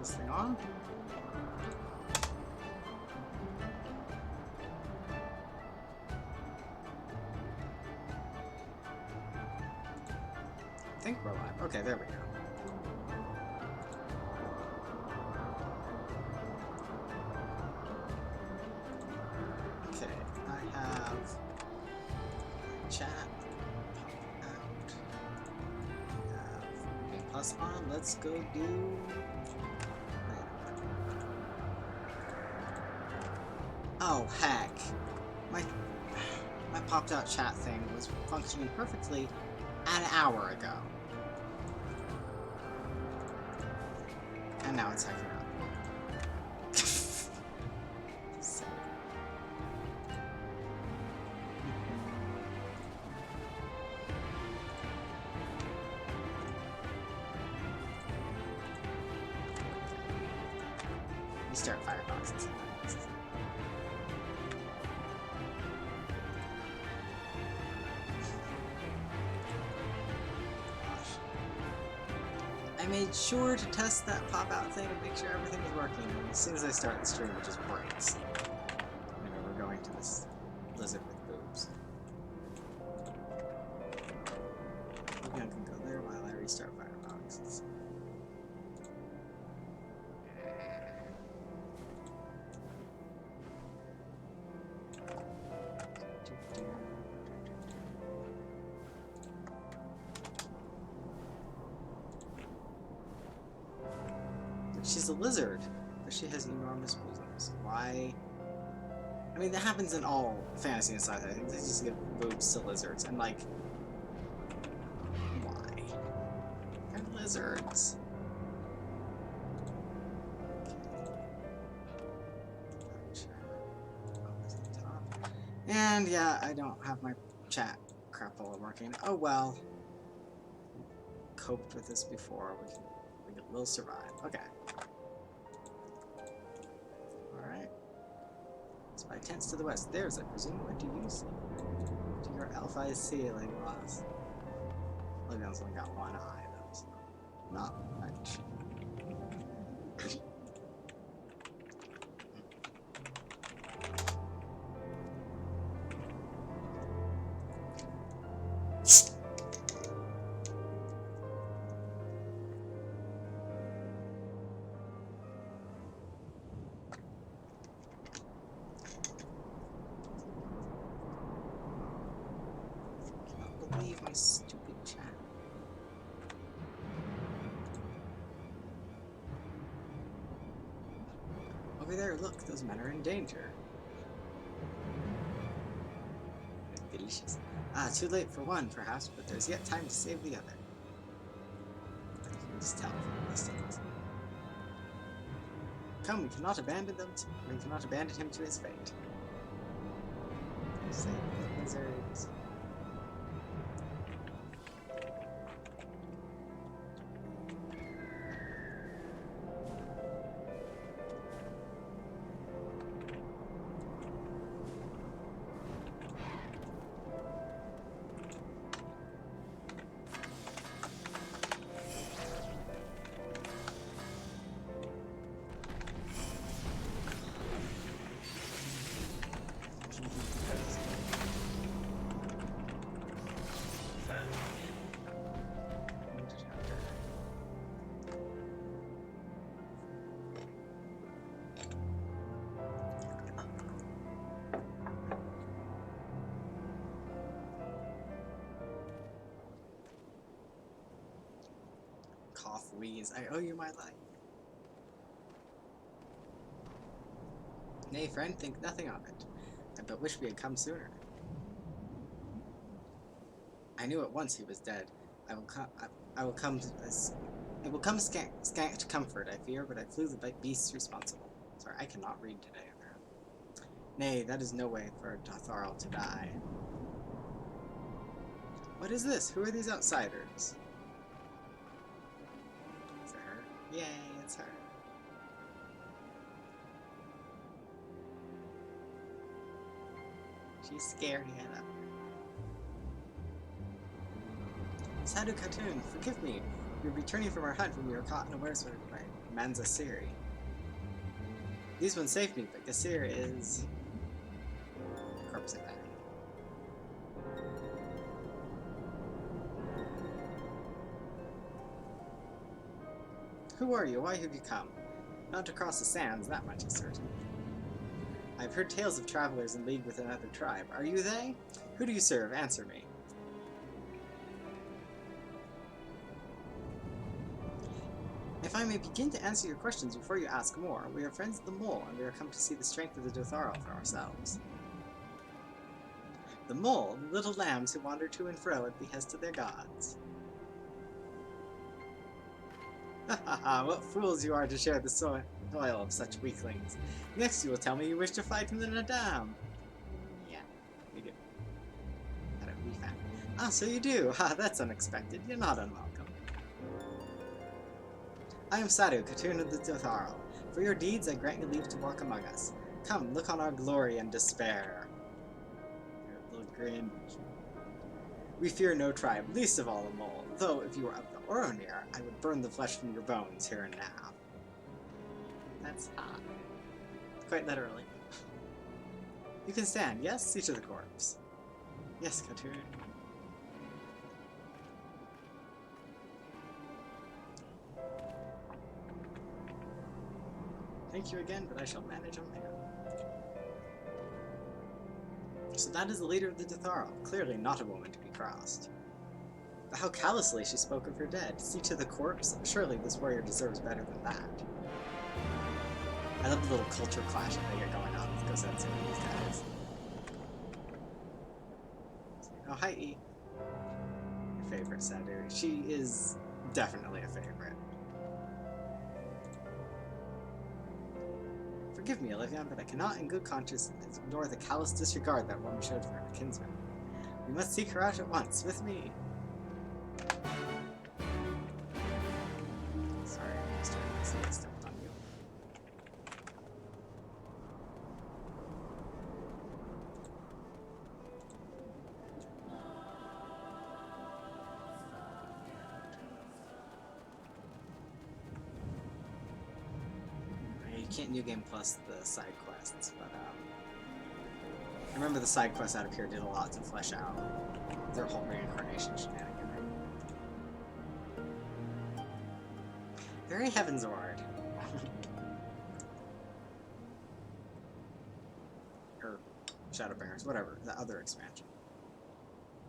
this thing on. I think we're live. Okay, there we go. Okay, I have chat out. I have plus on. Let's go do. Oh heck! My popped out chat thing was functioning perfectly an hour ago. And now it's hacking up. So. You start Firefox and see what happens. I made sure to test that pop-out thing and make sure everything was working, and as soon as I start the stream, it just breaks. Anyway, we're going to this lizard with boobs. Maybe I can go there while I restart Firefox. She's a lizard, but she has enormous bosoms. Why? I mean, that happens in all fantasy and sci-fi. I think they just give boobs to lizards, and like, why? They're lizards. And yeah, I don't have my chat crapple working. Oh well. Coped with this before. We'll survive. Okay. Alright. Spy tents to the west. There's, I presume. What do you see? To your alpha ceiling glass. Logan's only got one eye, though, so not much. Leave my stupid chat. Over there, look, those men are in danger. Delicious. Ah, too late for one, perhaps, but there's yet time to save the other. I can just tell from the distance. Come, we cannot abandon him to his fate. Save the lizards. Cough, wheeze, I owe you my life. Nay, friend, think nothing of it. I but wish we had come sooner. I knew at once he was dead. I will come to this. It will come scant to comfort, I fear, but I flew the beasts responsible. Sorry, I cannot read today, apparently. Nay, that is no way for a Dotharl to die. What is this? Who are these outsiders? Is it her? Yay, it's her. She's scary enough. Sadhu Khatun, forgive me. We were returning from our hunt when we were caught unawares by Manza Siri. These ones saved me, but Gasir is... corpse event. Who are you? Why have you come? Not to cross the sands, that much is certain. I've heard tales of travelers in league with another tribe. Are you they? Who do you serve? Answer me. If I may begin to answer your questions before you ask more, we are friends of the Mole, and we are come to see the strength of the Dotharl for ourselves. The Mole, the little lambs who wander to and fro at behest of their gods. Ha ha ha, what fools you are to share the soil of such weaklings. Next you will tell me you wish to fight in the Nadam. Yeah, we do. We found. Ah, so you do. Ha, that's unexpected. You're not unwelcome. I am Sadu, Khatun of the Dotharl. For your deeds, I grant you leave to walk among us. Come, look on our glory and despair. Your little grin. We fear no tribe, least of all a mole, though if you were of the Oronir, I would burn the flesh from your bones here and now. That's hot. Quite literally. You can stand, yes? See to the corpse. Yes, Khatun. Thank you again, but I shall manage on my own. So that is the leader of the Dotharl, clearly not a woman to be crossed. But how callously she spoke of her dead. See to the corpse? Surely this warrior deserves better than that. I love the little culture clash that they get going on with Gosetsu and these guys. Oh, hi E. Your favorite Sadu. She is definitely a favorite. Forgive me, Olivia, but I cannot in good conscience ignore the callous disregard that woman showed for her kinsman. We must seek her out at once, with me. Sorry, Mr. I stepped on you. You can't New Game Plus the side quests, but I remember the side quests out of here did a lot to flesh out their whole reincarnation shenanigan. Very Heavensward. Or Shadowbringers, whatever, the other expansion.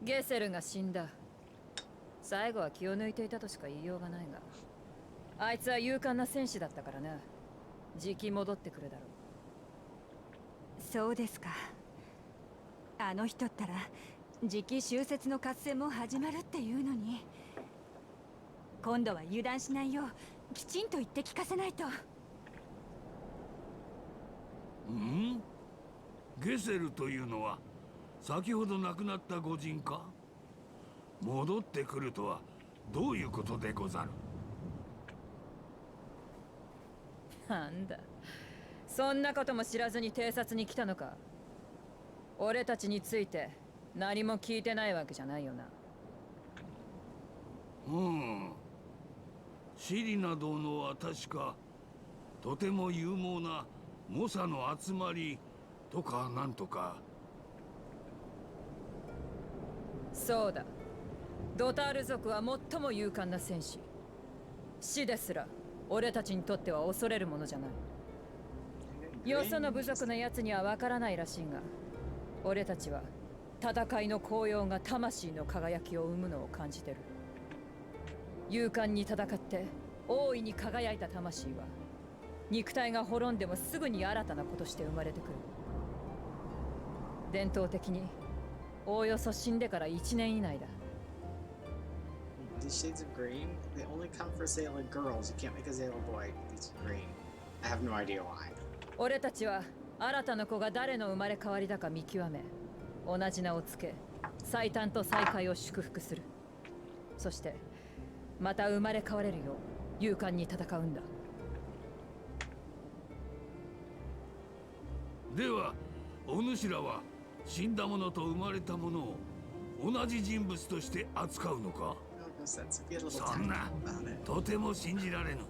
ゲセルが死んだ。最後は気を抜いていたとしか言いようがないが、あいつは勇敢な戦士だったからな。じき戻ってくるだろう。そうですか。あの人ったらじき終節の合戦も始まるっていうのに、今度は油断しないようきちんと言って聞かせないと。ゲセルというのは先ほど亡くなった御人か？戻ってくるとはどういうことでござる？なんだ、そんなことも知らずに偵察に来たのか。俺たちについて何も聞いてないわけじゃないよな。シリナ殿は確かとても勇猛な猛者の集まりとかなんとか。そうだ、ドタール族は最も勇敢な戦士。死ですら俺たちにとっては恐れるものじゃない。よその部族のやつにはわからないらしいが、俺たちは戦いの高揚が魂の輝きを生むのを感じてる。勇敢に戦って大いに輝いた魂は肉体が滅んでもすぐに新たな子として生まれてくる。伝統的におおよそ死んでから1年以内だ。These shades of green, they only come for Zayla girls. You can't make a Zayla boy. These green. I have no idea why. 俺たちは新たな子が誰の生まれ変わりだか見極め、同じ名をつけ、最短と再会を祝福する。そしてまた生まれ変われるよう勇敢に戦うんだ。では、お主らは死んだ者と生まれた者を同じ人物として扱うのか？ no sense. Be a little そんな tactful about it. とても信じられぬ。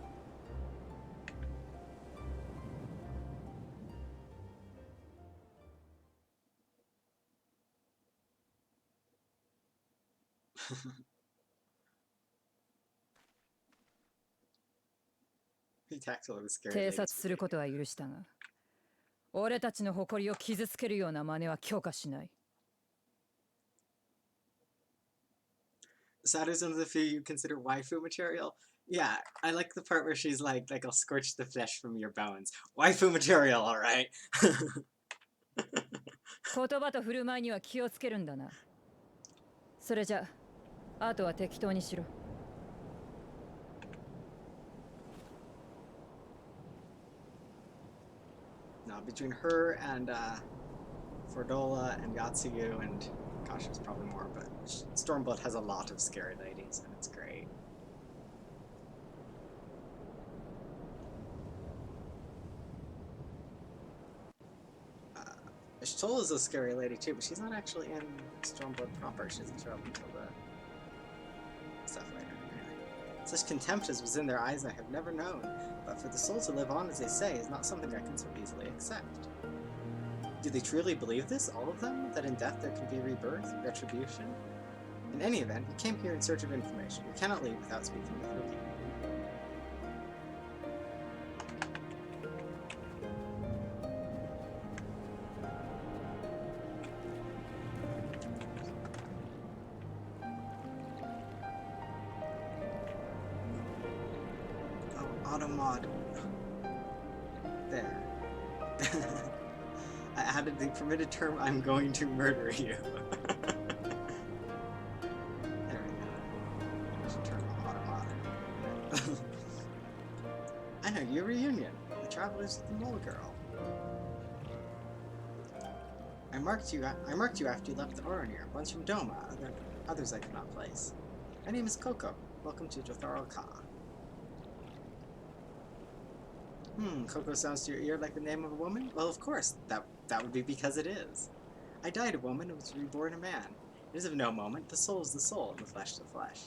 Be tactful with scary 偵 ladies. 察することは許したが、俺たちの誇りを傷つけるような真似は許可しない。 Saddest of the few you consider waifu material? Yeah, I like the part where she's like I'll scorch the flesh from your bones. Waifu material, alright? 言葉と振る舞いには気をつけるんだな。それじゃあ、あとは適当にしろ。 No, between her and Fordola and Yatsuyu and gosh, there's probably more, but Stormblood has a lot of scary ladies, and it's great. Shitola's a scary lady too, but she's not actually in Stormblood proper. She doesn't show up until the stuff later. Such contempt as was in their eyes I have never known, but for the soul to live on as they say is not something I can so easily accept. Do they truly believe this, all of them, that in death there can be rebirth, retribution? In any event, we came here in search of information. We cannot leave without speaking with Ruki. Oh, Automod. There. I added the permitted term, I'm going to murder you. There we go. I should turn on Automod. I know, your reunion. The Travelers with the Mole Girl. I marked you after you left the Oronir. One's from Doma, others I cannot place. My name is Coco. Welcome to Jotharo Ka. Coco sounds to your ear like the name of a woman? Well, of course, that would be because it is. I died a woman and was reborn a man. It is of no moment. The soul is the soul, and the flesh the flesh.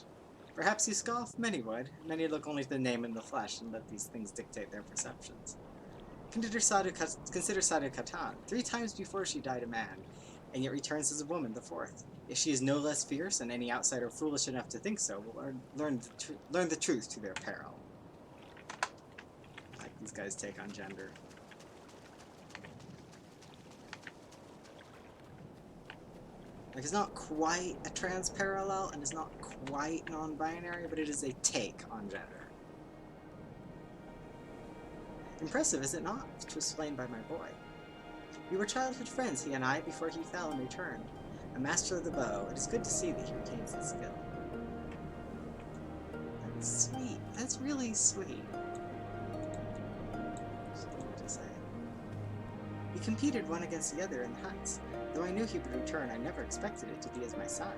Perhaps you scoff? Many would. Many look only to the name and the flesh, and let these things dictate their perceptions. Consider Sadu Katan. 3 times before she died a man, and yet returns as a woman the 4th. If she is no less fierce, and any outsider foolish enough to think so will learn the truth to their peril. Like these guys take on gender. Like, it's not quite a trans parallel, and it's not quite non-binary, but it is a take on gender. Impressive, is it not? To explain by my boy. We were childhood friends, he and I, before he fell and returned. A master of the bow, it is good to see that he retains his skill. That's sweet. That's really sweet. Something to say. We competed one against the other in the hunts. Though I knew he would return, I never expected it to be as my son.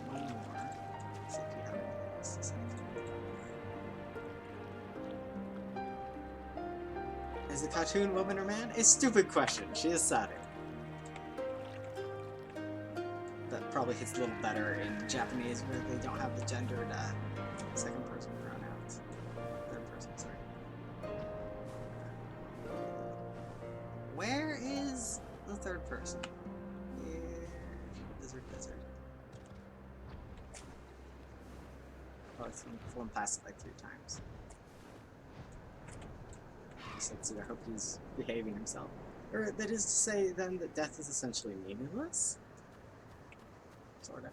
One more. See if you have anything else to say. Is the cartoon woman or man? A stupid question. She is Sadu. That probably hits a little better in Japanese, where they don't have the gendered second person pronouns. Third person, sorry. Where is the third person? Here. Desert. Oh, it's flown past it like 3 times. Just like, so I hope he's behaving himself. Or that is to say, then, that death is essentially meaningless? Sorta.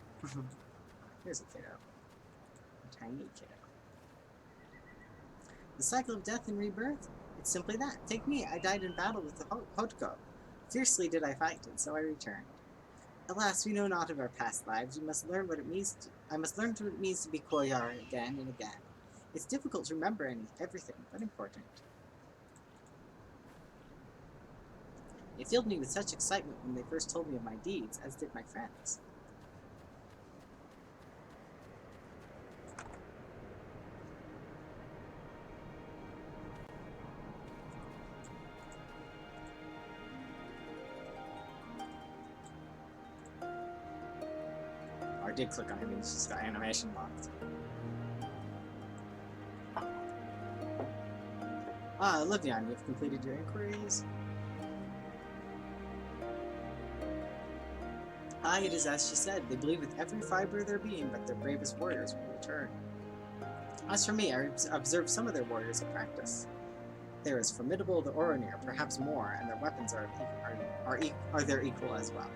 Here's a kiddo. A tiny kiddo. The cycle of death and rebirth? It's simply that. Take me. I died in battle with the Hotko. Fiercely did I fight, and so I returned. Alas, we know not of our past lives. We must learn what it means to... I must learn what it means to be Koyar again and again. It's difficult to remember everything, but important. It filled me with such excitement when they first told me of my deeds, as did my friends. did click on him, he's just got animation locked. Ah, Livian, you've completed your inquiries. Ah, it is as she said. They believe with every fiber of their being that their bravest warriors will return. As for me, I observed some of their warriors in practice. They are as formidable as the Oronir, perhaps more, and their weapons are their equal as well.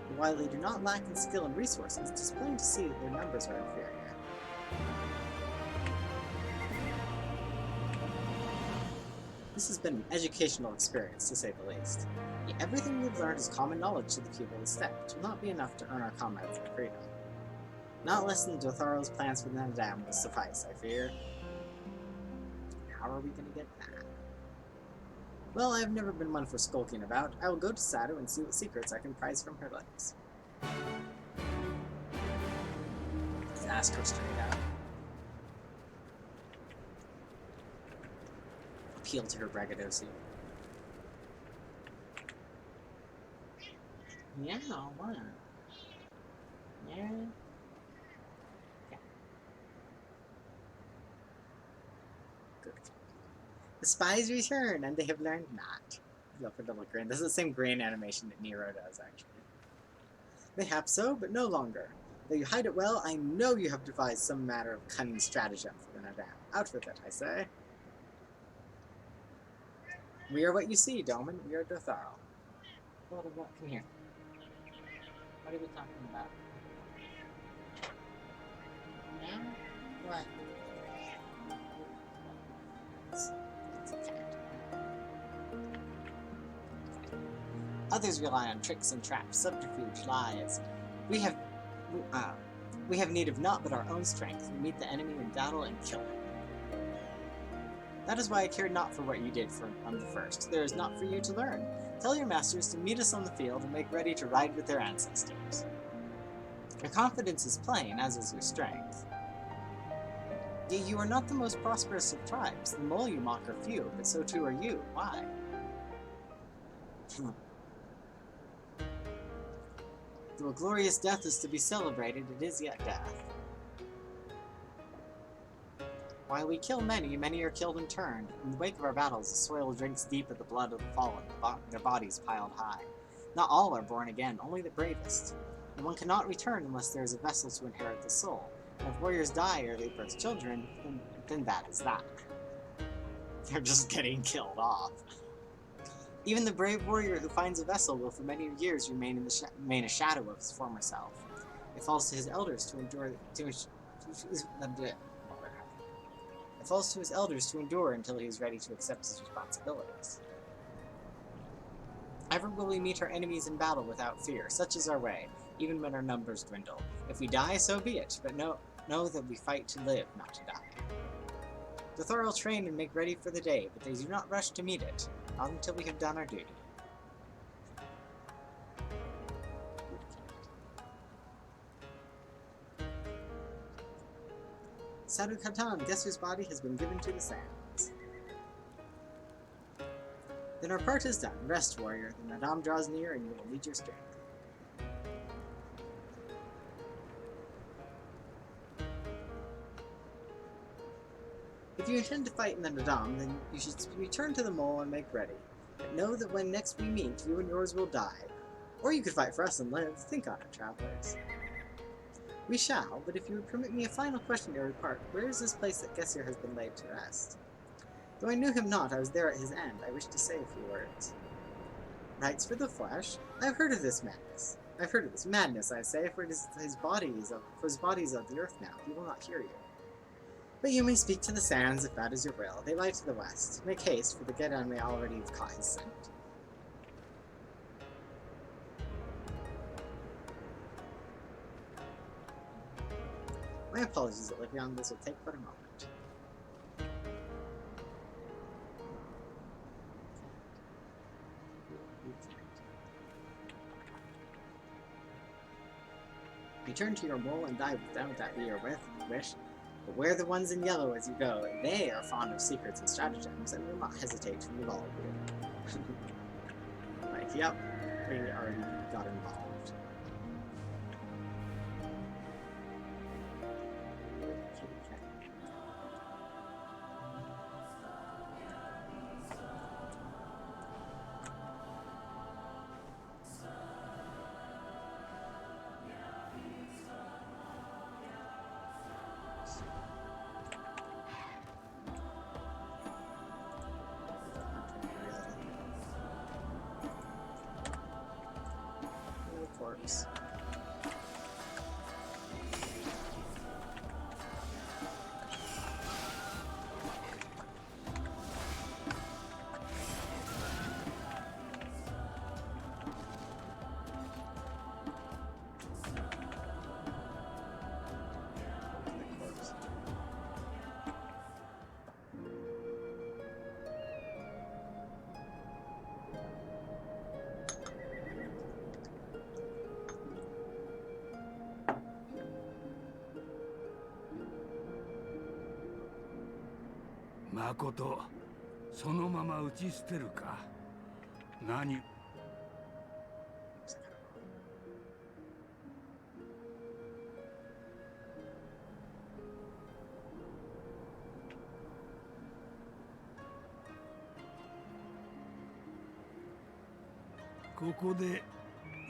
But while they do not lack in skill and resources, it is plain to see that their numbers are inferior. This has been an educational experience, to say the least. Yet everything we've learned is common knowledge to the people of the steppe, which will not be enough to earn our comrades their freedom. Not less than Dotharo's plans for the Nadam will suffice, I fear. How are we going to get that? Well, I have never been one for skulking about. I will go to Sato and see what secrets I can prize from her lips. Just ask her straight out. Appeal to her braggadocio. Yeah, what? Yeah. Good. The spies return, and they have learned not. Look at double grin. This is the same grin animation that Nero does, actually. Mayhap so, but no longer. Though you hide it well, I know you have devised some matter of cunning stratagem for the Nadam. Out with it, I say. We are what you see, Doman. We are Dotharo. What? Come here. What are we talking about? Yeah? What? It's okay. Others rely on tricks and traps, subterfuge, lies. We have need of naught but our own strength. We meet the enemy in battle and kill him. That is why I care not for what you did on the first. There is naught for you to learn. Tell your masters to meet us on the field and make ready to ride with their ancestors. Your confidence is plain, as is your strength. Yet you are not the most prosperous of tribes. The mole you mock are few, but so too are you. Why? Though a glorious death is to be celebrated, it is yet death. While we kill many, many are killed in turn. In the wake of our battles, the soil drinks deep of the blood of the fallen, their bodies piled high. Not all are born again, only the bravest. And one cannot return unless there is a vessel to inherit the soul. And if warriors die or they birth children, then that is that. They're just getting killed off. Even the brave warrior who finds a vessel will for many years remain a shadow of his former self. It falls to his elders to endure until he is ready to accept his responsibilities. Ever will we meet our enemies in battle without fear. Such is our way, even when our numbers dwindle. If we die, so be it, but know that we fight to live, not to die. The Thor train and make ready for the day, but they do not rush to meet it, not until we have done our duty. Sadu Katan, guess whose body has been given to the sands. Then our part is done. Rest, warrior. The Nadam draws near, and you will need your strength. If you intend to fight in the Nadam, then you should return to the mole and make ready. But know that when next we meet, you and yours will die. Or you could fight for us and live. Think on it, travelers. We shall, but if you would permit me a final question ere we part, where is this place that Gessir has been laid to rest? Though I knew him not, I was there at his end. I wish to say a few words. Rights for the flesh? I have heard of this madness. I've heard of this madness, I say, for his body is of the earth now. He will not hear you. But you may speak to the sands if that is your will. They lie to the west. Make haste, for the Gedan may already have caught his scent. My apologies, Olivia, this will take but a moment. Return to your mole and die without that be your wish. But wear the ones in yellow as you go, and they are fond of secrets and stratagems, and will not hesitate to involve you. Like, yep, we already got involved. works. The corpse. まことそのまま打ち捨てるか。何 Looks like I don't know. ここで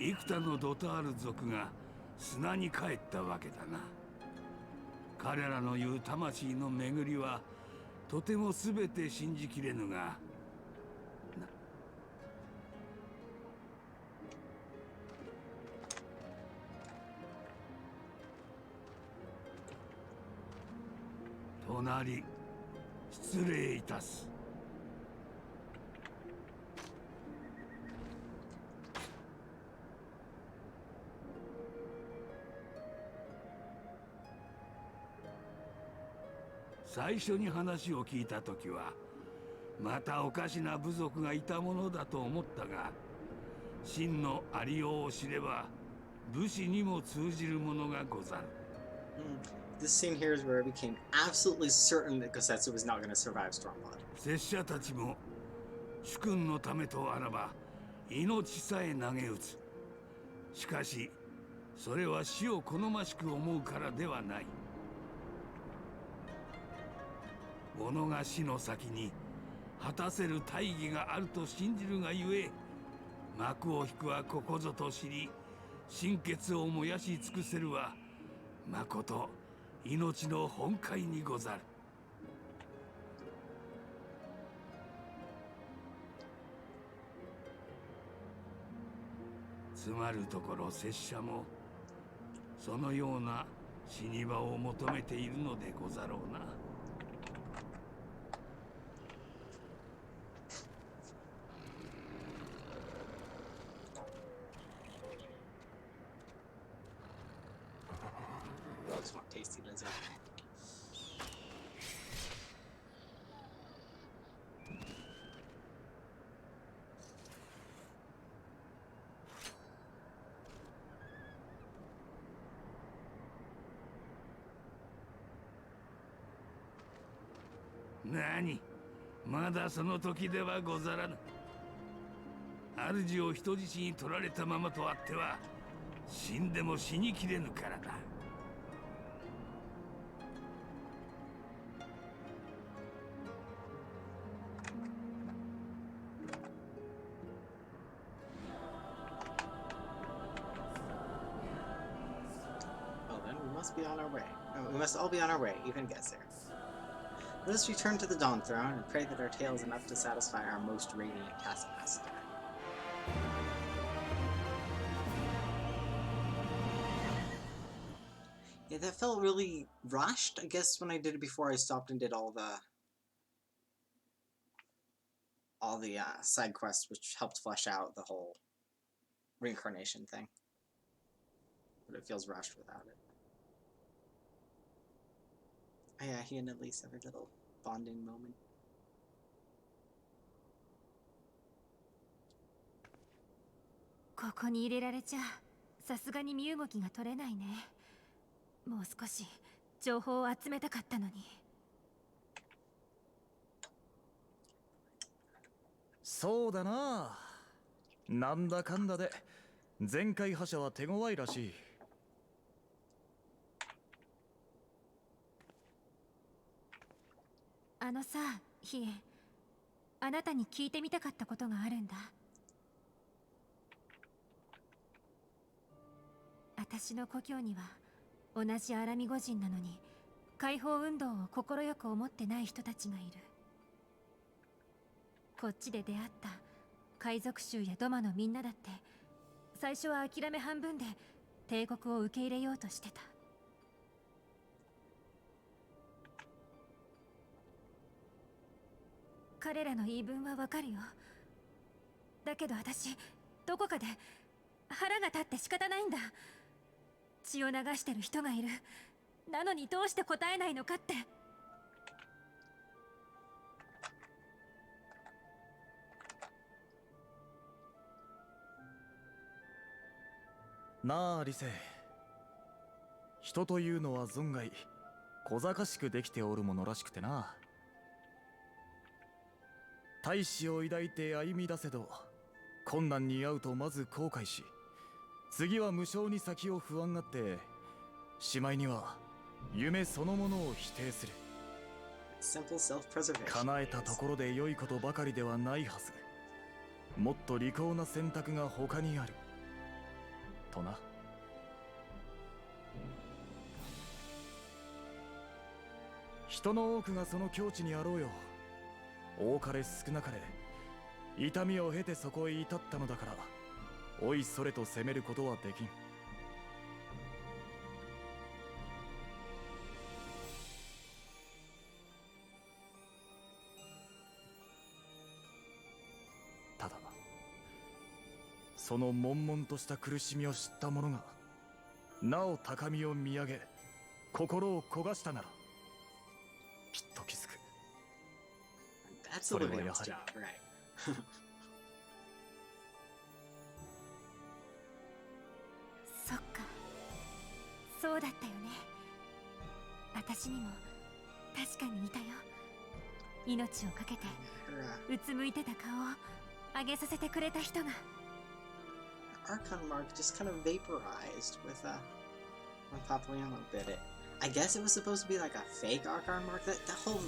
幾多のドタール族が砂に帰ったわけだな。彼らの言う魂の巡りはとても全て信じきれぬが、隣失礼いたす。最初に話を聞いた時はまたおかしな部族がいたものだと思ったが、真のありようを知れば武士にも通じるものがござる。This scene here is where it became absolutely certain that Gosetsu was not going to survive Stormblood. 拙者たちも主君のためとあらば命さえ投げ打つ。しかしそれは死を好ましく思うからではない。己が死の先に果たせる大義があると信じるがゆえ、幕を引くはここぞと知り心血を燃やし尽くせるはまこと命の本懐にござる。つまるところ拙者もそのような死に場を求めているのでござろうな。I just want tasty lizard. 何、まだその時ではござらぬ。主を人質に取られたままとあっては死んでも死にきれぬからだ。Well then, we must be on our way. We must all be on our way, even guess there. Let us return to the Dawn Throne and pray that our tale is enough to satisfy our most radiant taskmaster. Yeah, that felt really rushed. I guess when I did it before, I stopped and did all the side quests, which helped flesh out the whole reincarnation thing. But it feels rushed without it. Oh yeah, he and Elise have a little bonding moment. ここに入れられちゃさすがに身動きが取れないね。もう少し情報を集めたかったのに。そうだな。なんだかんだで前回覇者は手強いらしい。あのさ、ヒエ、あなたに聞いてみたかったことがあるんだ。私の故郷には同じアラミゴ人なのに解放運動を快く思ってない人たちがいる。こっちで出会った海賊衆やドマのみんなだって最初は諦め半分で帝国を受け入れようとしてた。彼らの言い分はわかるよ。だけど私どこかで腹が立って仕方ないんだ。血を流してる人がいる。なのにどうして答えないのかって。なあリセ、人というのは存外小賢しくできておるものらしくてな。大志を抱いて歩み出せど、困難に遭うとまず後悔し、次は無性に先を不安がって、しまいには夢そのものを否定する。 Simple self-preservation. 叶えたところで良いことばかりではないはず。もっと利口な選択が他にあるとな。人の多くがその境地にあろうよ。多かれ少なかれ痛みを経てそこへ至ったのだから、おいそれと責めることはできん。ただその悶々とした苦しみを知った者がなお高みを見上げ心を焦がしたならきっと気づく。 That's それはや Olivia's はり job, right? そっか、そうだったよね。私にも確かにいたよ。命をかけて Her うつむいてた顔を上げさせてくれた人が。Archon mark just kind of vaporized with when Papillon bit it. I guess it was supposed to be like a fake Archon mark. That whole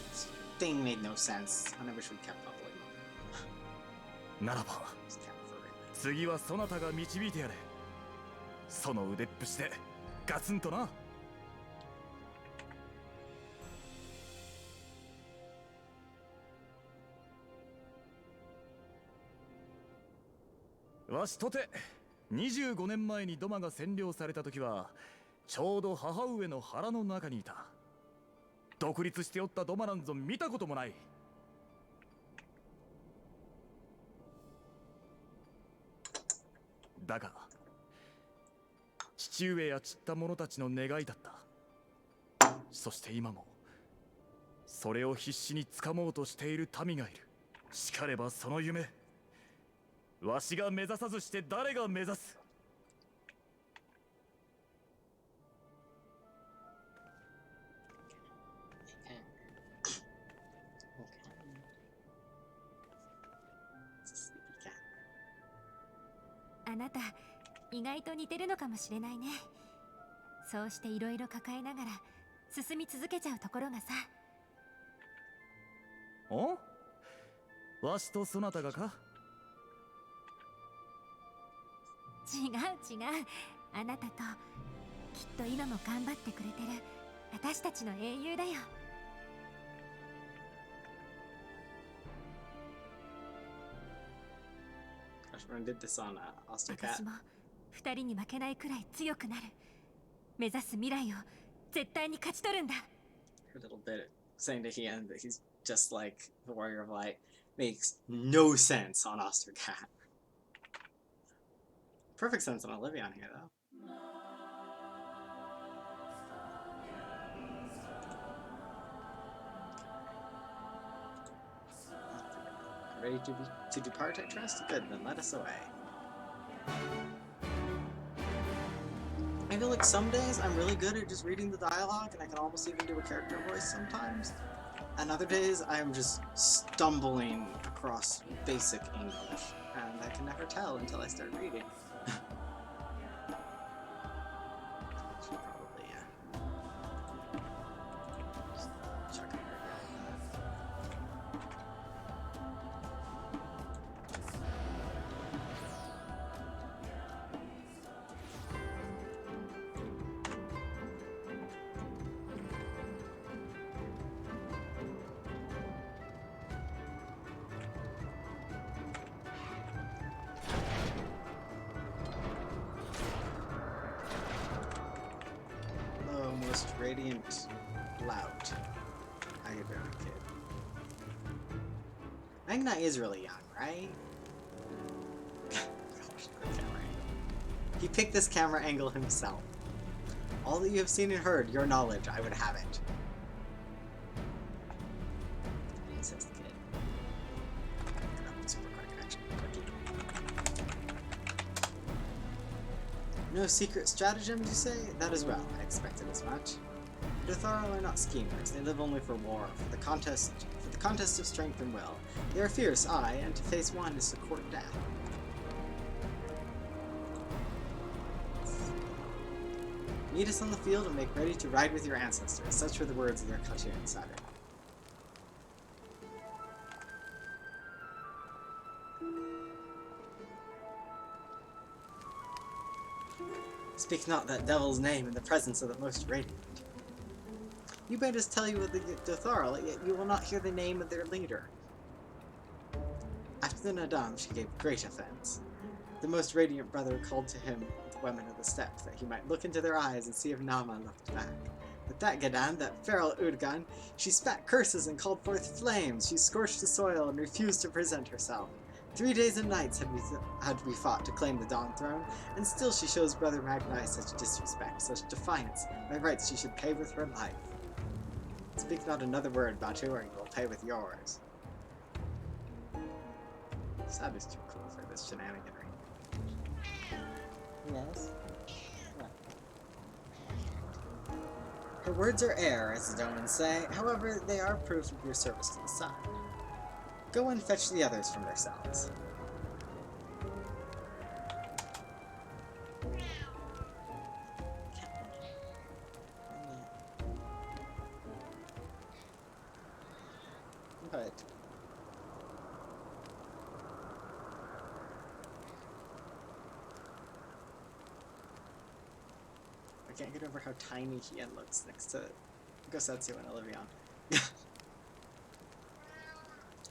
thing made no sense. I wish we kept Papillon. ならば Just kept for it. 次はそなたが導いてやれ。その腕っぷしでガツンとな。わしとて25年前にドマが占領された時はちょうど母上の腹の中にいた。独立しておったドマなんぞ見たこともない。だが父上や散った者たちの願いだった。そして今もそれを必死に掴もうとしている民がいる。しかればその夢、わしが目指さずして誰が目指す。あなた意外と似てるのかもしれないね。そうしていろいろ抱えながら進み続けちゃうところがさ。お？わしとそなたがか？違う違う、あなたときっと今も頑張ってくれてる私たちの英雄だよ。Ashburn did this on Ostocat. 私も二人に負けないくらい強くなる。目指す未来を絶対に勝ち取るんだ。Her little bit saying to Hien that he's just like the Warrior of Light makes no sense on Ostercat. Perfect sense on Olivia on here, though. Ready to depart, I trust? Good, then let us away. I feel like some days I'm really good at just reading the dialogue and I can almost even do a character voice sometimes. And other days I'm just stumbling across basic English and I can never tell until I start reading. Should probably, just check out her again. radiant lout. I could be a kid. Magna is really young, right? Gosh, good camera angle. He picked this camera angle himself. All that you have seen and heard, your knowledge, I would have it. Says the kid. Super quick, actually. No secret stratagems, you say? That is well. I expected as much. The Dotharo are not schemers. They live only for war, for the contest of strength and will. They are fierce, aye, and to face one is to court death. Meet us on the field and make ready to ride with your ancestors. Such were the words of their cartoon Saturn. Speak not that devil's name in the presence of the most radiant. You bade us tell you of the Dotharo, yet you will not hear the name of their leader. After the Nadam, she gave great offense. The most radiant brother called to him the women of the steppe, that he might look into their eyes and see if Nama looked back. But that Gadan, that feral Udgan, she spat curses and called forth flames. She scorched the soil and refused to present herself. 3 days and nights had we fought to claim the Dawn Throne, and still she shows Brother Magnai such disrespect, such defiance. By rights she should pay with her life. Speak not another word, Batu, or you will pay with yours. Sab is too cool for this shenaniganry. Yes? What? Her words are air, as the Domans say. However, they are proof of your service to the sun. Go and fetch the others from their cells. But I can't get over how tiny Hien looks next to Gosetsu and Olivion.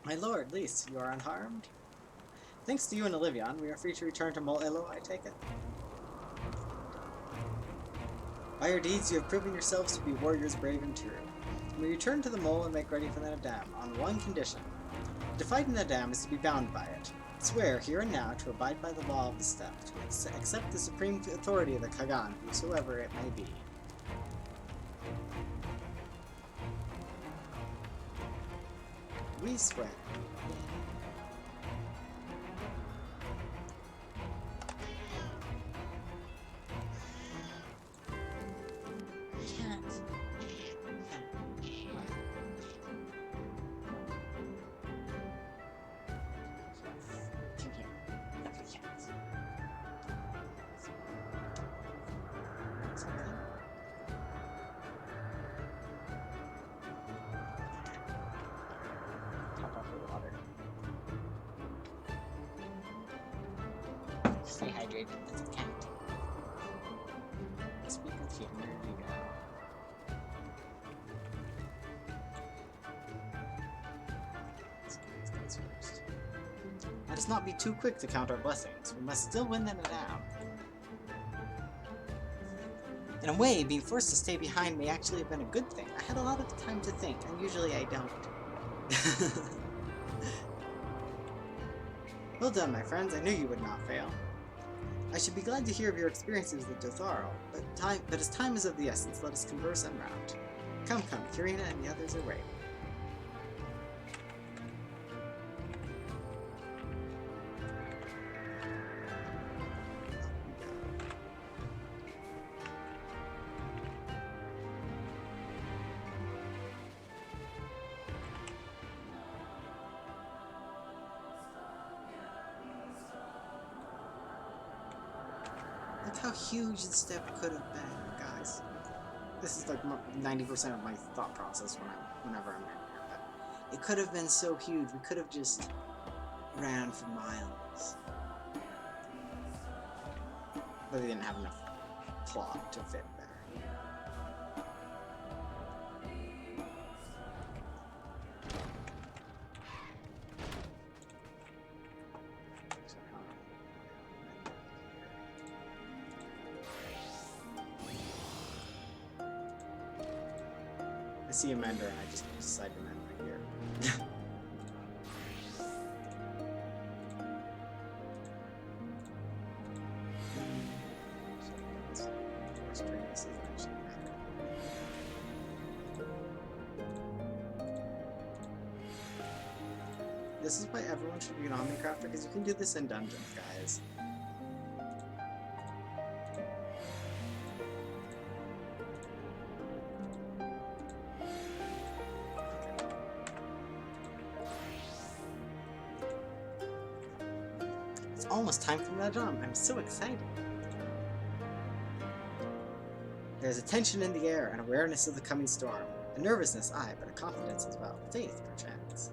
My lord, Lys, you are unharmed? Thanks to you and Olivion, we are free to return to Mol Elo, I take it? By your deeds, you have proven yourselves to be warriors brave and true. We return to the mole and make ready for the Nadam, on one condition. To fight in the Nadam is to be bound by it. Swear, here and now, to abide by the law of the steppe, to accept the supreme authority of the Kagan, whosoever it may be. We swear. Stay hydrated as a cat. Speak with you, there you go. Let's do these first. Let us not be too quick to count our blessings. We must still win them down. In a way, being forced to stay behind may actually have been a good thing. I had a lot of time to think, and usually I don't. Well done, my friends. I knew you would not fail. I should be glad to hear of your experiences with Dotharo, but as time is of the essence, let us converse en route. Come, Kirina and the others are waiting. Look how huge the step could have been, guys. This is like 90% of my thought process whenever I'm in here. But it could have been so huge. We could have just ran for miles. But they didn't have enough plot to fit better. I see a mender and I just decide to mend my gear. This is why everyone should be an Omnicrafter, because you can do this in dungeons, guys. It's almost time for the drum. I'm so excited. There's a tension in the air, an awareness of the coming storm. A nervousness, aye, but a confidence as well. Faith, perchance.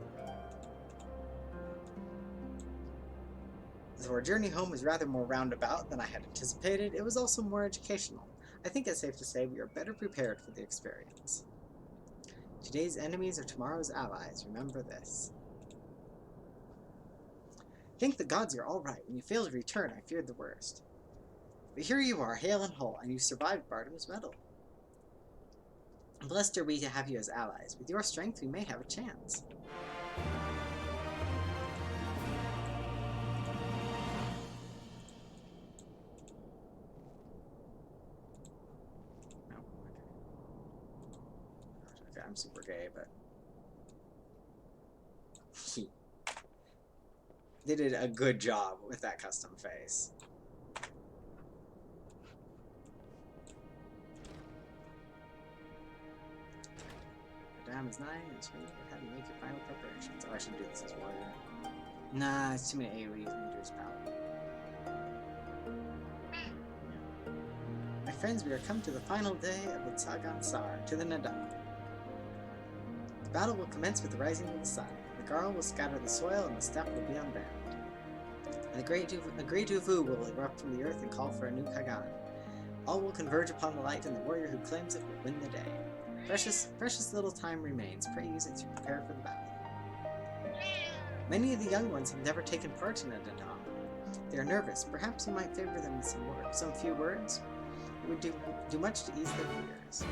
Though our journey home was rather more roundabout than I had anticipated, it was also more educational. I think it's safe to say we are better prepared for the experience. Today's enemies are tomorrow's allies. Remember this. Thank the gods you're all right. When you failed to return, I feared the worst. But here you are, hale and whole, and you survived Bartum's medal. Blessed are we to have you as allies. With your strength, we may have a chance. No, okay, I'm super gay, but they did a good job with that custom face. The dam is nigh, and it's ready. How do you make your final preparations? Oh, I should do this as warrior. Nah, it's too many AoEs. Let me do his power. My friends, we are come to the final day of the Tsagan Sar, to the Nadam. The battle will commence with the rising of the sun. The Garl will scatter the soil, and the steppe will be unbound. And the great Uvu will erupt from the earth and call for a new Kagan. All will converge upon the light, and the warrior who claims it will win the day. Precious little time remains. Pray use it to prepare for the battle. Many of the young ones have never taken part in a Nadam. They are nervous. Perhaps you might favor them with some few words. It would do much to ease their fears.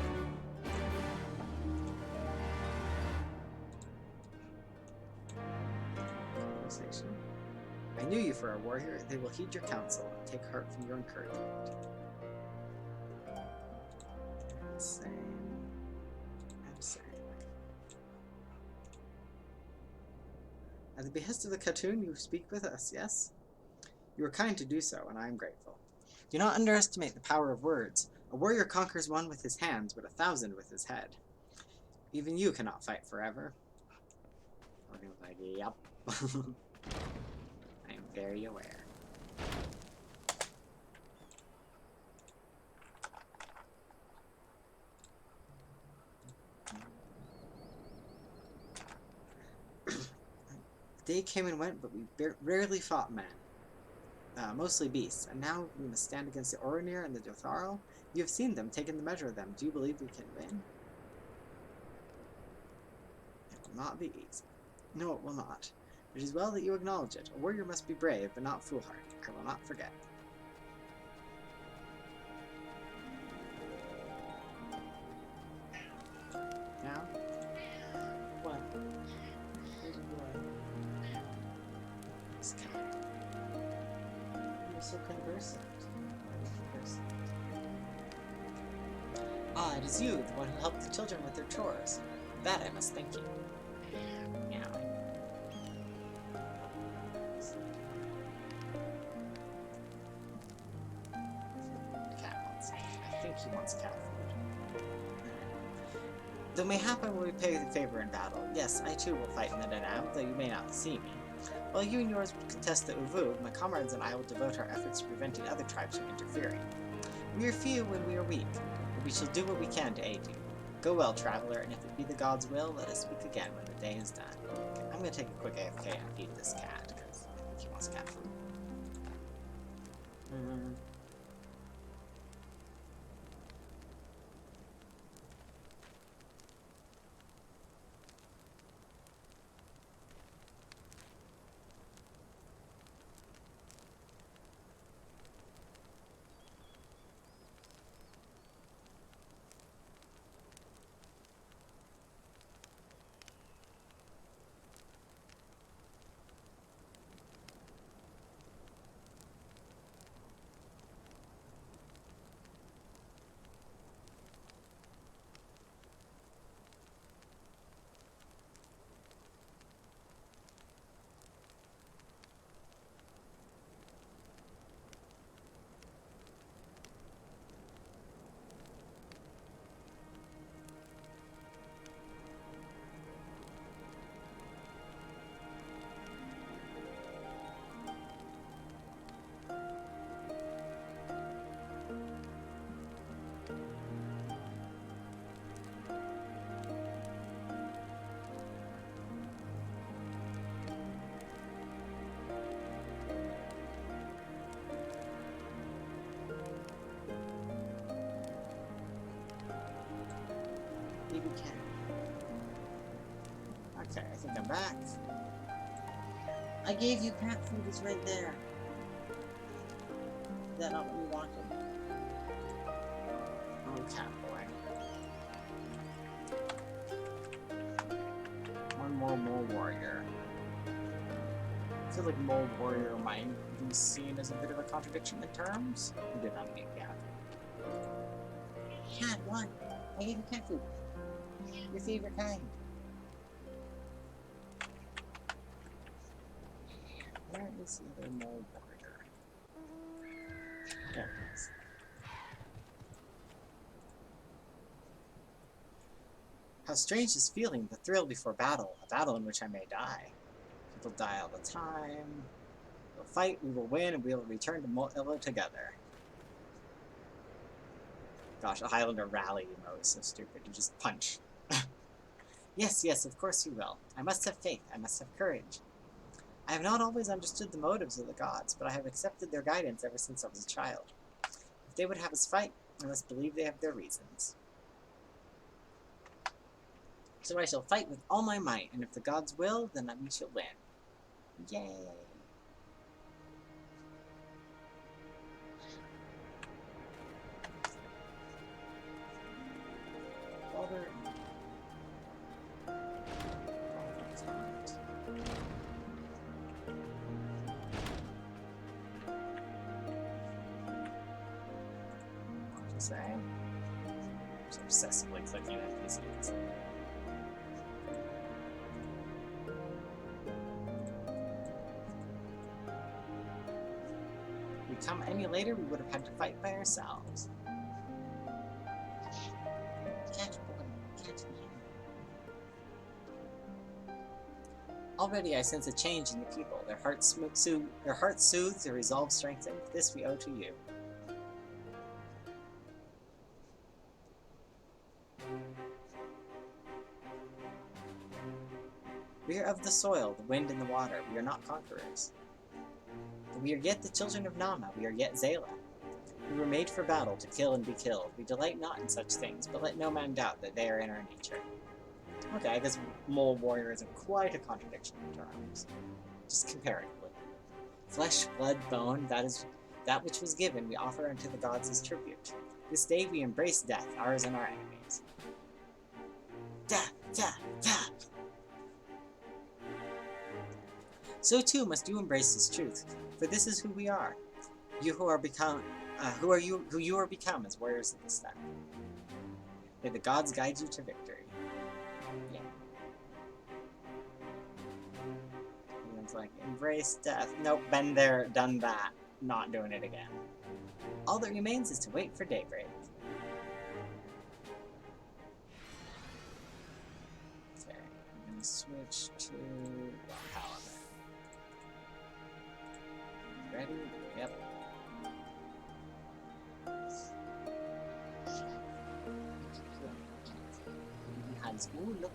Conversation. I knew you for a warrior. They will heed your counsel and take heart from your encouragement. Same. At the behest of the Khatun, you speak with us, yes? You are kind to do so, and I am grateful. Do not underestimate the power of words. A warrior conquers one with his hands, but 1,000 with his head. Even you cannot fight forever. Morgan was like, yup. I am very aware. The day came and went, but we rarely fought men. Mostly beasts, and now we must stand against the Oronir and the Dotharl. You have seen them, taken the measure of them. Do you believe we can win? It will not be easy. No, it will not. It is well that you acknowledge it. A warrior must be brave, but not foolhardy. I will not forget. Now? What? You're so conversant. Ah, it is you, the one who helped the children with their chores. That I must thank you. Meow. The cat wants it. I think he wants cat food. Though mayhap I will repay the favor in battle. Yes, I too will fight in the Danam, though you may not see me. While you and yours would contest the Uvu, my comrades and I will devote our efforts to preventing other tribes from interfering. We are few when we are weak, but we shall do what we can to aid you. Go well, traveler, and if it be the gods' will, let us speak again when the day is done. Okay, I'm going to take a quick AFK and feed this cat, because I think he wants cat food. Come back. I gave you cat food, it's right there. Is that not what you wanted? Oh, cat boy. One more mole warrior. I feel like mole warrior might be seen as a bit of a contradiction in terms. We did not need cat. Cat, what? I gave you cat food. Your favorite kind. Where is the other mole warrior? There it is. How strange this feeling, the thrill before battle, a battle in which I may die. People die all the time. We'll fight, we will win, and we will return to Mo'illa together. Gosh, a Highlander rally emote is so stupid. You just punch. Yes, yes, of course you will. I must have faith, I must have courage. I have not always understood the motives of the gods, but I have accepted their guidance ever since I was a child. If they would have us fight, I must believe they have their reasons. So I shall fight with all my might, and if the gods will, then we shall win. Yay! Water. What to say? I'm just obsessively clicking NPCs. If we come any later, we would have had to fight by ourselves. Already I sense a change in the people. Their hearts soothed, their resolve strengthened. This we owe to you. We are of the soil, the wind and the water. We are not conquerors. But we are yet the children of Nama. We are yet Zayla. We were made for battle, to kill and be killed. We delight not in such things, but let no man doubt that they are in our nature. Okay, I guess Mole Warrior isn't quite a contradiction in terms. Just comparatively. Flesh, blood, bone, that which was given, we offer unto the gods as tribute. This day we embrace death, ours and our enemies. Death, death, death! So too must you embrace this truth, for this is who we are. You who are become, who you are become as warriors of the steppe. May the gods guide you to victory. Yeah. Everyone's like, embrace death. Nope, been there, done that. Not doing it again. All that remains is to wait for daybreak. Okay, I'm gonna switch to Paladin. Ready? Yep. Ooh, look.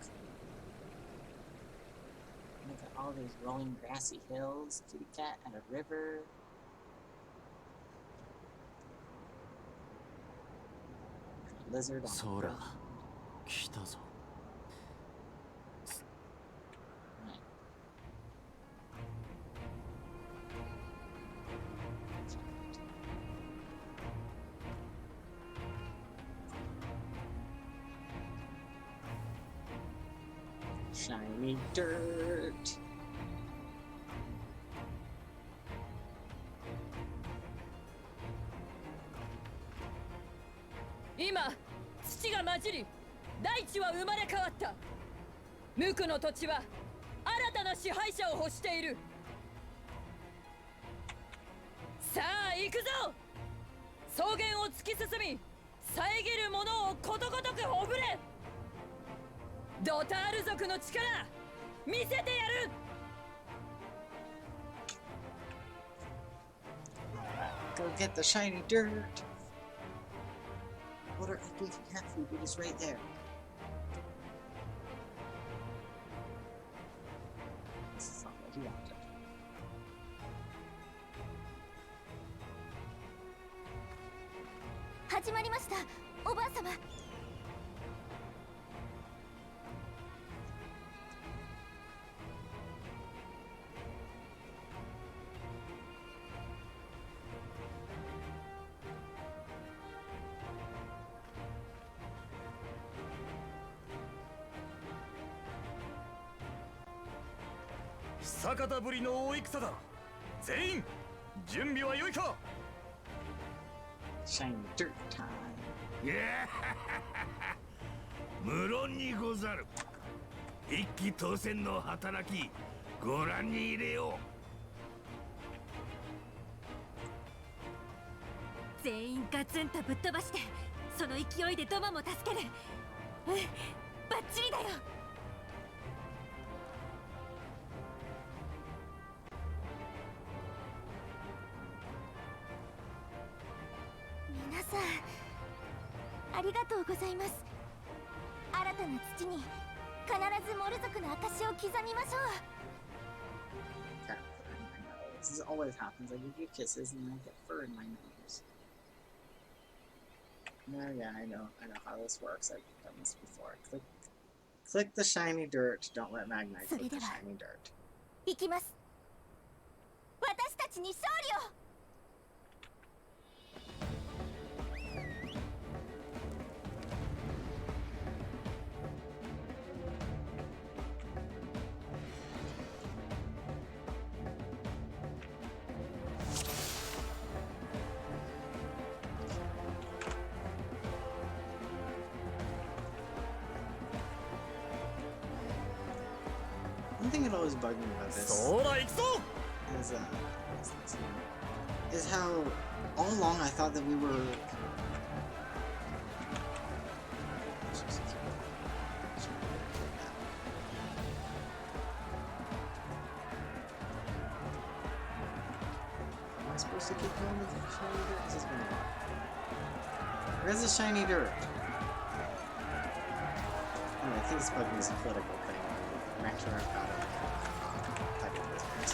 Look at all these rolling grassy hills, kitty cat and a river. Lizard on a river. Shiny dirt. Now, 土が混じり、大地は生まれ変わった。無垢の土地は新たな支配者を欲している。さあ行くぞ。草原を突き進み、遮る者をことごとくほぐれ。ドタール族の力見せてやる。Go get the shiny dirt. Water, I gave you cat food, it is right there. This is not what you wanted. 酒田ぶりの大戦だ。全員準備は良いか。 Shiny dirt time. いや無論にござる。一騎当選の働きご覧に入れよう。全員ガツンとぶっ飛ばして、その勢いでドマも助ける。うん、バッチリだよ。皆さんありがとうございます。新たな土に必ずモル族の証を刻みましょう。 Cat fur in my nose. This always happens. I give you kisses and then I get fur in my nose. No, yeah, I know how this works. I've done this before. Click the shiny dirt. Don't let Magnite click the shiny dirt. 行きます。私たちに勝利を。 One thing that always bugged me about this そら行くぞ。 is how all along I thought that we were. Am I supposed to keep going with the shiny dirt? This has been a while. Where's the shiny dirt? Anyway, I think this bugged me is a political thing. I'm actually right about it. Type of business.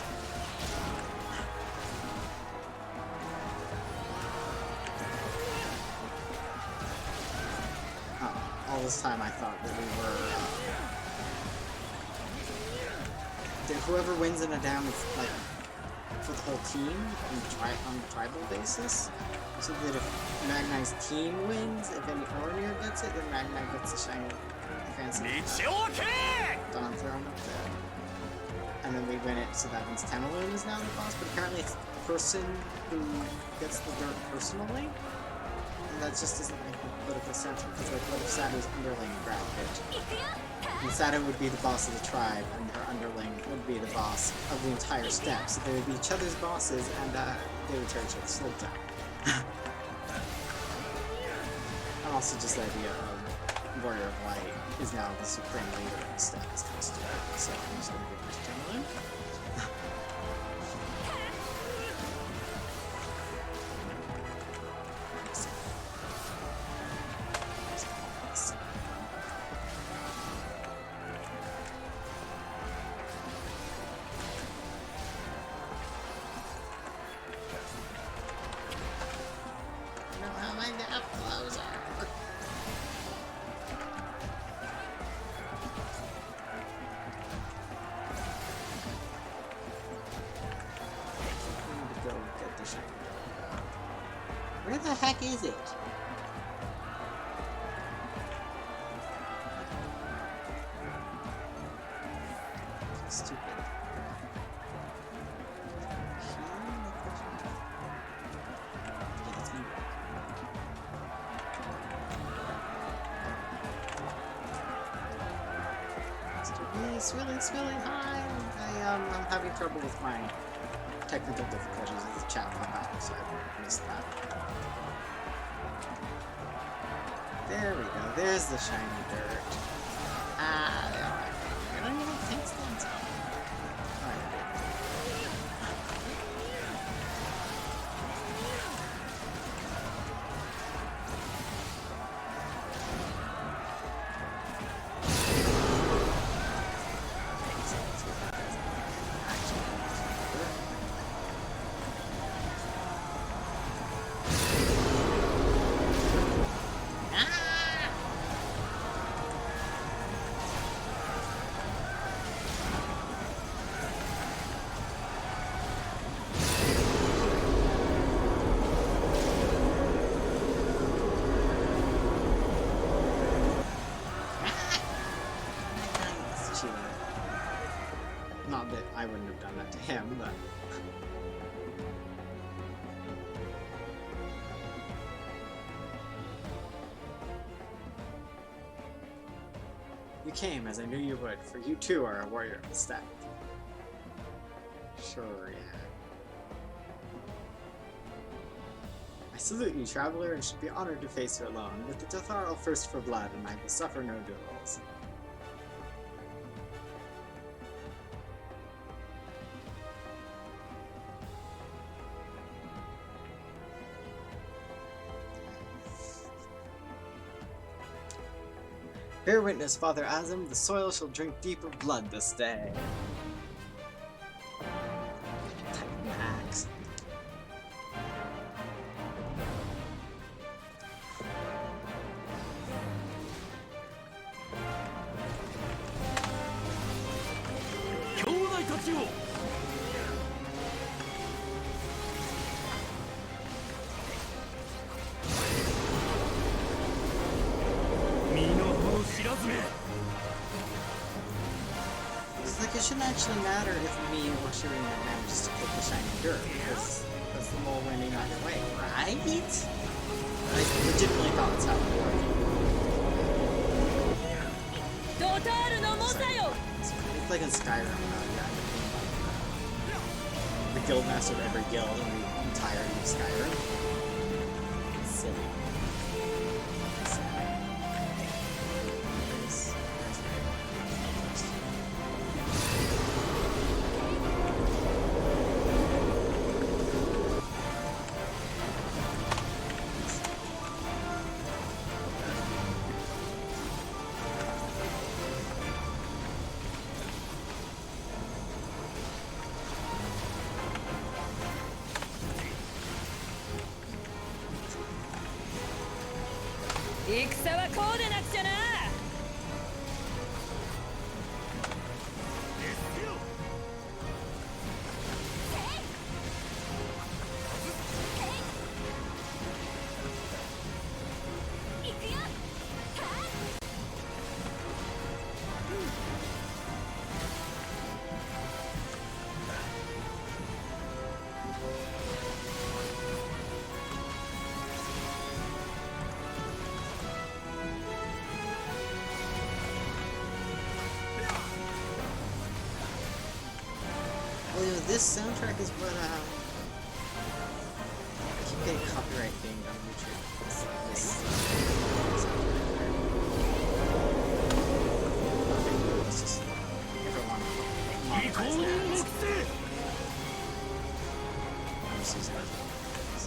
All this time I thought that we were that whoever wins in a down is like for the whole team on the tribal basis. So that if Magnite's team wins, if any Ornir gets it, then Magnite gets the shiny fancy Dawn Throne up there. And then we win it, so that means Tenaloon is now the boss, but apparently it's the person who gets the dirt personally. And that just doesn't make political sense, because like what if Sadow's underling grabbed it? And Sadow would be the boss of the tribe, and her underling would be the boss of the entire step. So they would be each other's bosses, and they would tear each other's slope down. And also just the idea of Warrior of Light is now the supreme leader of the step is kind of stupid. So I'm just gonna give it to Tenaloon. Where the heck is it? Stupid. It's really high. I'm having trouble with my technical difficulties with the chat behind, so I missed that. There we go. There's the shiny dirt. Ah, they are. I don't even think stands up. I wouldn't have done that to him, but... You came, as I knew you would, for you too are a warrior of the steppe. Sure, yeah. I salute you, traveler, and should be honored to face you alone. With the Dothar I'll thirst for blood, and I will suffer no duels. Bear witness, Father Azim, the soil shall drink deeper blood this day. Titan axe. It's like it shouldn't actually matter if me or Shireen manages to click the shiny dirt, because that's the mole winning either way, right? I legitimately thought that's how it worked. It's like in Skyrim, the guildmaster of every guild in the entirety of Skyrim. It's silly. This soundtrack is what, I keep getting copyright dinged on YouTube. It's like this soundtrack. It's just, everyone monetize ads. This is not, it's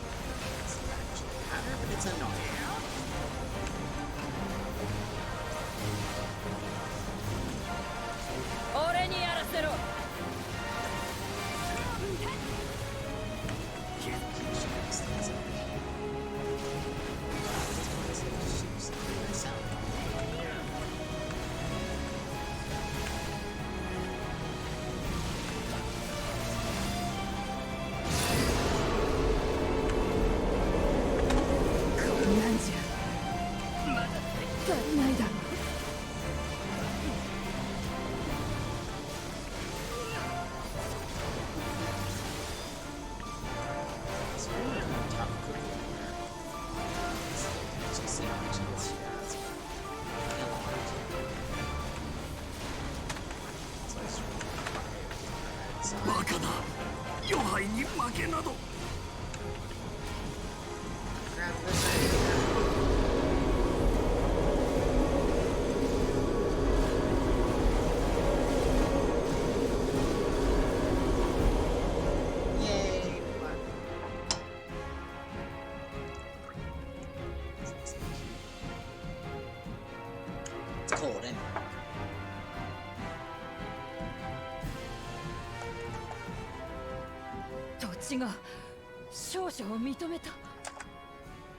actually matter, but it's annoying.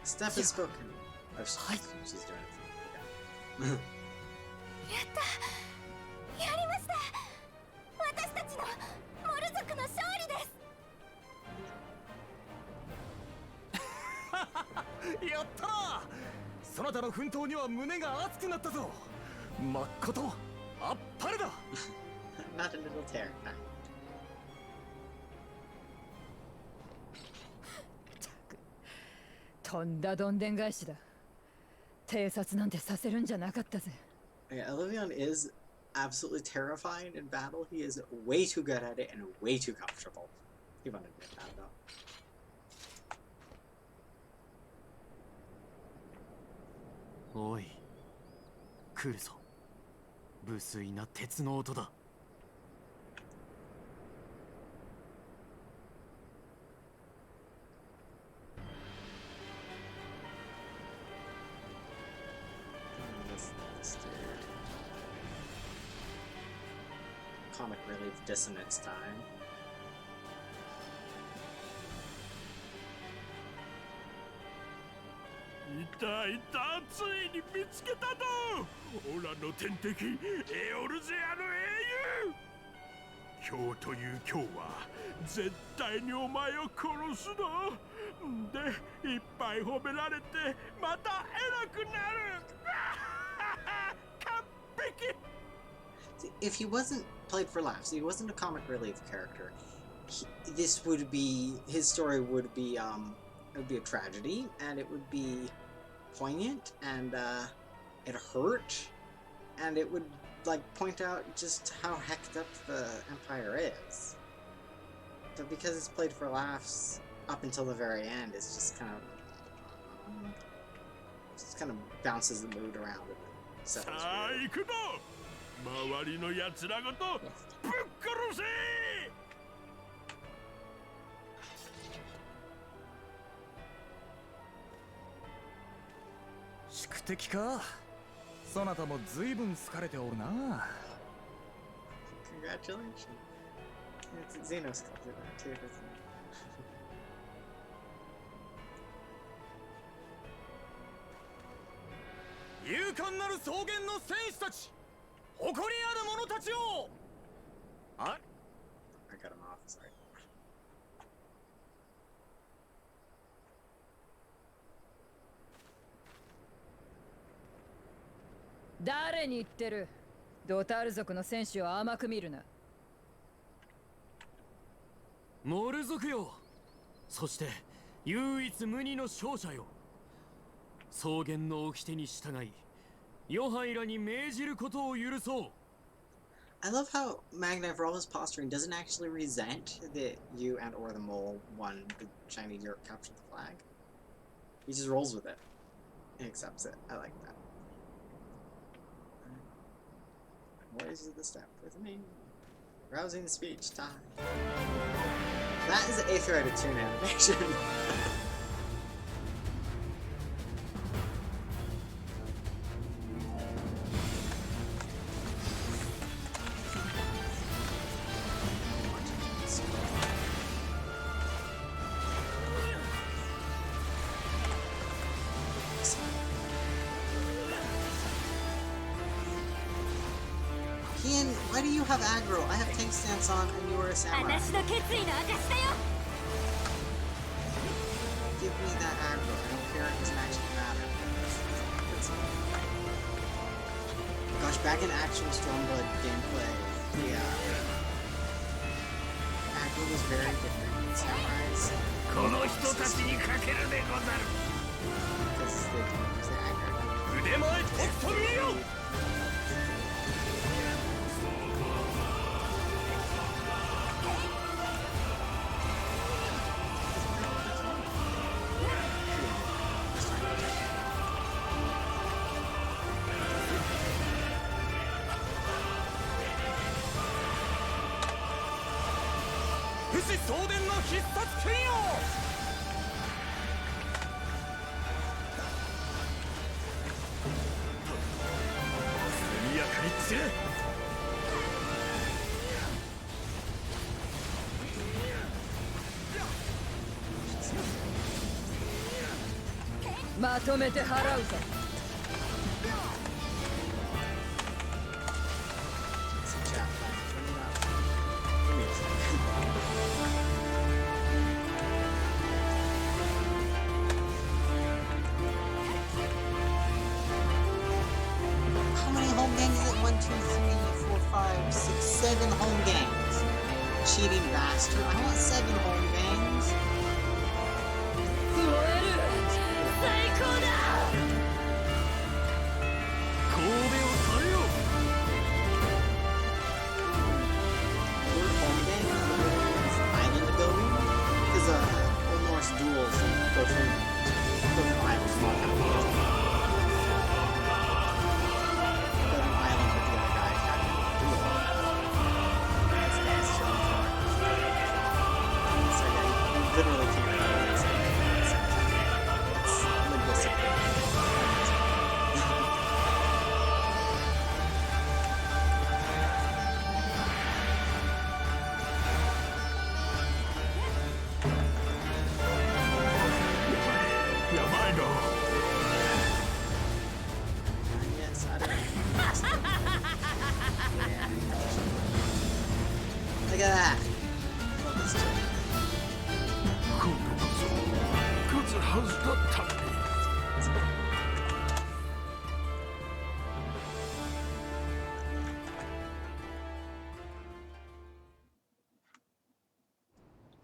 Steph has spoken. Oh, she's doing it. Okay. やったやりました私たちのモル族の勝利ですやったなそなたの奮闘には胸が熱くなったぞまっことあっぱれだ Not a little terrifying. とんだどんでん返しだ。偵察なんてさせるんじゃなかったぜ。Yeah, Elevion is absolutely terrifying in battle. He is way too good at it and way too comfortable. He won't admit that though. おい、来るぞ。無粋な鉄の音だ。This dude. Comic relief dissonance time. いたいた、ついに見つけたぞ。オラの天敵エオルゼアの英雄。今日という今日は絶対にお前を殺すの。で、いっぱい褒められてまた偉くなる。完璧。 If he wasn't played for laughs, he wasn't a comic relief character. This would be his story would be it would be a tragedy, and it would be poignant, and it hurt, and it would like point out just how hecked up the Empire is. But because it's played for laughs up until the very end, it's just kind of bounces the mood around and settles. さあ行くぞ。周りの奴らごとぶっ殺せ。宿敵か。そなたも随分疲れておるな。 Congratulations. Xenos calls it that too, doesn't it? 勇敢なる草原の戦士たち、誇りある者たちを。あ、 I cut him off, sorry. 誰に言ってる。ドタール族の戦士を甘く見るな。モル族よ。そして唯一無二の勝者よ。草原の掟に従い、ヨハイらに命じることを許そう。I love how Magna, for all his posturing, doesn't actually resent that you and or the mole won the Chinese Europe captured the flag. He just rolls with it and accepts it. I like that. Voice of the step with me. Rousing speech time. That is an Aether toon animation. Kian, why do you have aggro? I have tank stance on and you are a samurai. 私の決意の証だよ。 Give me that aggro. I don't care if it doesn't actually matter. Gosh, back in actual Stormblood gameplay, the aggro was very different in samurais. この人たちにかけるでござる。 Because they didn't use the aggro. 腕前とっと見よ。 不死送電の必殺剣よ。速やかに散れ。まとめて払うぞ。 It's a chat. Give me a second. How many home games is it? 1, 2, 3, 4, 5, 6, 7 home games. Cheating bastard. I want 7 home games. 燃える。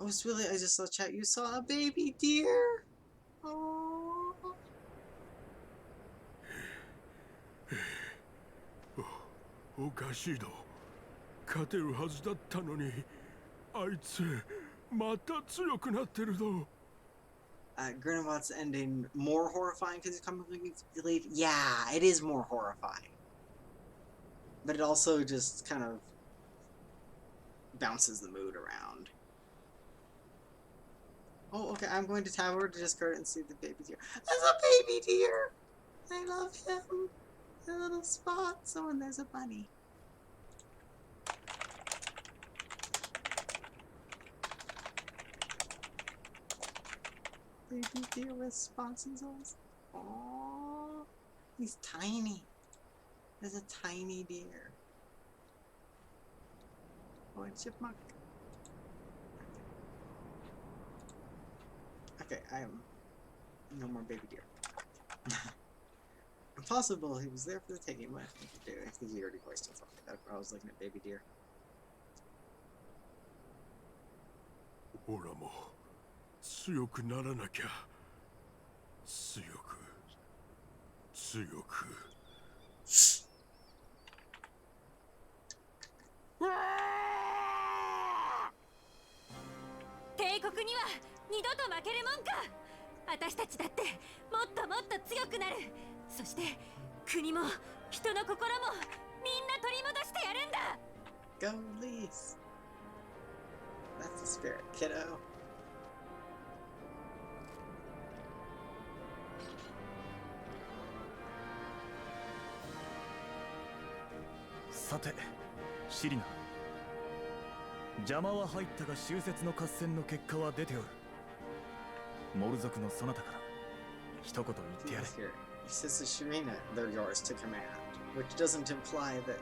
Oh, it's really, I just saw chat. You saw a baby deer. Oh. おかしいど。勝てるはずだったのに、あいつまた強くなってるど。Grindelwald's ending more horrifying because you come to believe. Yeah, it is more horrifying. But it also just kind of bounces the mood around. Oh, okay, I'm going to tower to discard and see the baby deer. There's a baby deer! I love him. A little spot. Oh, and there's a bunny. Baby deer with spots and souls. Aww. He's tiny. There's a tiny deer. Oh, a chipmunk. Okay, I am no more baby deer. Impossible, he was there for the taking. What I think I think he already voiced himself. I was looking at baby deer. ほらもう強くならなきゃ。強く強く。帝国には二度と負けるもんか。私たちだってもっともっと強くなる。そして国も人の心もみんな取り戻してやるんだ。 Go Leafs! That's the spirit, kiddo. さてシリナ、邪魔は入ったが終節の合戦の結果は出ておる。モル族のそなたから一言言ってやれ。 Here. He says to Shirina, they're yours to command, which doesn't imply that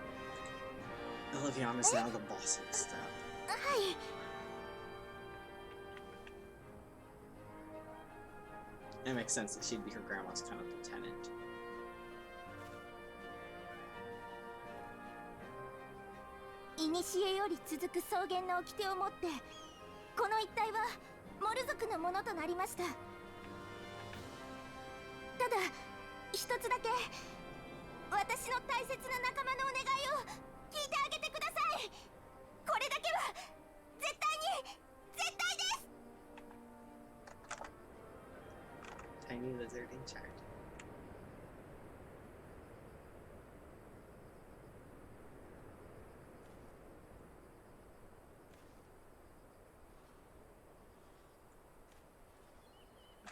Elivion is now the boss of the step. はい。 It makes sense that she'd be her grandma's kind of lieutenant. 古より続く草原の掟をもってこの一帯はモル族のものとなりました。ただ一つだけ私の大切な仲間のお願いを聞いてあげてください。これだけは絶対に絶対です。 Tiny lizard in charge.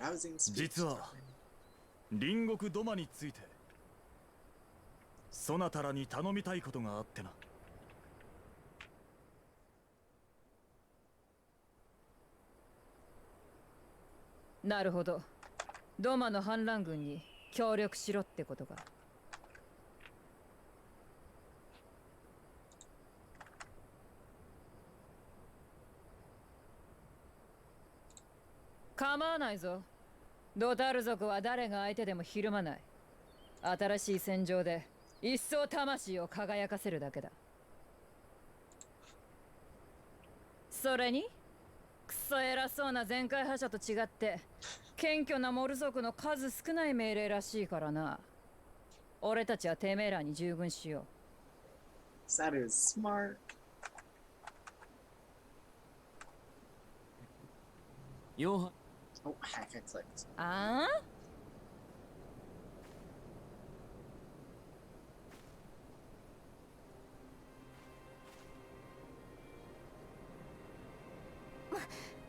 Rousing speech. 実は隣国ドマについてそなたらに頼みたいことがあってな。なるほど。ドマの反乱軍に協力しろってことか。構わないぞ。ドタル族は誰が相手でもひるまない。新しい戦場で一層魂を輝かせるだけだ。それにクソ偉そうな全開覇者と違って謙虚なモル族の数少ない命令らしいからな。俺たちはてめえらに従軍しよう。That is smart. ヨハ Oh, heck, I clicked. あ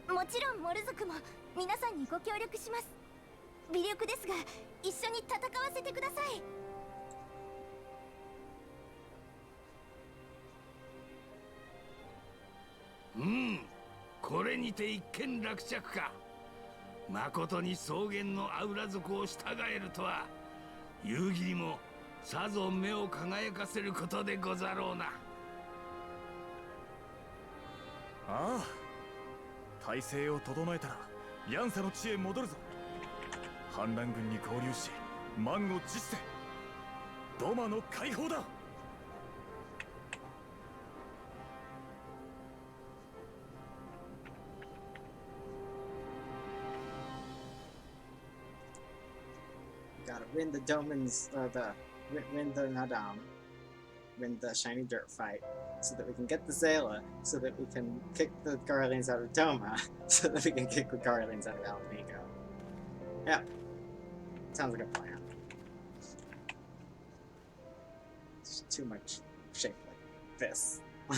あ、もちろんモル族も皆さんにご協力します。微力ですが一緒に戦わせてください。これにて一件落着か。まことに草原のアウラ族を従えるとは夕霧もさぞ目を輝かせることでござろうな。ああ、体勢を整えたらヤンサの地へ戻るぞ。反乱軍に合流し満を持してドマの解放だ。gotta win the Domans, win the Nadam, win the shiny dirt fight, so that we can get the Zayla, so that we can kick the Garleans out of Doma, so that we can kick the Garleans out of Alamigo. Yeah, sounds like a plan. It's too much shape like this. Our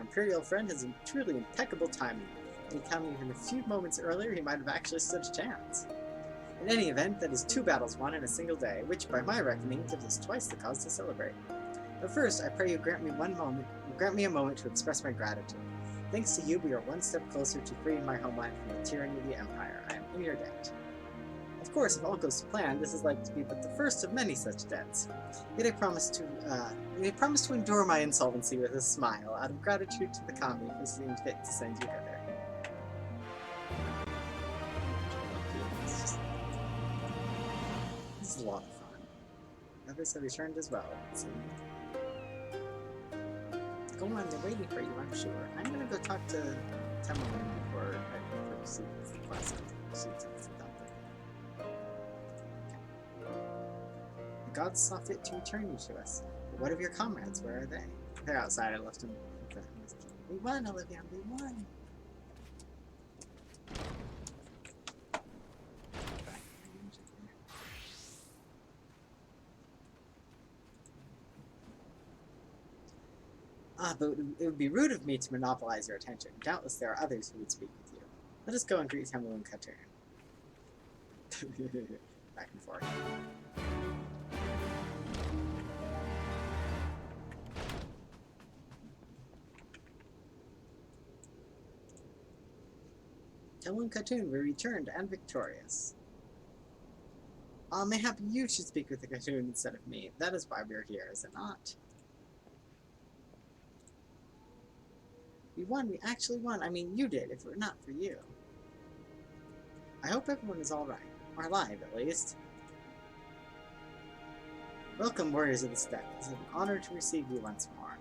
Imperial friend has truly impeccable timing. If he come even a few moments earlier, he might have actually stood a chance. In any event, that is 2 battles won in a single day, which, by my reckoning, gives us twice the cause to celebrate. But first, I pray you grant me a moment to express my gratitude. Thanks to you, we are one step closer to freeing my homeland from the tyranny of the Empire. I am in your debt. Of course, if all goes to plan, this is likely to be but the first of many such debts. Yet I promise to endure my insolvency with a smile, out of gratitude to the Kami who seemed fit to send you hither. This is a lot of fun. Others have returned as well, it seems. Go on, they're waiting for you, I'm sure. I'm gonna go talk to Temmelin before I proceed with the quest. The gods saw fit to return you to us. But what of your comrades? Where are they? They're outside. I left them with the We won, Olivia. We won. But it would be rude of me to monopolize your attention. Doubtless there are others who would speak with you. Let us go and greet Temel and Katurn. Back and forth. Temel and Katurn were returned and victorious. Mayhap you should speak with the Katurn instead of me. That is why we are here, is it not? We won, we actually won. I mean, you did, if it were not for you. I hope everyone is alright. Or alive, at least. Welcome, warriors of the steppe. It is an honor to receive you once more.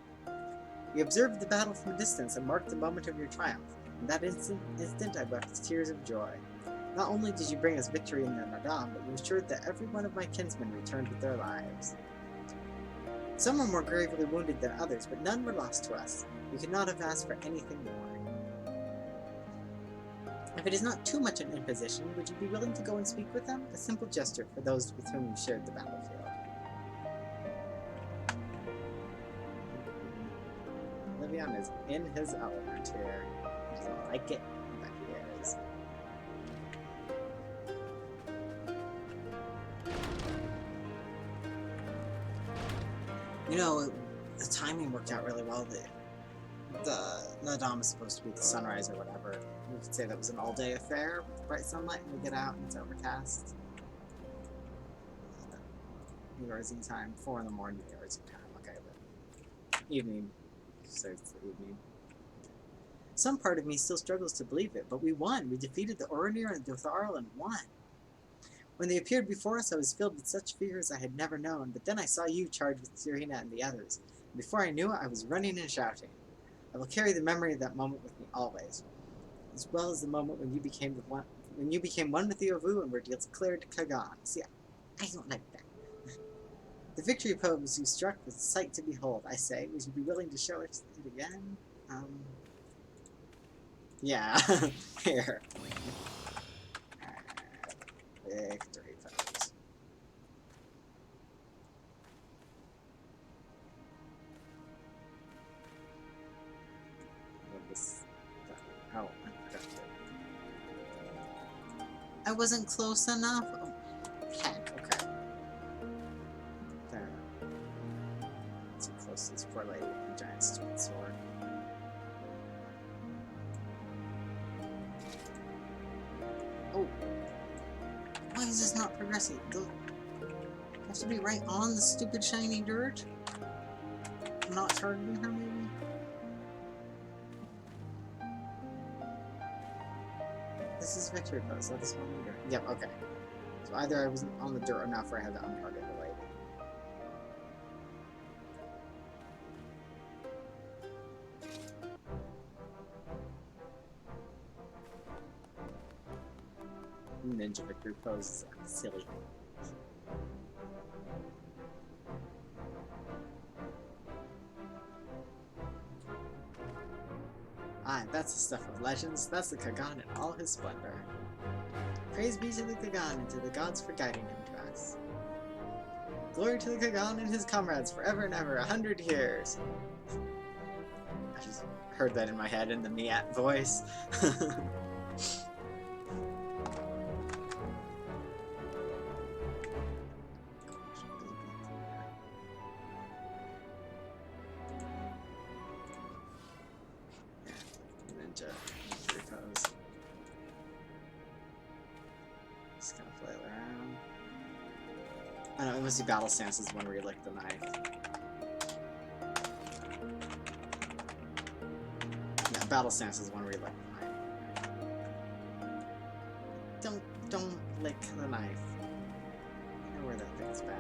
We observed the battle from a distance and marked the moment of your triumph. In that instant I wept tears of joy. Not only did you bring us victory in the Nadam, but you ensured that every one of my kinsmen returned with their lives. Some were more gravely wounded than others, but none were lost to us. We could not have asked for anything more. If it is not too much an imposition, would you be willing to go and speak with them? A simple gesture for those with whom you shared the battlefield. Livion is in his element here. He doesn't like it, but he is. You know, the timing worked out really well. The Nadam is supposed to be the sunrise or whatever. We could say that was an all-day affair with bright sunlight, and we get out and it's overcast. New York time, 4 in the morning, New York time. Okay, but evening, so it's the evening. Some part of me still struggles to believe it, but we won. We defeated the Oronir and Dotharl and won. When they appeared before us, I was filled with such fears I had never known, but then I saw you charge with Serena and the others. And before I knew it, I was running and shouting. I will carry the memory of that moment with me always, as well as the moment when you became one with the Ovu and were declared to Kagan. See, I don't like that. The victory pose you struck was a sight to behold, I say. Would you be willing to show it again? Yeah, here. Victory pose. Oh, I forgot to. I wasn't close enough? Oh, heck, okay. There. Too close to this poor lady with the giant stupid sword. Oh. Why is this not progressing? Do I have to be right on the stupid shiny dirt? I'm not targeting her, maybe? This is victory pose, so this one on the dirt. Yep, okay. So either I wasn't on the dirt enough or I had to untarget the lady. Ninja victory pose is silly. Aye, that's the stuff of legends. That's the Kagan in all his splendor. Praise be to the Kagan and to the gods for guiding him to us. Glory to the Kagan and his comrades forever and ever, 100 years. I just heard that in my head in the Miat voice. Ninja repose. Just gonna flail around. I know, it must be battle stances when we lick the knife. Yeah, battle stances when we lick the knife. Don't lick the knife. I know where that thing's been.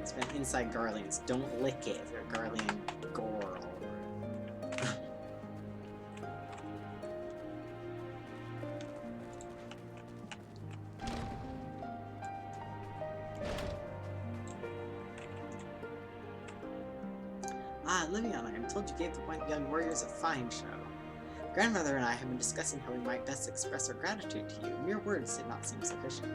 It's been inside Garlean's. Don't lick it if you're Garlean gore. Ah, Liviana, I'm told you gave the young warriors a fine show. Grandmother and I have been discussing how we might best express our gratitude to you. Mere words did not seem sufficient.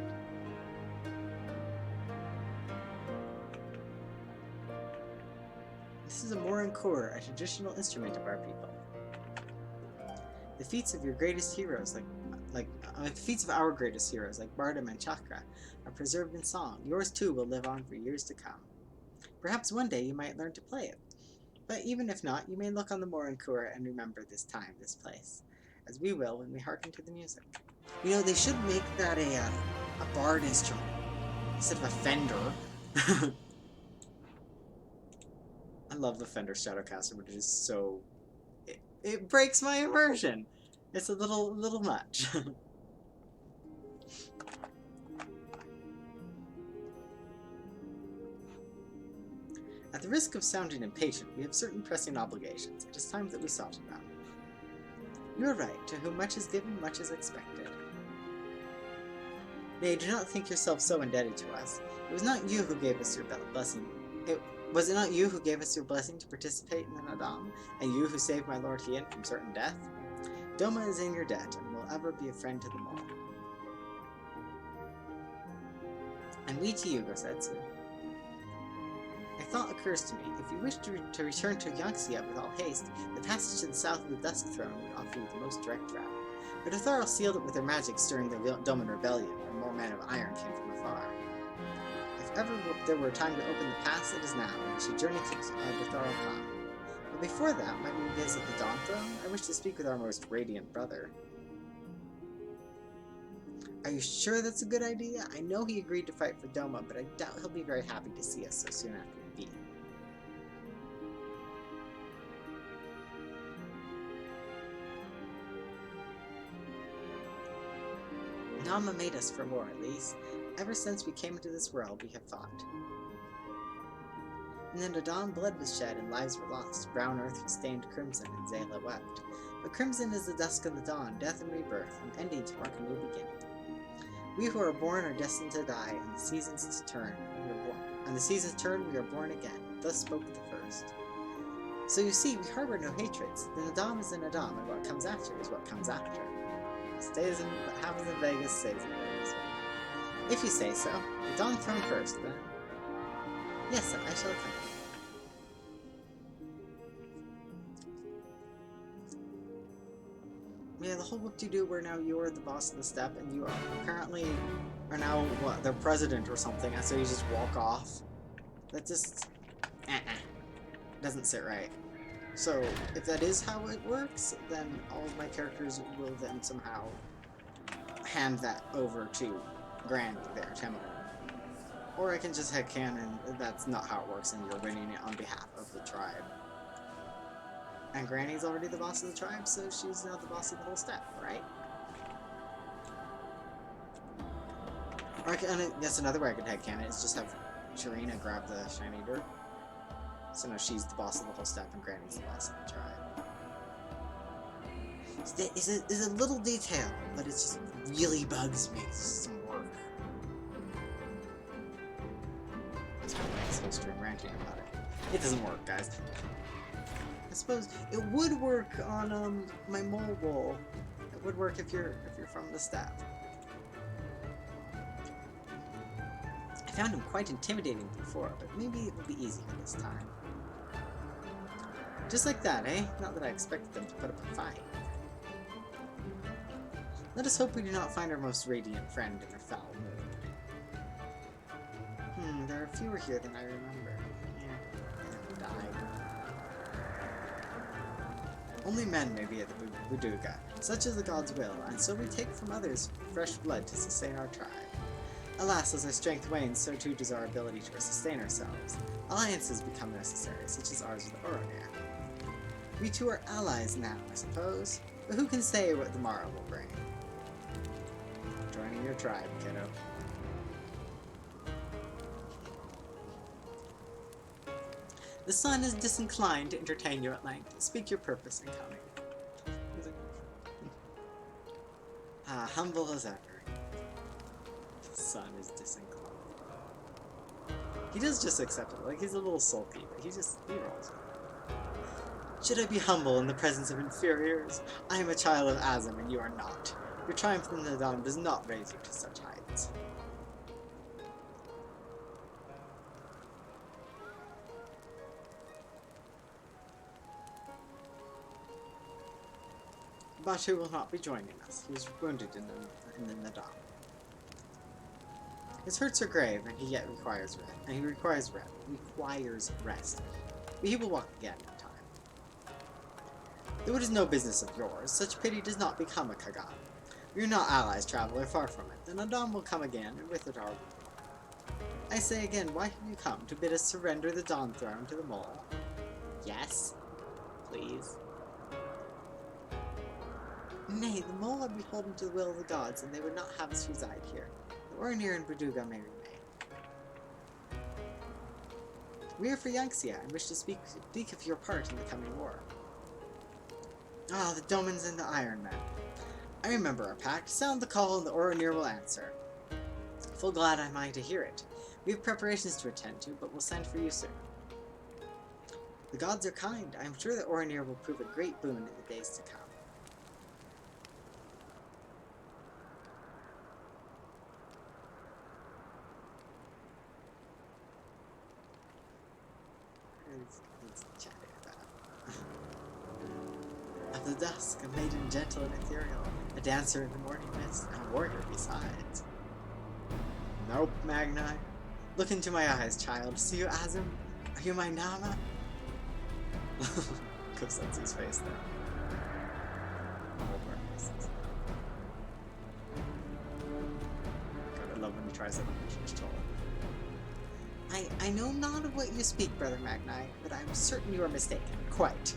This is a morankur, a traditional instrument of our people. The feats of your greatest heroes, the feats of our greatest heroes, like Bardam and Chakra, are preserved in song. Yours too will live on for years to come. Perhaps one day you might learn to play it. But even if not, you may look on the morankur and remember this time, this place, as we will when we hearken to the music. You know, they should make that a bard instrument instead of a Fender. I love the Fender Stratocaster, but it is so... It breaks my immersion! It's a little much. At the risk of sounding impatient, we have certain pressing obligations. It is time that we sought them. You are right. To whom much is given, much is expected. Nay, do not think yourself so indebted to us. It was not you who gave us your blessing. Was it not you who gave us your blessing to participate in the Nadam, and you who saved my lord Hien from certain death? Doma is in your debt, and will ever be a friend to them all. And we to you, Gosetsu. A thought occurs to me. If you wish to return to Yanxia with all haste, the passage to the south of the Dusk Throne would offer you the most direct route. But Othara sealed it with her magic during the Doman Rebellion, when more men of iron came from afar. If ever there were a time to open the pass, it is now, and we should journey to Othara Khan. But before that, might we visit the Dawn Throne? I wish to speak with our most radiant brother. Are you sure that's a good idea? I know he agreed to fight for Doma, but I doubt he'll be very happy to see us so soon after we beat him. Nama made us for war, at least. Ever since we came into this world, we have fought. And then the dawn blood was shed and lives were lost. Brown earth was stained crimson and Zayla wept. But crimson is the dusk of the dawn, death and rebirth, and ending to mark a new beginning. We who are born are destined to die, and the seasons turn. We are born again. Thus spoke the first. So you see, we harbor no hatreds. The Nadam is the Nadam, and what comes after is what comes after. What happens in Vegas stays in Vegas. If you say so. The Dawn Throne first, then. Yes, I shall come. Yeah, the whole whoop-de-doo where now you're the boss of the step, and you apparently are now, what, the president or something, and so you just walk off. That just... doesn't sit right. So, if that is how it works, then all of my characters will then somehow hand that over to Granny there, Temple. Or I can just headcanon that's not how it works and you're winning it on behalf of the tribe. And Granny's already the boss of the tribe, so she's now the boss of the whole step, right? Or I guess another way I could headcanon is just have Sharina grab the shiny dirt. So now she's the boss of the whole step and Granny's the boss of the tribe. It's a little detail, but it just really bugs me. It's some work. full stream ranting about it. It doesn't work, guys. I suppose it would work on my mobile. It would work if you're from the staff. I found him quite intimidating before, but maybe it will be easier this time. Just like that, eh? Not that I expected them to put up a fight. Let us hope we do not find our most radiant friend in a foul mood. There are fewer here than I remember. Yeah, died. Only men may be at the Buduga. Such is the god's will, and so we take from others fresh blood to sustain our tribe. Alas, as our strength wanes, so too does our ability to sustain ourselves. Alliances become necessary, such as ours with Oronir. We two are allies now, I suppose, but who can say what the morrow will bring? Joining your tribe, kiddo. The sun is disinclined to entertain you at length. Speak your purpose in coming. Humble as ever. The sun is disinclined. He does just accept it. Like, he's a little sulky, but he rolls with it. Should I be humble in the presence of inferiors? I am a child of Azam, and you are not. Your triumph in the dawn does not raise you to such heights. Batu will not be joining us. He was wounded in the Nadam. His hurts are grave, and he yet requires rest. He requires rest. But he will walk again in time. Though it is no business of yours, such pity does not become a Kagan. We are not allies, traveler, far from it. The Nadam will come again, and with it our rule. I say again, why have you come? To bid us surrender the Dawn Throne to the Mole? Yes? Please? Nay, the Mole are beholden to the will of the gods, and they would not have us reside here. The Oronir and Buduga may remain. We are for Yanxia, and wish to speak of your part in the coming war. Ah, the Domans and the Iron Men. I remember our pact. Sound the call, and the Oronir will answer. Full glad am I to hear it. We have preparations to attend to, but we'll send for you soon. The gods are kind. I am sure that Oronir will prove a great boon in the days to come. Let's chat about. Of the dusk, a maiden gentle and ethereal, a dancer in the morning mist, and a warrior besides. Nope, Magni. Look into my eyes, child. See you, Azim? Are you my Nama? Kosetsu's face there. God, I love when he tries it on the Shishtola. I know not of what you speak, Brother Magni, but I am certain you are mistaken. Quite.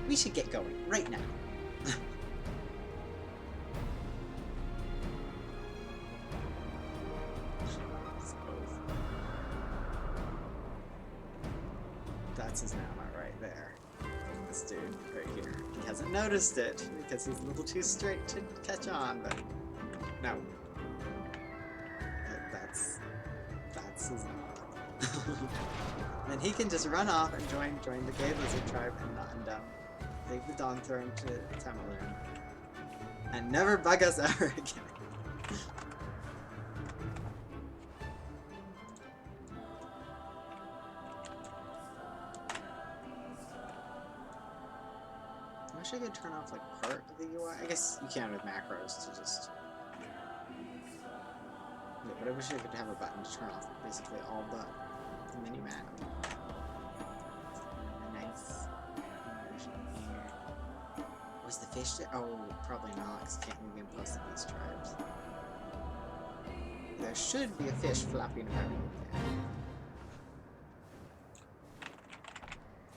We should get going, right now. That's his Nama right there. This dude right here. He hasn't noticed it because he's a little too straight to catch on, but no. That's his Nama. Then he can just run off and join the Gay Lizard tribe and take the Dawn Throne to Tamerlane. And never bug us ever again. I wish I could turn off like part of the UI. I guess you can with macros to just. Yeah, but I wish I could have a button to turn off basically all the mini map. Nice. Was the fish there? Oh, probably not, because I can't move in close to these tribes. There should be a fish flapping around there.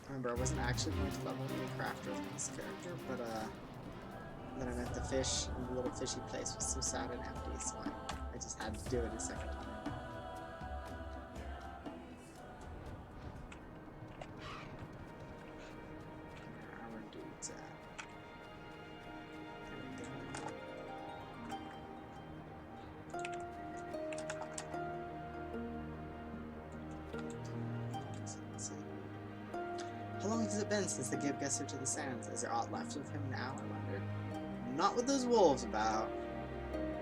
Remember, I wasn't actually going to level the crafter of this character, but then I met the fish, and the little fishy place was so sad and empty, so I just had to do it a second time. Where our dudes at? How long has it been since they gave Gesser to the sands? Is there aught left of him now, I wonder? Not with those wolves about.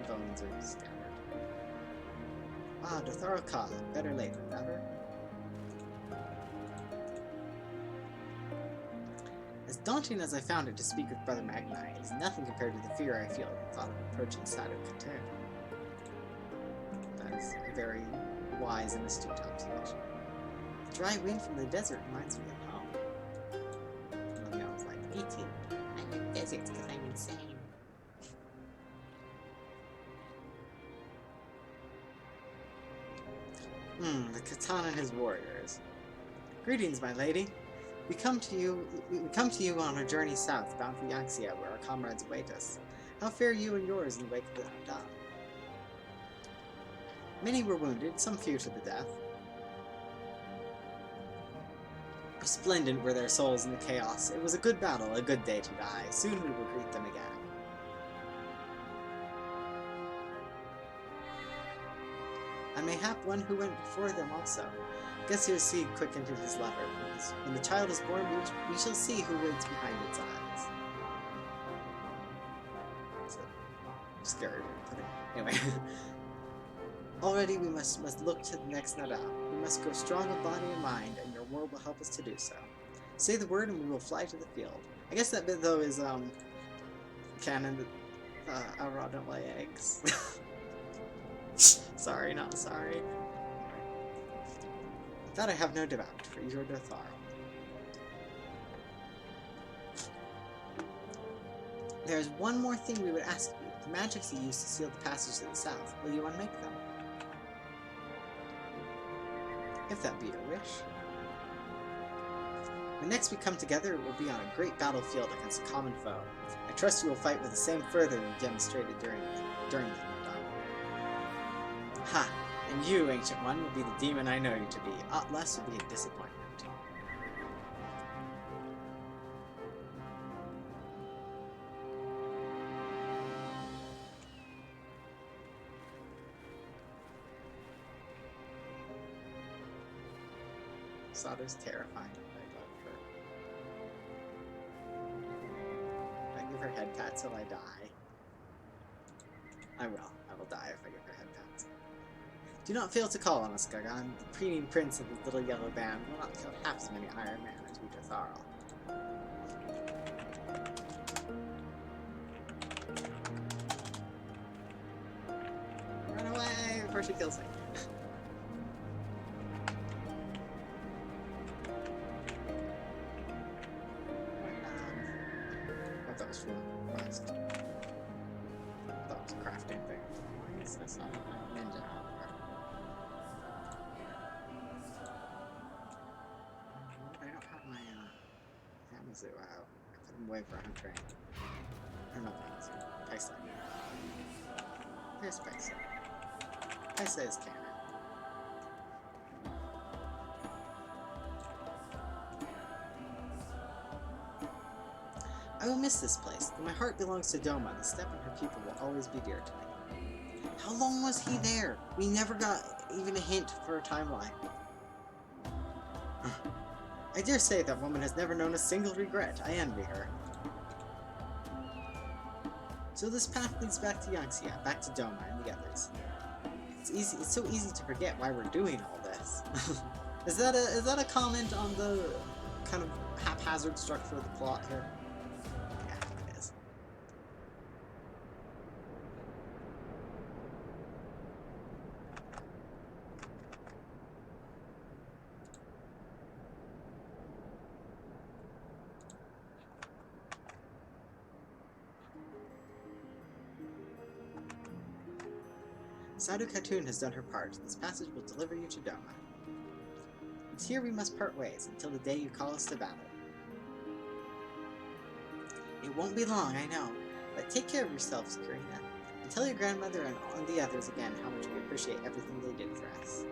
Bones are scattered. Ah, Dotharo Ka. Better late than never. As daunting as I found it to speak with Brother Magni, it is nothing compared to the fear I feel at the thought of approaching Sado Katun. That is a very wise and astute observation. The dry wind from the desert reminds me of home. And I was like, me too. I'm in deserts because I'm insane. The Catan and his warriors. Greetings, my lady. We come to you on a journey south, bound for Yaxia, where our comrades await us. How fare you and yours in the wake of the Dawn? Many were wounded, some few to the death. Resplendent were their souls in the chaos. It was a good battle, a good day to die. Soon we will greet them again. And mayhap one who went before them also. Gessier's seed quickened in his lever. When the child is born, we shall see who waits behind its eyes. So, scared. Anyway. Already we must look to the next Nada. We must go strong of body and mind, and your war will help us to do so. Say the word and we will fly to the field. I guess that bit though is canon. Elrond don't lay eggs. Sorry, not sorry. That I have no doubt, for your Dotharo. There is one more thing we would ask you. The magics you used to seal the passage to the south, will you unmake them? If that be your wish. When next we come together, it will be on a great battlefield against a common foe. I trust you will fight with the same fervor you demonstrated during the battle. Ha! And you, Ancient One, will be the demon I know you to be. Aught less would be a disappointment. Sado's terrifying. I love her. I give her head pat till I die. I will. I will die if I give her head pats. Do not fail to call on us, Gagan. The preening prince of the little yellow band will not kill half as many Iron Men as we Dotharo. Run away before she kills me. I thought that was from Quest. I thought it was a crafting thing. Why is this on a ninja? I don't have my Hamazu out. I put him away for a hunt train. Or not Hamazu. Paisa. Here's Paisa. Paisa is canon. I will miss this place, though my heart belongs to Doma. The step in her pupil will always be dear to me. How long was he there? We never got even a hint for a timeline. I dare say that woman has never known a single regret. I envy her. So this path leads back to Yaxia, back to Doma and the others. It's so easy to forget why we're doing all this. Is that a comment on the kind of haphazard structure of the plot here? Yeah, it is. Sadu Khatun has done her part. This passage will deliver you to Doma. It's here we must part ways, until the day you call us to battle. It won't be long, I know, but take care of yourselves, Karina, and tell your grandmother and the others again how much we appreciate everything they did for us.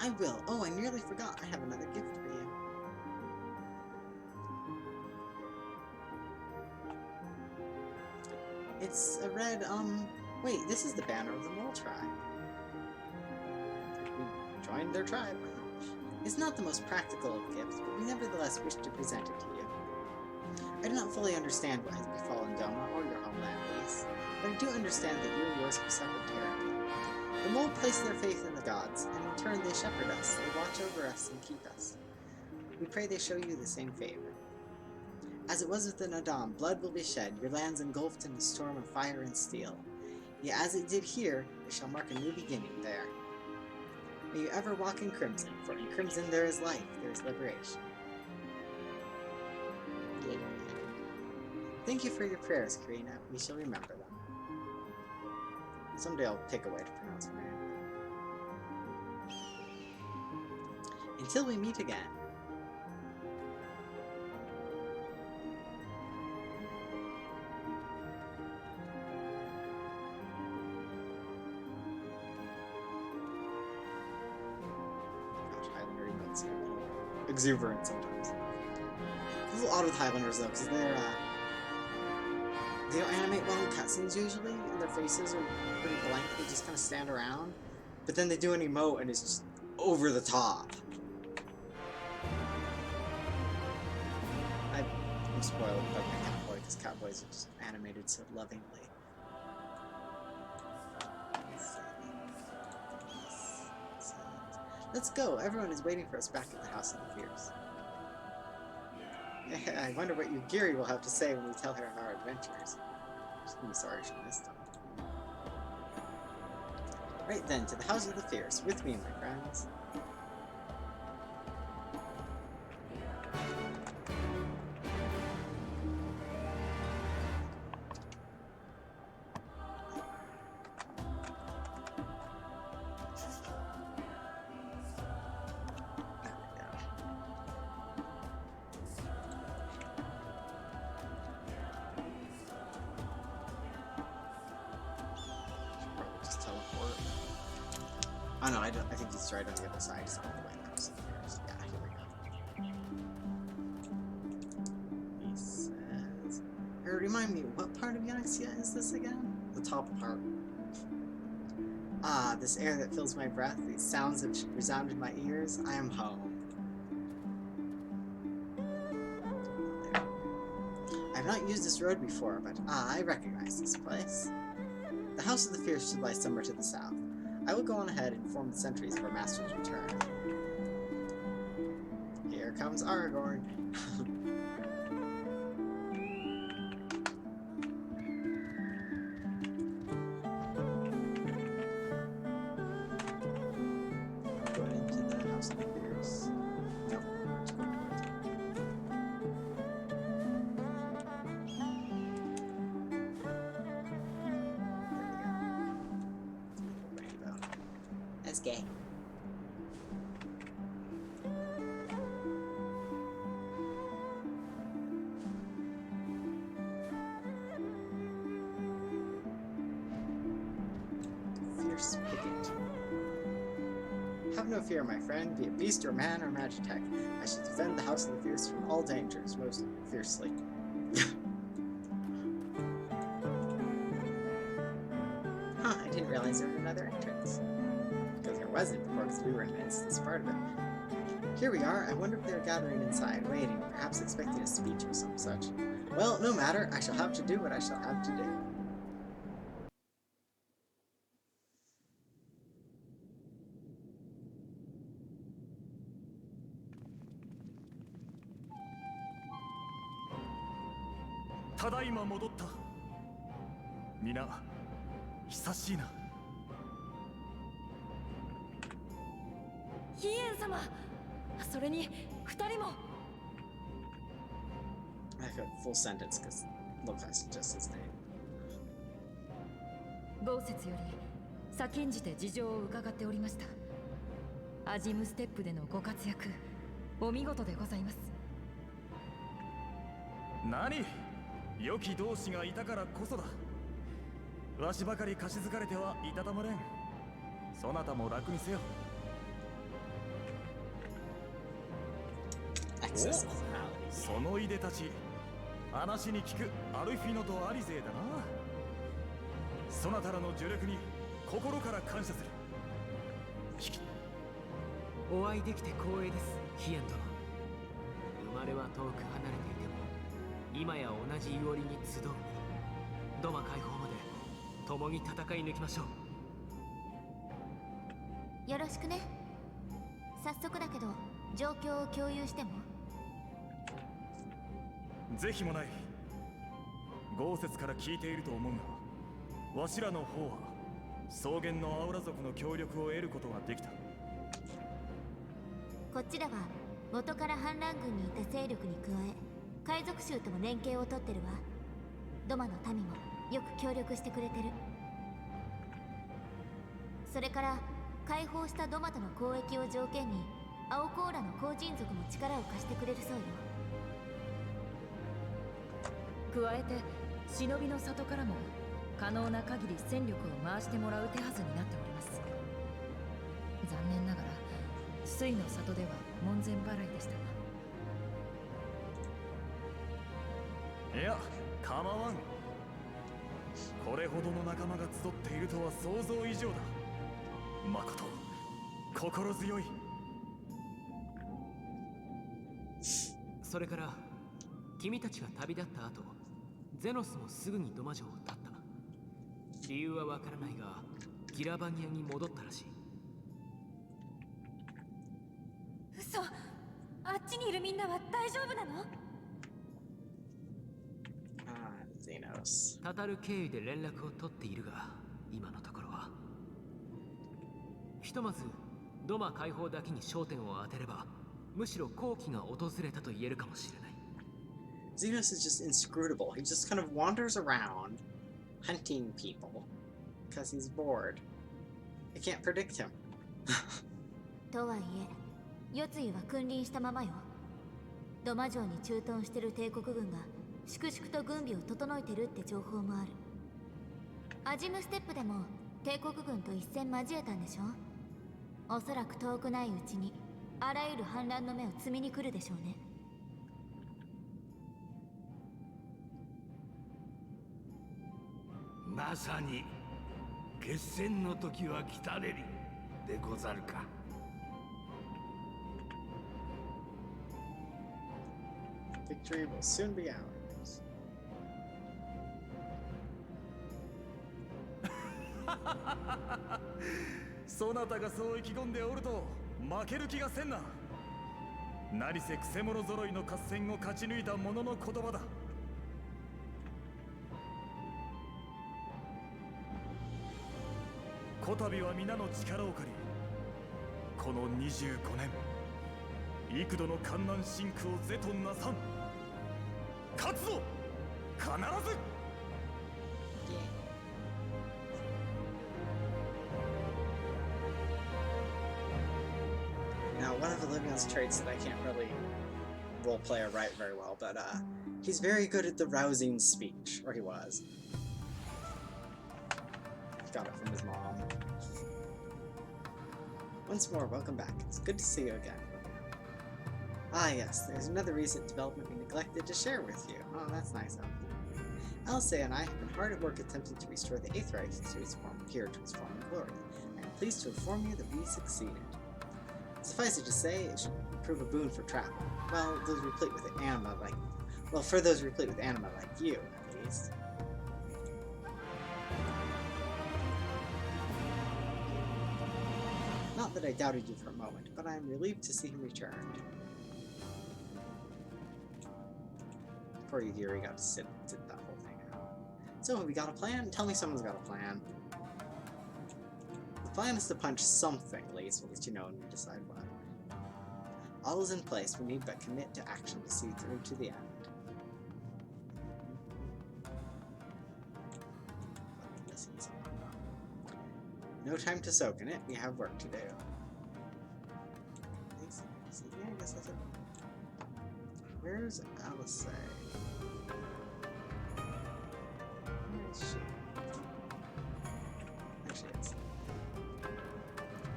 I will. Oh, I nearly forgot. I have another gift for you. It's a red, wait, this is the banner of the Mole tribe. We joined their tribe. It's not the most practical of gifts, but we nevertheless wish to present it to you. I do not fully understand what has befallen Doma or your homeland, Lise, but I do understand that you and yours have suffered terribly. The mold place their faith in the gods, and in turn they shepherd us, they watch over us and keep us. We pray they show you the same favor. As it was with the Nadam, blood will be shed, your lands engulfed in a storm of fire and steel. Yet as it did here, it shall mark a new beginning there. May you ever walk in crimson, for in crimson there is life, there is liberation. Yay. Thank you for your prayers, Karina. We shall remember them. Someday I'll pick a way to pronounce her name. Until we meet again. Gosh, Highlander emotes are a little exuberant sometimes. It's a little odd with Highlanders though, because they don't animate well in cutscenes usually, and their faces are pretty blank, they just kind of stand around. But then they do an emote and it's just over the top. I'm spoiled by my Catboy, because Catboys are just animated so lovingly. Let's go, everyone is waiting for us back at the House of the Fierce. I wonder what Yugiri will have to say when we tell her of our adventures. She's gonna be sorry she missed them. Right then, to the House of the Fierce, with me, my friends. Oh no, I think he's right on the other side. He's not on the way across the Fierce. Yeah, here we go. He says... remind me, what part of Yanxia is this again? The top part. Ah, this air that fills my breath, these sounds that resound in my ears, I am home. I have not used this road before, but I recognize this place. The House of the Fierce should lie somewhere to the south. I will go on ahead and inform the sentries of our master's return. Here comes Aragorn. I'm going into the House of the Fierce. Nope. That's gay. Fierce Picket. Have no fear, my friend, be it beast or man or magitech. I shall defend the House of the Fierce from all dangers most fiercely. Huh, I didn't realize there was another entrance. Because there wasn't, of course, we were in this part of it. Here we are, I wonder if they're gathering inside, waiting, perhaps expecting a speech or some such. Well, no matter, I shall have to do what I shall have to do. Tadaima modotta. Mina, hisashii na. ヒエン様、それに二人も。I have a full sentence because Locust just his name. 豪雪より先んじて事情を伺っておりました。アジムステップでのご活躍、お見事でございます。何？良き同志がいたからこそだ。わしばかり貸し付かれてはいたたまれん。そなたも楽にせよ。そのいでたち、話に聞くアルフィノとアリゼーだな。そなたらの助力に心から感謝する。お会いできて光栄です、ヒエン殿。生まれは遠く離れていても、今や同じいおりに集うに、ドマ解放まで共に戦い抜きましょう。よろしくね。早速だけど状況を共有しても。是非もない。豪雪から聞いていると思うが、わしらの方は草原のアウラ族の協力を得ることができた。こっちらは元から反乱軍にいた勢力に加え、海賊衆とも連携を取ってるわ。ドマの民もよく協力してくれてる。それから解放したドマとの交易を条件に、青コーラの後人族も力を貸してくれるそうよ。加えて忍びの里からも可能な限り戦力を回してもらう手はずになっております。残念ながら水の里では門前払いでしたが。いや、構わん。これほどの仲間が集っているとは想像以上だ。まこと心強い。それから君たちが旅立った後、ゼノスもすぐにドマ城を立った。理由はわからないが、ギラバニアに戻ったらしい。嘘。あっちにいるみんなは大丈夫なの？ Xenos. タタル経由で連絡を取っているが、今のところはひとまずドマ解放だけに焦点を当てれば、むしろ好機が訪れたと言えるかもしれない。Xenos is just inscrutable. He just kind of wanders around hunting people because he's bored. I can't predict him. とはいえ、世継ぎは君臨したままよ。ドマ城に駐屯してる帝国軍が粛々と軍備を整えてるって情報もある。アジムステップでも帝国軍と一戦交えたんでしょ。おそらく遠くないうちにあらゆる反乱の目を摘みに来るでしょうね。まさに決戦の時は来たれりでござるか。Victory will soon be ours. そなたがそう意気込んでおると負ける気がせんな。何せくせ者揃いの合戦を勝ち抜いた者の言葉だ。こたびは皆の力を借り、この25年幾度の艱難辛苦を是となさん。勝つぞ、必ず。Now, one of Olivion's traits that I can't really roleplay or write very well, but he's very good at the rousing speech, or he was. Got it from his mom. Once more, welcome back. It's good to see you again. Ah yes, there's another recent development we neglected to share with you. Oh, that's nice of you. Alcea and I have been hard at work attempting to restore the Aetheryte to its former glory. I am pleased to inform you that we succeeded. Suffice it to say, it should prove a boon for travel. Well, those replete with anima like... Well, for those replete with anima like you, at least. Not that I doubted you for a moment, but I am relieved to see him return. Poor Yuri got to sit that whole thing out. So, have we got a plan? Tell me someone's got a plan. The plan is to punch something, Lise. We'll let you know when we decide what. All is in place. We need but commit to action to see through to the end. No time to soak in it. We have work to do. Yeah, I guess that's it. Where's Alcea? Where is she? Actually, it's...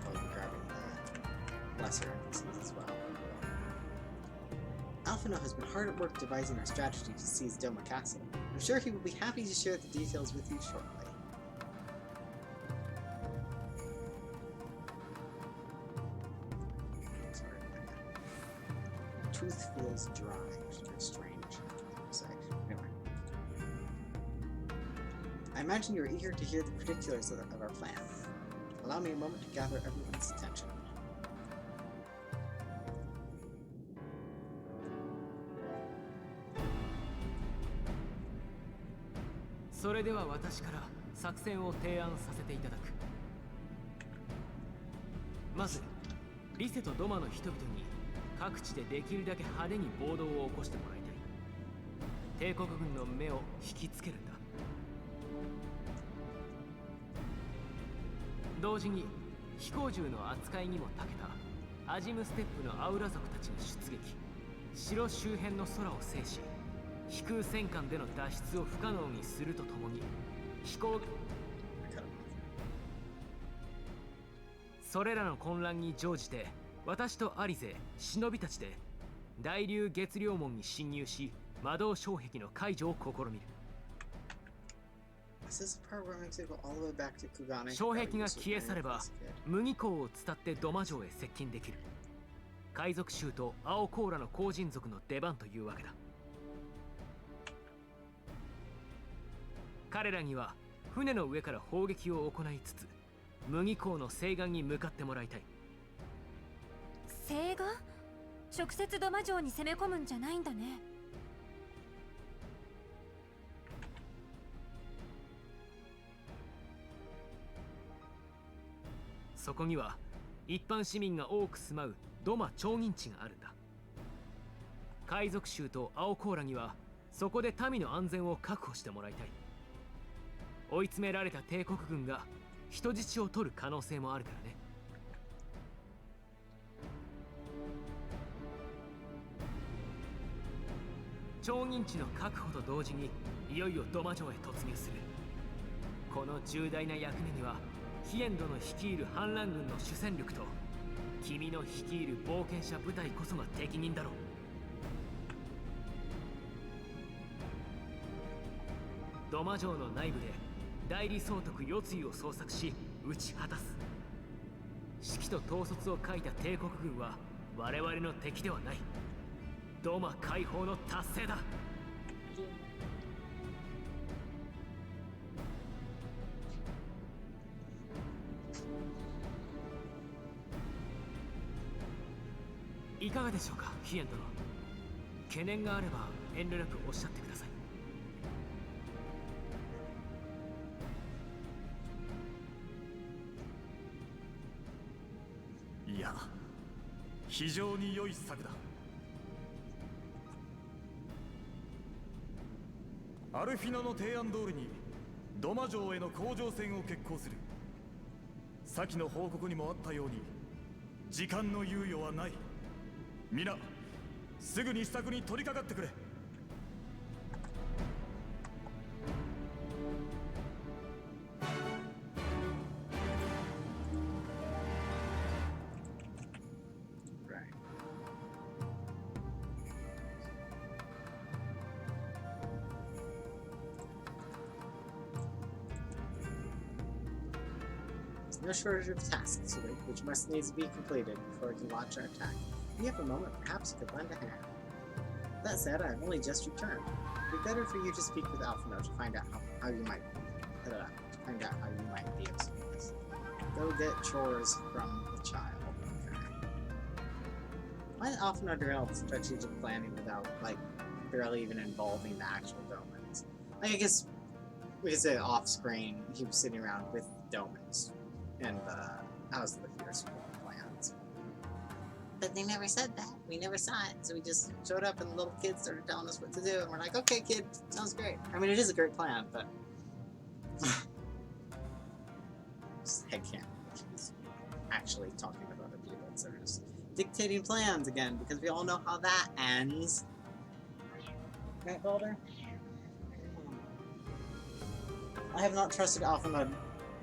I'll be grabbing the lesser NPCs as well. Alphino has been hard at work devising our strategy to seize Doma Castle. I'm sure he will be happy to share the details with you shortly. I imagine you are eager to hear the particulars of our plan. Allow me a moment to gather everyone's attention.それでは私から作戦を提案させていただく。まずリセとドマの人々に各地でできるだけ派手に暴動を起こしてもらいたい。帝国軍の目を引きつけるんだ。同時に飛行銃の扱いにも長けたアジムステップのアウラ族たちの出撃、城周辺の空を制し、飛空戦艦での脱出を不可能にするとともに飛行それらの混乱に乗じて私とアリゼ、忍びたちで大竜月亮門に侵入し、魔導障壁の解除を試みる。障壁が消え去れば麦港を伝ってドマ城へ接近できる。海賊衆と青コーラの後人族の出番というわけだ。彼らには船の上から砲撃を行いつつ麦港の西岸に向かってもらいたい。西岸？直接ドマ城に攻め込むんじゃないんだね。そこには一般市民が多く住まうドマ町人地があるんだ。海賊衆と青コーラにはそこで民の安全を確保してもらいたい。追い詰められた帝国軍が人質を取る可能性もあるからね。町人地の確保と同時にいよいよドマ城へ突入する。この重大な役目にはヒエンドの率いる反乱軍の主戦力と君の率いる冒険者部隊こそが適任だろう。ドマ城の内部で代理総督世継を捜索し打ち果たす。指揮と統率を書いた帝国軍は我々の敵ではない。ドマ解放の達成だ。いかがでしょうか、ヒエン殿。懸念があれば遠慮なくおっしゃってください。いや、非常に良い策だ。アルフィナの提案通りにドマ城への甲状戦を決行する。先の報告にもあったように時間の猶予はない。皆すぐに支度に取り掛かってくれ。No shortage of tasks to wait, which must needs be completed before we can launch our attack. If you have a moment, perhaps you could lend a hand. That said, I have only just returned. It would be better for you to speak with Alphino to find out how you might be of service. Go get chores from the child. Okay. Why did Alphino derail strategic planning without, like, barely even involving the actual Domans? Like, I guess we could say off-screen, he was sitting around with Domans and House of the Fierce plans. But they never said that. We never saw it, so we just showed up and the little kid started telling us what to do, and we're like, okay, kid, sounds great. I mean, it is a great plan, but... just headcanon. He's actually talking with other people instead of just dictating plans again, because we all know how that ends. Right, Boulder? I have not trusted Alphamud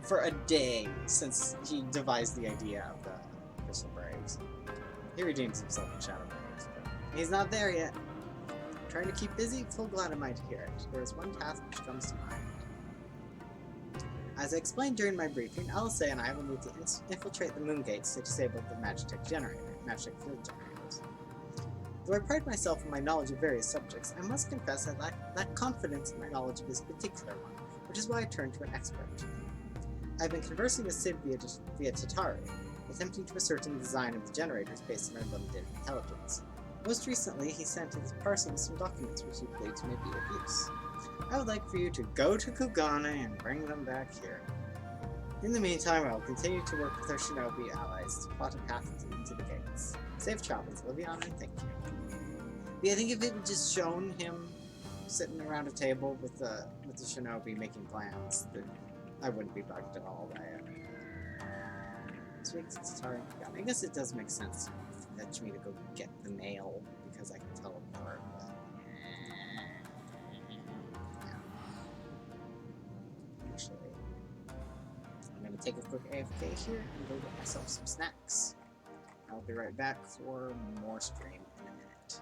for a day since he devised the idea of the Crystal Braves. He redeems himself in Shadowbringers, but he's not there yet. Trying to keep busy? Full glad am I to hear it. There is one task which comes to mind. As I explained during my briefing, Elsa and I will need to infiltrate the moon gates to disable the Magitech field generators. Though I pride myself on my knowledge of various subjects, I must confess I lack confidence in my knowledge of this particular one, which is why I turned to an expert. I've been conversing with Sid via Tatari, attempting to ascertain the design of the generators based on our limited intelligence. Most recently, he sent his parcel some documents which he believes may be of use. I would like for you to go to Kugane and bring them back here. In the meantime, I will continue to work with our shinobi allies to plot a path into the gates. Safe travels, Liviana, and thank you. But I think if it had just shown him sitting around a table with the shinobi making plans, then I wouldn't be bugged at all by it. Sweet Tatari. I guess it does make sense to fetch me to go get the mail because I can teleport, but yeah. Actually, I'm gonna take a quick AFK here and go get myself some snacks. I'll be right back for more stream in a minute.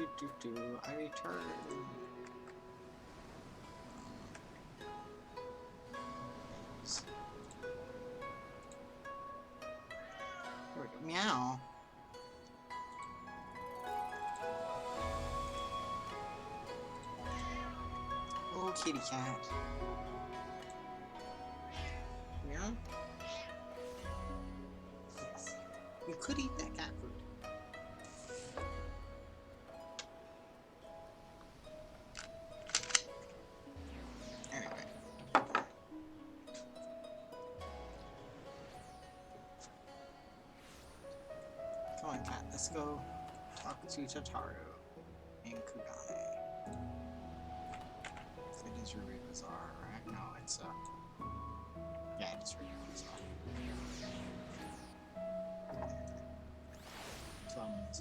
I return. There we go. Meow. Oh, kitty cat. Meow. Yes. You could eat that cat food. Anyway. Come on, cat. Let's go talk to Tataru and Kugane. It is Ruby Bazaar, right? No, it's yeah, it's Ruby Bazaar. Plums.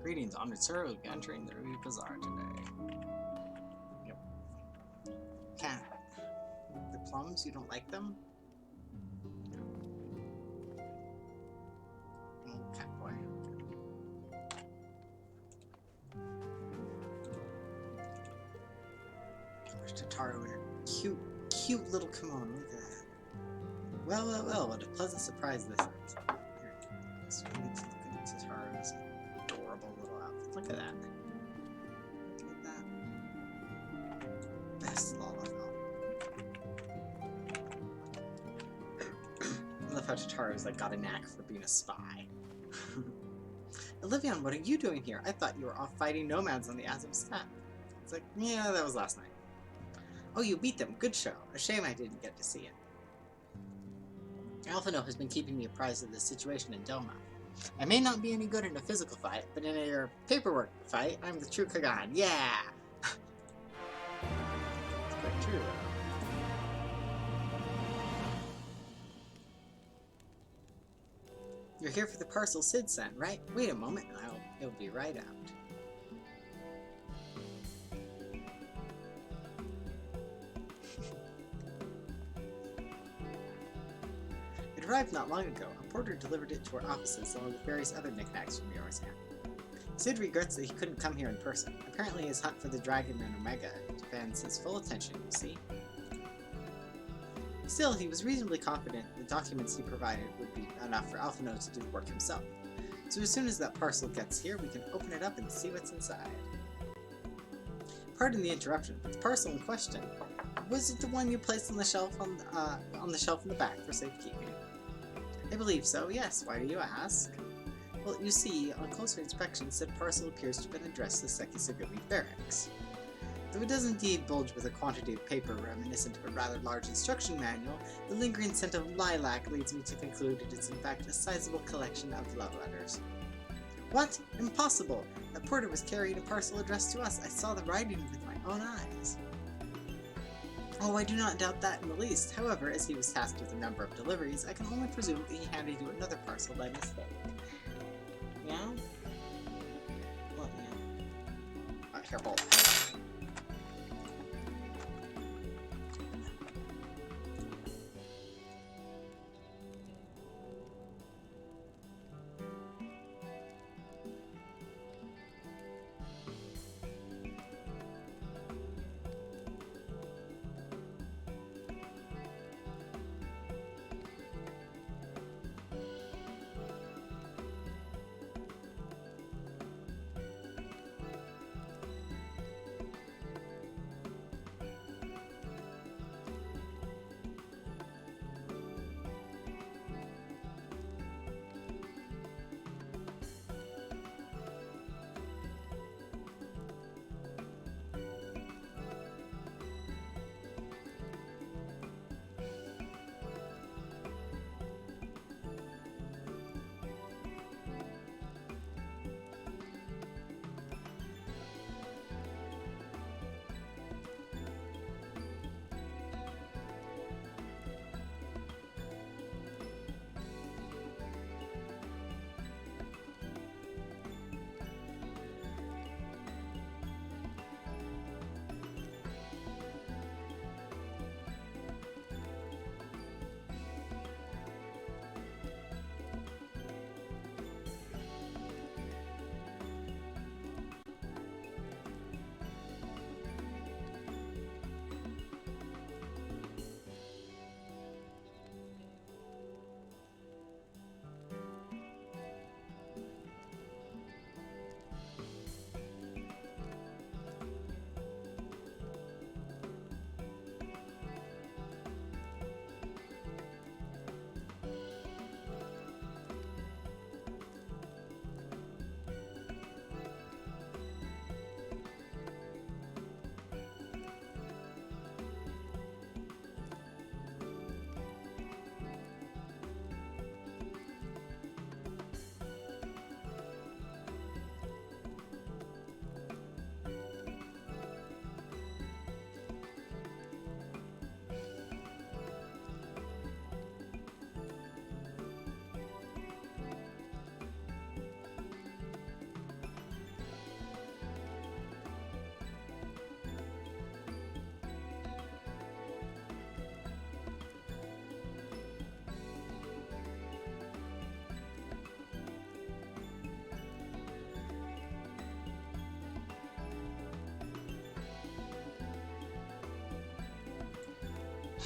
Greetings, honored sir. We'll be entering the Ruby Bazaar today. Yep. Cat. The plums, you don't like them? Cat boy. There's Tataru in her cute little kimono. Look at that. Well, well, well, what a pleasant surprise this is. Here, let's look at Tataru's adorable little outfit. Look at that. Look at that. Best Lalafell. I love how Tataru's like got a knack for being a spy. Olivian, what are you doing here? I thought you were off fighting nomads on the Azov steppe. It's like, yeah, that was last night. Oh, you beat them. Good show. A shame I didn't get to see it. Alphino has been keeping me apprised of the situation in Doma. I may not be any good in a physical fight, but in a paperwork fight, I'm the true Kagan. Yeah! It's quite true, though. You're here for the parcel Sid sent, right? Wait a moment, and it'll be right out. It arrived not long ago. A porter delivered it to our offices along with various other knickknacks from yours. Sid regrets that he couldn't come here in person. Apparently his hunt for the dragon and Omega demands his full attention, you see. Still, he was reasonably confident the documents he provided would be enough for Alphino to do the work himself. So as soon as that parcel gets here, we can open it up and see what's inside. Pardon the interruption, but the parcel in question, was it the one you placed on the shelf in the back for safekeeping? I believe so, yes. Why do you ask? Well, you see, on closer inspection, said parcel appears to have been addressed to Sekisugumi Barracks. Though it does indeed bulge with a quantity of paper reminiscent of a rather large instruction manual, the lingering scent of lilac leads me to conclude it is in fact a sizable collection of love letters. What? Impossible! That porter was carrying a parcel addressed to us. I saw the writing with my own eyes. Oh, I do not doubt that in the least. However, as he was tasked with a number of deliveries, I can only presume that he handed you another parcel by mistake. Meow? What meow? Here, hold on.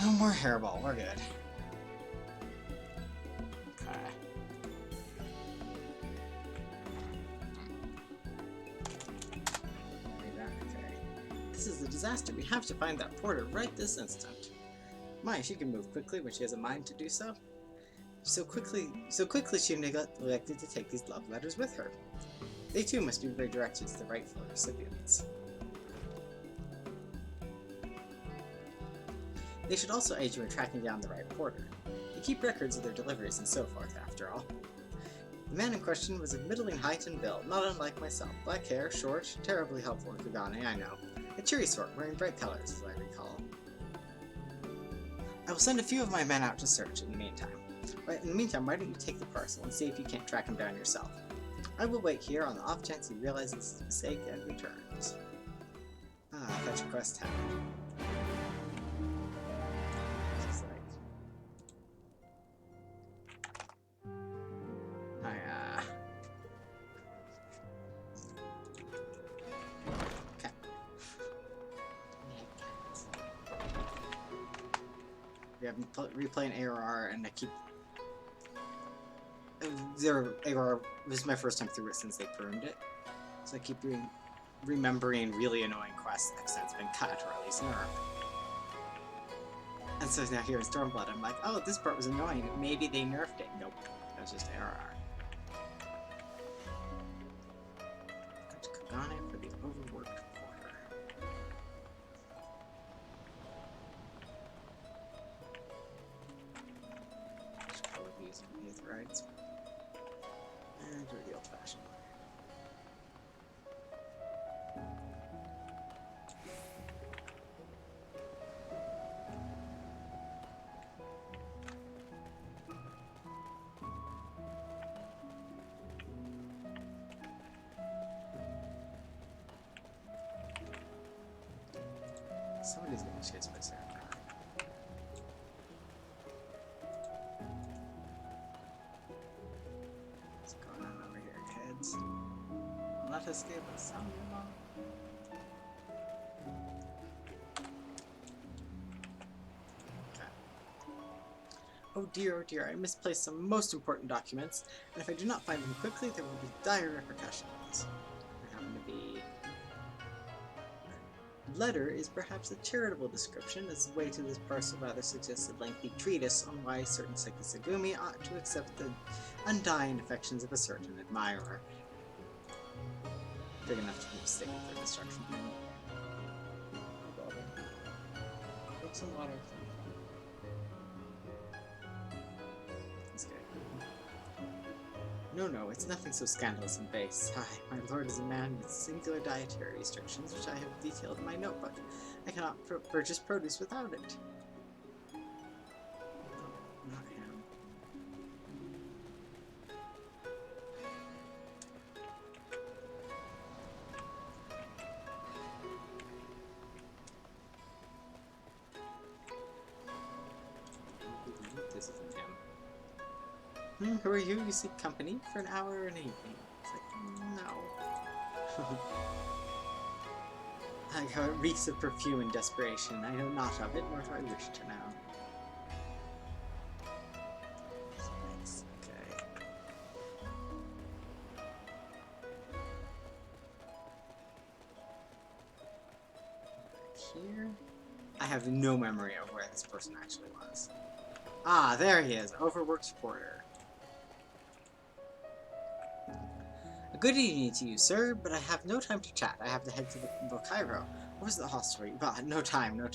No more hairball, we're good. Okay. Okay. This is a disaster. We have to find that porter right this instant. My, she can move quickly when she has a mind to do so. So quickly she neglected to take these love letters with her. They too must be redirected to the rightful recipients. They should also aid you in tracking down the right porter. They keep records of their deliveries and so forth, after all. The man in question was of middling height and build, not unlike myself. Black hair, short, terribly helpful in Kugane, I know. A cheery sort, wearing bright colors, as I recall. I will send a few of my men out to search in the meantime. Why don't you take the parcel and see if you can't track him down yourself? I will wait here on the off chance he realizes his mistake and returns. Ah, fetch a quest tab. Just like... Okay. We have replaying ARR and I keep... Their ARR this is my first time through it since they pruned it. So I keep remembering really annoying quests that have since been cut or at least nerfed. And so now here in Stormblood, I'm like, oh, this part was annoying. Maybe they nerfed it. Nope. That was just ARR. Go to Kugane for the overworked porter. Should probably be using these rights. And do it the old-fashioned way. Somebody's getting chased by Sarah. What's going on over here, kids? Let us escape us some Okay. Oh dear, I misplaced some most important documents, and if I do not find them quickly, there will be dire repercussions. There happen to be... Letter is perhaps a charitable description, as the way to this parcel rather suggests a lengthy treatise on why certain Sekisagumi ought to accept the undying affections of a certain admirer. Big enough to be mistaken for destruction. Take some water. That's good. No, it's nothing so scandalous and base. My lord is a man with singular dietary restrictions, which I have detailed in my notebook. I cannot purchase produce without it. No, not him. This isn't him. Who are you? You seek company for an hour or an evening? It's like, no. How it reeks of perfume and desperation. I know not of it, nor do I wish to know. Nice. Okay. Here? I have no memory of where this person actually was. Ah, there he is, overworked porter. A good evening to you, sir, but I have no time to chat. I have to head to the Cairo. What was the hostelry? Well, no time. You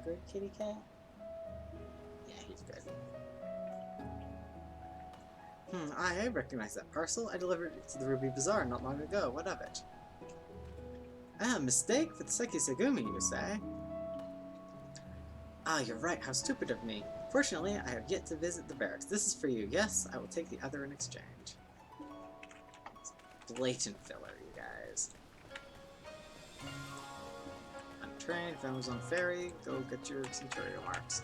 good, kitty cat? Yeah, he's good. I recognize that parcel. I delivered it to the Ruby Bazaar not long ago. What of it? Ah, mistake for the Sekisagumi, you say? Ah, you're right. How stupid of me. Fortunately, I have yet to visit the barracks. This is for you. Yes, I will take the other in exchange. It's blatant filler, you guys. Untrained, if I was on ferry, go get your Centurio marks.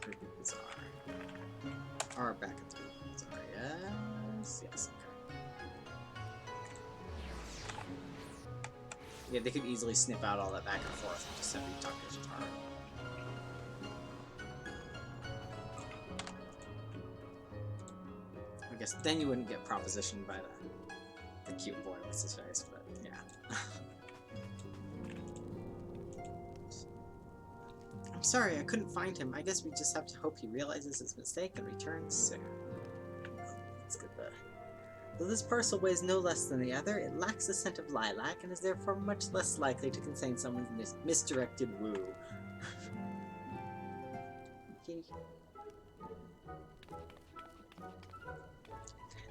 Ruby Bazaar. Or back at the Ruby Bazaar. Yes, okay. Yeah, they could easily snip out all that back and forth and just have you talk to Taro. I guess then you wouldn't get propositioned by the cute boy with his face, but yeah. I'm sorry, I couldn't find him. I guess we just have to hope he realizes his mistake and returns soon. Let's get that. Though this parcel weighs no less than the other, it lacks the scent of lilac and is therefore much less likely to contain someone's misdirected woo. Okay.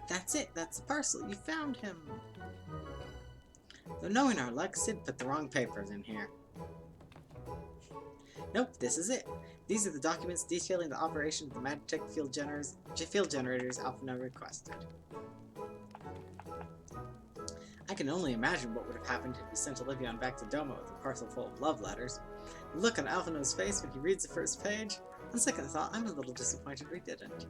That's it, that's the parcel, you found him! Though knowing our luck, Sid put the wrong papers in here. Nope, this is it. These are the documents detailing the operation of the Magitech field generators Alphino requested. I can only imagine what would have happened if we sent Olivion back to Domo with a parcel full of love letters. The look on Alphino's face when he reads the first page. On second thought, I'm a little disappointed we didn't.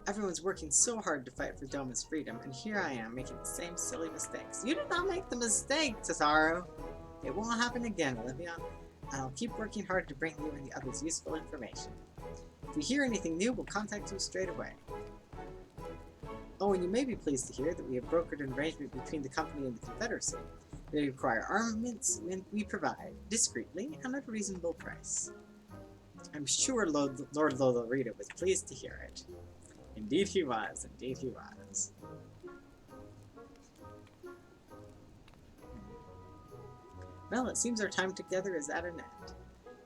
Everyone's working so hard to fight for Doma's freedom, and here I am making the same silly mistakes. You did not make the mistake, Totaro! It won't happen again, Olivion, and I'll keep working hard to bring you and the others useful information. If we hear anything new, we'll contact you straight away. Oh, and you may be pleased to hear that we have brokered an arrangement between the company and the Confederacy. They require armaments, and we provide, discreetly, and at a reasonable price. I'm sure Lord Lolorita was pleased to hear it. Indeed he was, indeed he was. Well, it seems our time together is at an end.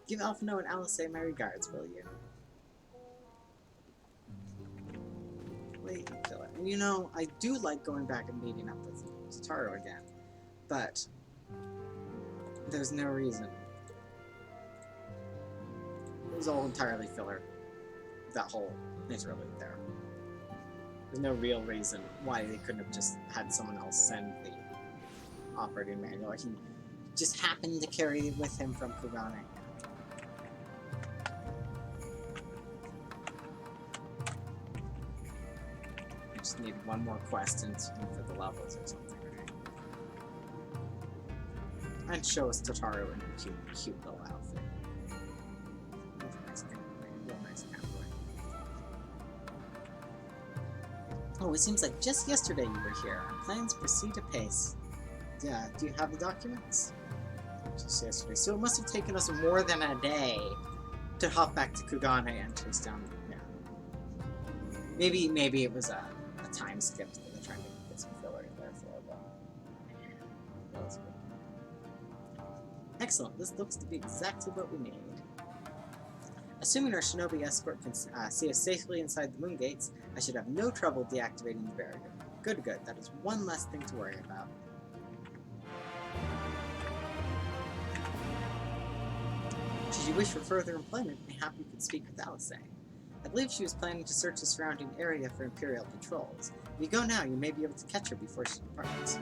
Give Alphino and Alice my regards, will you? Wait, Philip. And you know, I do like going back and meeting up with Totaro again, but there's no reason. It was all entirely filler. That whole interlude there. There's no real reason why they couldn't have just had someone else send the operating manual. He just happened to carry it with him from Kugane. I just need one more quest and for the levels or something, right? And show us Totaro in a cute little outfit. Real nice cowboy. Oh, it seems like just yesterday you were here. Our plans proceed apace. Yeah, do you have the documents? Just yesterday. So it must have taken us more than a day to hop back to Kugane and chase down. Yeah. Maybe it was a time skip that they're trying to get some filler in there for, but that was good. Excellent. This looks to be exactly what we need. Assuming our shinobi escort can see us safely inside the moon gates, I should have no trouble deactivating the barrier. Good. That is one less thing to worry about. Should you wish for further employment, mayhap you could speak with Alice. I believe she was planning to search the surrounding area for Imperial patrols. If you go now, you may be able to catch her before she departs.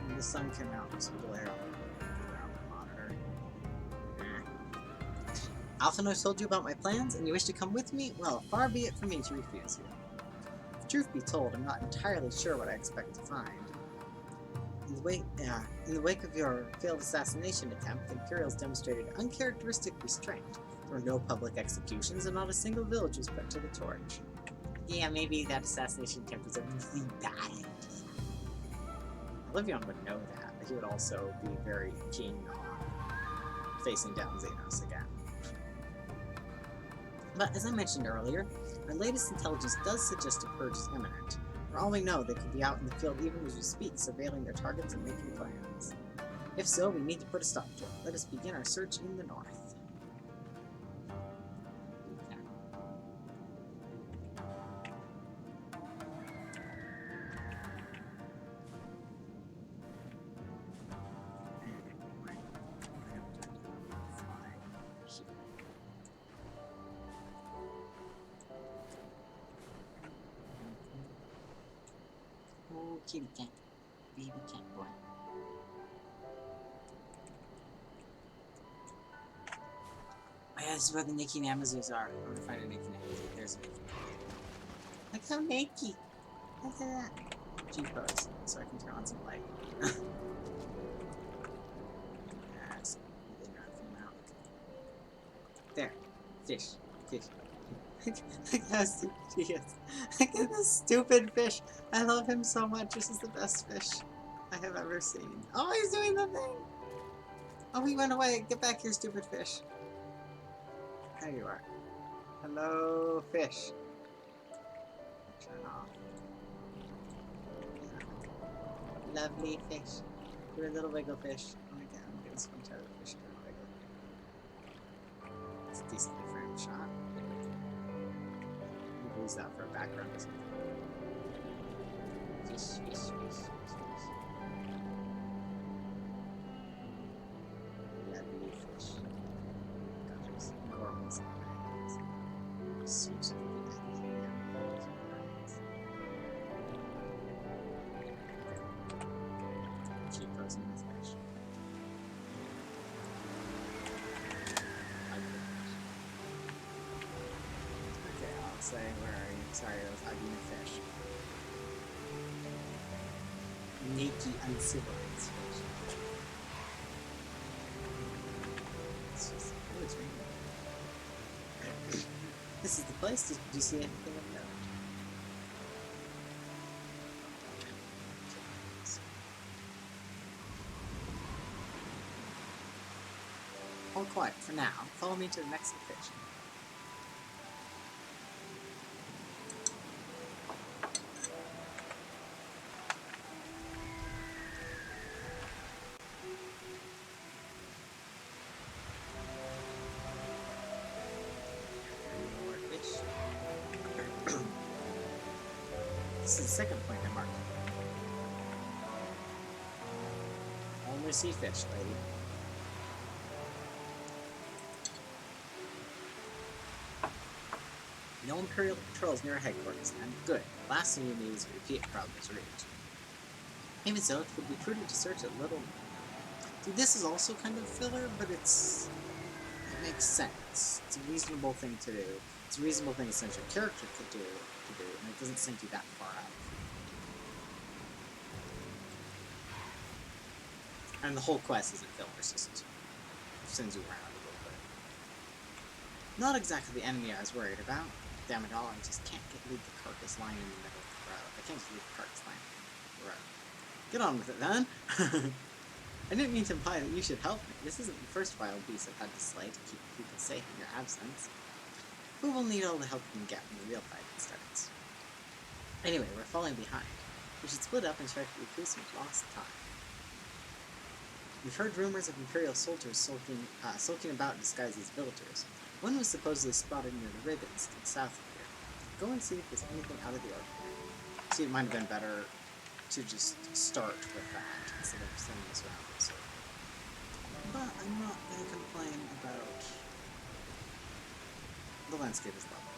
And the sun came out, so glare on my monitor. Alphino told you about my plans, and you wish to come with me? Well, far be it from me to refuse you. Truth be told, I'm not entirely sure what I expect to find. In the wake of your failed assassination attempt, the Imperials demonstrated uncharacteristic restraint. There were no public executions, and not a single village was put to the torch. Yeah, maybe that assassination attempt was a really bad idea. Olivion would know that, but he would also be very keen on facing down Xenos again. But as I mentioned earlier, our latest intelligence does suggest a purge is imminent. For all we know, they could be out in the field even as we speak, surveilling their targets and making plans. If so, we need to put a stop to it. Let us begin our search in the north. Oh, kitty cat. Baby cat boy. this is where the Nikki Namazus are. I'm gonna find a Nikki Namazu. There's a Nikki Namazu. Look how Nikki! Look at that. G-pose, so I can turn on some light. Yes. Really round from out. There. Fish. Fish. Look how stupid he is. Look at this stupid fish. I love him so much. This is the best fish I have ever seen. Oh, he's doing the thing! Oh, he went away. Get back here, stupid fish. There you are. Hello, fish. Turn off. Lovely fish. You're a little wiggle fish. Oh my god, I'm gonna swim to the fish and wiggle. It's a decently framed shot. We'll use that for a background or something. Fish, fish, fish, fish, fish. Lovely fish. God, there's corals in there. Sweet, sweet. Keep posing this fish. Okay, I'll say, where are you? Sorry, I was hugging a fish. Naked, uncivilized fish. It's just, oh, it's raining. This is the place. Did you see anything of note? All quiet for now. Follow me to the next location. More fish. This is the second point I marked. Only sea fish, lady. No Imperial patrols near our headquarters, and good. Last thing you need is a repeat Problem's Ridge. Even so, it would be prudent to search a little. See, this is also kind of filler, but it makes sense. It's a reasonable thing to do. It's a reasonable thing a central character could do, and it doesn't send you that far out. And the whole quest isn't filler, it's just sends you around a little bit. Not exactly the enemy I was worried about. Damn it all, I just can't leave the carcass lying in the middle of the road. I can't just leave the carcass lying in the road. Get on with it, then! I didn't mean to imply that you should help me. This isn't the first wild beast I've had to slay to keep people safe in your absence. We will need all the help we can get when the real fighting starts. Anyway, we're falling behind. We should split up and try to recoup some lost time. We've heard rumors of Imperial soldiers sulking about disguised as villagers. One was supposedly spotted near the Ribbons to the south of here. Go and see if there's anything out of the ordinary. See, it might have been better to just start with that instead of sending us around in a circle. But I'm not going to complain about... The landscape is lovely.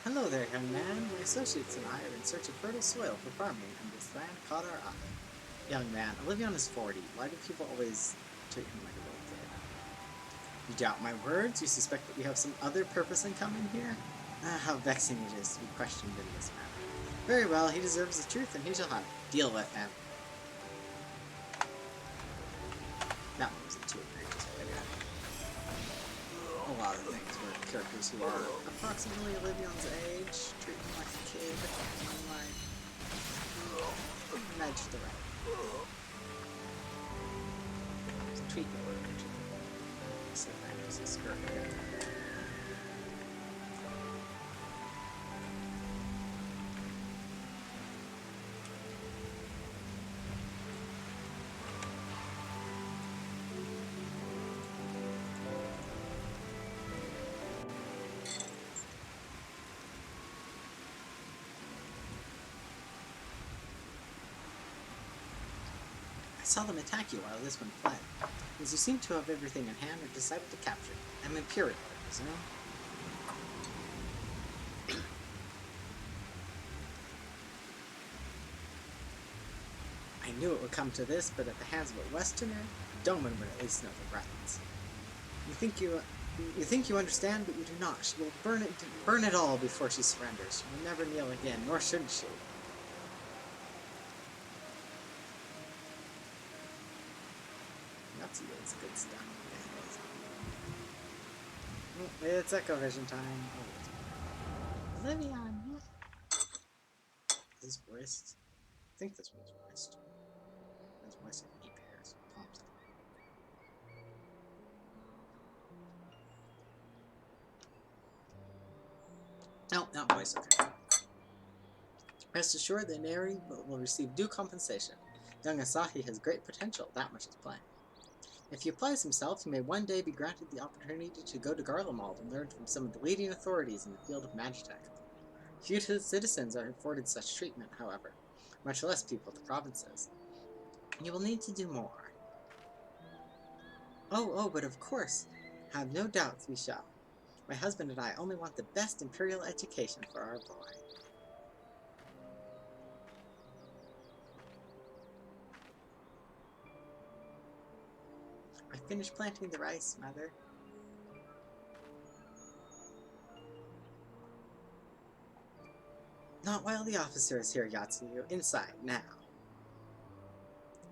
Hello there, young man. My associates and I are in search of fertile soil for farming, and this land caught our eye. Young man, Olivion is 40. Why do people always treat him like a little kid? You doubt my words? You suspect that we have some other purpose in coming here? Ah, how vexing it is to be questioned in this manner. Very well, he deserves the truth, and he shall have it. Deal with him. That one wasn't too egregious, but I got a lot of things where characters who are approximately Olivion's age treat him like a kid, and I'm like, nudge the right. Tweak it a little bit. So that is a skirt. I saw them attack you while this one fled. As you seem to have everything in hand, I decided to capture you. I'm Imperial, I presume. I knew it would come to this, but at the hands of a Westerner, Doman would at least know the rights. You think you understand, but you do not. She will burn it all before she surrenders. She will never kneel again, nor should she. That's good stuff. It's Echo Vision time. Oh, Livion. Is this wrist? I think this one's wrist. That's wrist and knee pairs. Palms. No, not voice. Okay. Rest assured that Neri will receive due compensation. Young Asahi has great potential. That much is plain. If he applies himself, he may one day be granted the opportunity to go to Garlemald and learn from some of the leading authorities in the field of magitech. Few citizens are afforded such treatment, however, much less people of the provinces. You will need to do more. Oh, but of course, have no doubts we shall. My husband and I only want the best imperial education for our boy. I finished planting the rice, Mother. Not while the officer is here, Yatsuyu. Inside, now.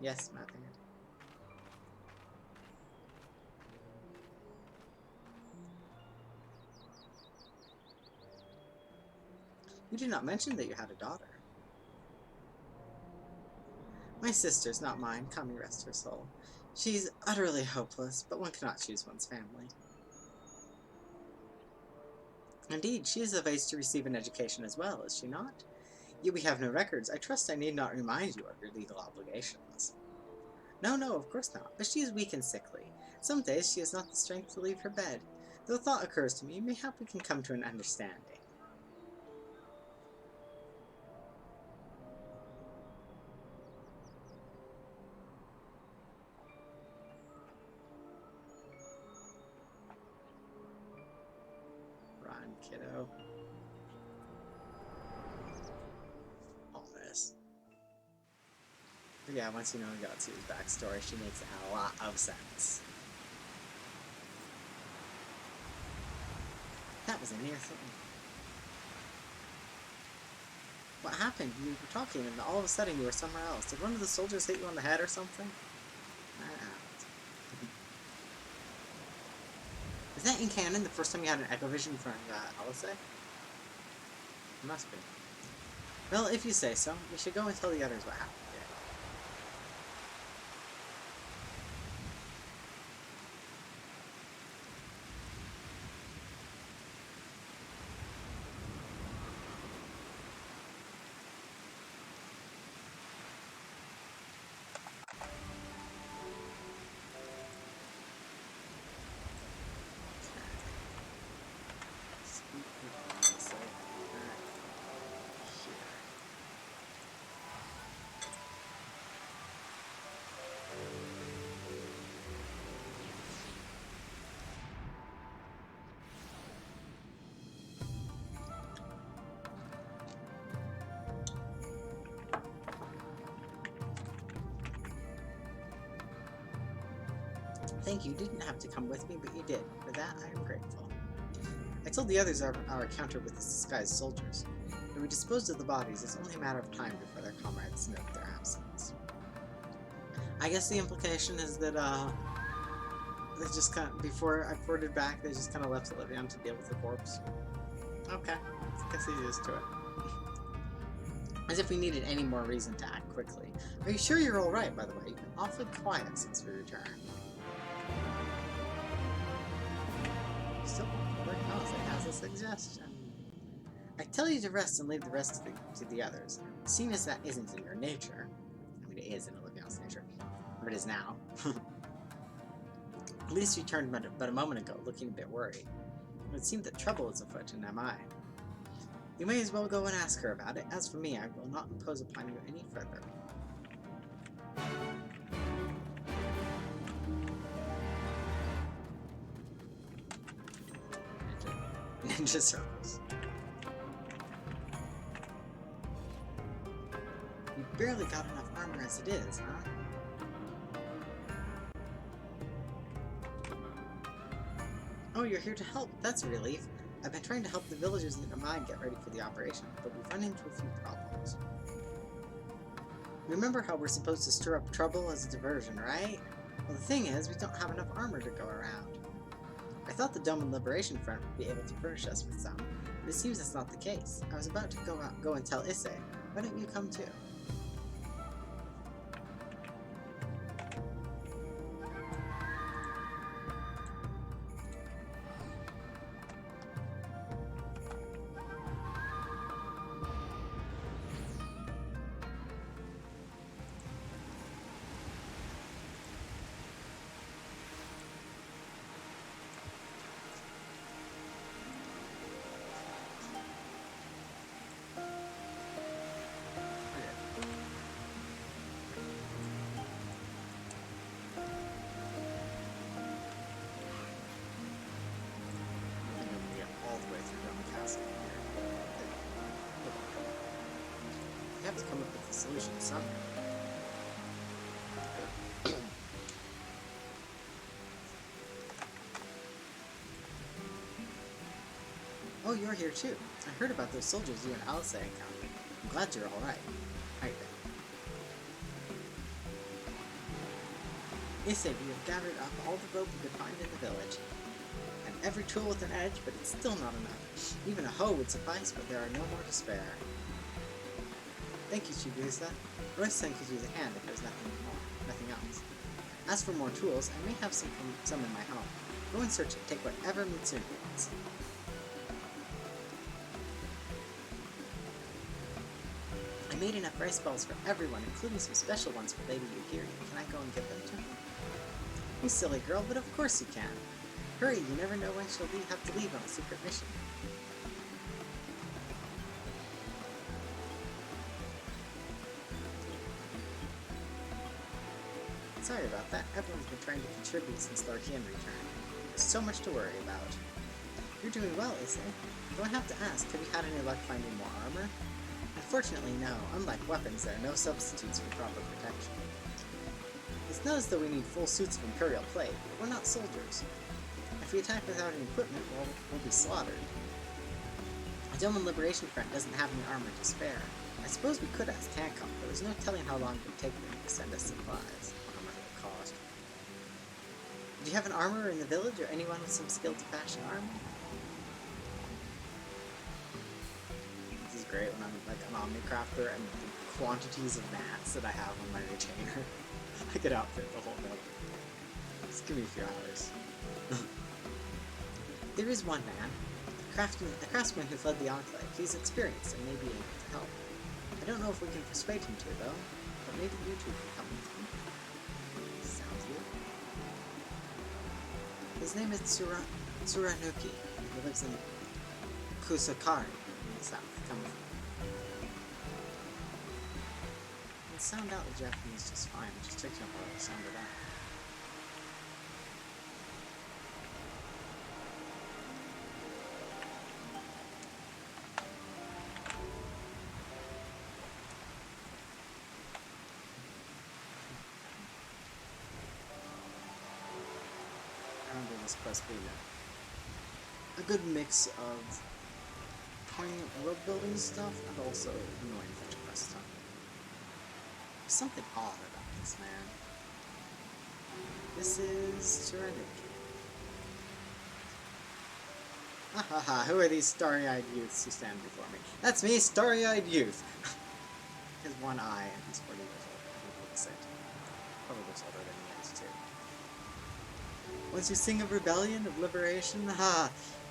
Yes, Mother. You did not mention that you had a daughter. My sister's, not mine. Kami rest her soul. She's utterly hopeless, but one cannot choose one's family. Indeed, she is of age to receive an education as well, is she not? Yet we have no records. I trust I need not remind you of your legal obligations. No, of course not, but she is weak and sickly. Some days she has not the strength to leave her bed. Though a thought occurs to me, mayhap we can come to an understanding. Run, kiddo. All this. But yeah, once you know Yatsu's backstory, she makes a lot of sense. That was a near thing. What happened? You were talking and all of a sudden you were somewhere else. Did one of the soldiers hit you on the head or something? Is that in canon the first time you had an Echo Vision from Alice? It must be. Well, if you say so, we should go and tell the others what happened. Thank you. You didn't have to come with me, but you did. For that, I am grateful. I told the others of our encounter with the disguised soldiers. When we disposed of the bodies, it's only a matter of time before their comrades note their absence. I guess the implication is that, they just kind of, before I ported back, they just kind of left Livion to deal with the corpse. Okay. I guess he's used to it. As if we needed any more reason to act quickly. Are you sure you're alright, by the way? You've been awfully quiet since we returned. Still knows it has a suggestion. I tell you to rest and leave the rest to the others. Seeing as that isn't in your nature. I mean, it is in Olivion's nature. But it is now. At least you turned but a moment ago, looking a bit worried. It would seem that trouble is afoot, and am I. You may as well go and ask her about it. As for me, I will not impose upon you any further. Ninja circles. You barely got enough armor as it is, huh? Oh, you're here to help. That's a relief. I've been trying to help the villagers in mine get ready for the operation, but we've run into a few problems. Remember how we're supposed to stir up trouble as a diversion, right? Well, the thing is, we don't have enough armor to go around. I thought the Dome and Liberation Front would be able to furnish us with some, but it seems that's not the case. I was about to go and tell Issei. Why don't you come too? You have to come up with a solution somehow. Oh, you're here too. I heard about those soldiers you and Alice encountered. I'm glad you're alright. Right then. Issei, we have gathered up all the rope we could find in the village. And every tool with an edge, but it's still not enough. Even a hoe would suffice, but there are no more to spare. Thank you, Chigusa. Royce-san could use a hand if there's nothing else. As for more tools, I may have some in my home. Go and search it. Take whatever Mitsune wants. I made enough rice balls for everyone, including some special ones for Lady Yukiri. Can I go and give them to her? You silly girl, but of course you can. Hurry, you never know when she'll have to leave on a secret mission. Sorry about that. Everyone's been trying to contribute since Lord Hien returned. There's so much to worry about. You're doing well, Issei. Though I have to ask, have you had any luck finding more armor? Unfortunately, no. Unlike weapons, there are no substitutes for proper protection. It's not as though we need full suits of Imperial plate, but we're not soldiers. If we attack without any equipment, we'll be slaughtered. The Dome and Liberation Front doesn't have any armor to spare. I suppose we could ask Hancock, but there's no telling how long it would take them to send us supplies. Cost. Do you have an armorer in the village, or anyone with some skill to fashion armor? This is great when I'm like an Omnicrafter and the quantities of mats that I have on my retainer. I could outfit the whole village. Just give me a few hours. There is one man, a craftsman who fled the Enclave. He's experienced and may be able to help. I don't know if we can persuade him to, though, but maybe you two can come with me. His name is Tsurunuki. He lives in Kusakari in the south. Come with me. You can sound out the Japanese just fine. It just takes you a while to sound it out. This quest being a good mix of poignant world building stuff and also annoying fetch quest stuff. There's something odd about this man. This is Tsurunuki. Ha, who are these starry-eyed youths who stand before me? That's me, starry-eyed youth! He has one eye and he's 40 years old. He looks it. Probably looks older than he is, too. Once you sing of rebellion, of liberation,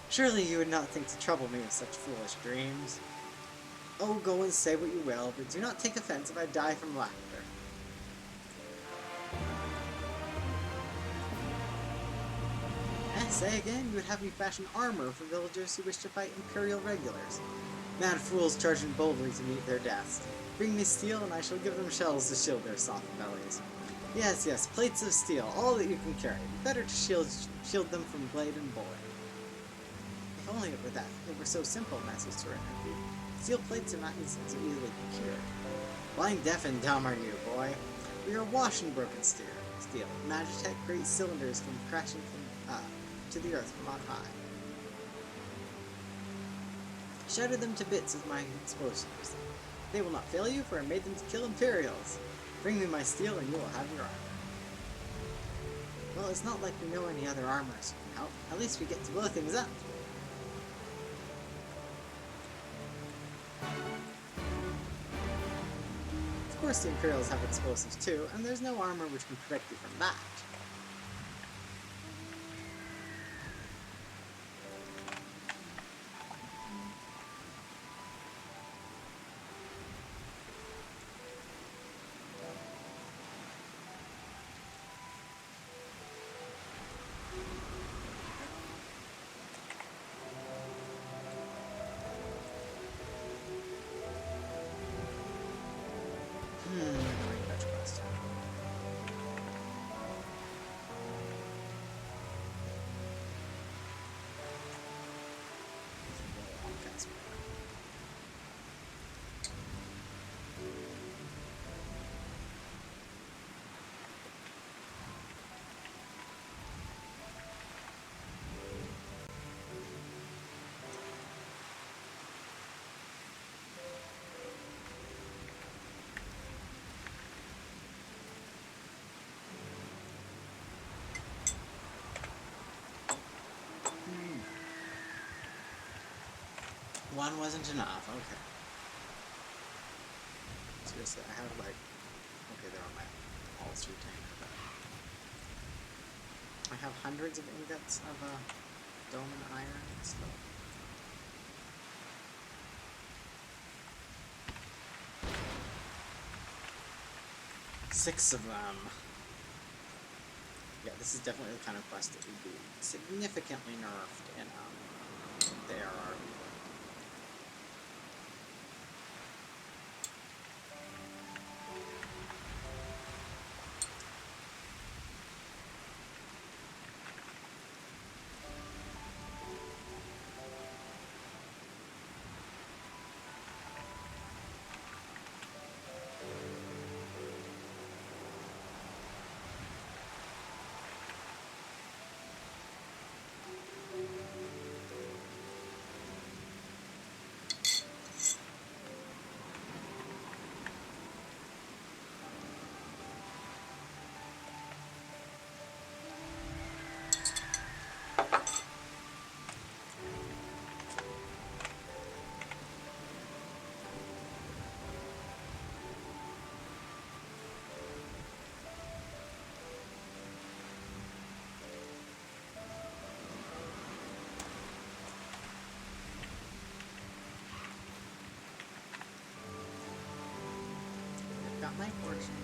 surely you would not think to trouble me with such foolish dreams. Oh, go and say what you will, but do not take offense if I die from laughter. Say again, you would have me fashion armor for villagers who wish to fight Imperial regulars. Mad fools charging boldly to meet their deaths. Bring me steel, and I shall give them shells to shield their soft bellies. Yes, plates of steel, all that you can carry. Better to shield them from blade and bullet. If only it were so simple, Master Tsurunuki. Steel plates are not easily procured. Lying deaf and dumb are you, boy. We are awash in broken steel. Magitech great cylinders come crashing to the earth from on high. Shattered them to bits with my explosives. They will not fail you, for I made them to kill Imperials. Bring me my steel and you will have your armor. Well, it's not like we know any other armors who can help. At least we get to blow things up. Of course the Imperials have explosives too, and there's no armor which can protect you from that. One wasn't enough, okay. Seriously, I have like... Okay, they're on my pulse retainer, but... I have hundreds of ingots of dome and iron, so... Six of them. Yeah, this is definitely the kind of quest that would be significantly nerfed in the ARR. Got my portion.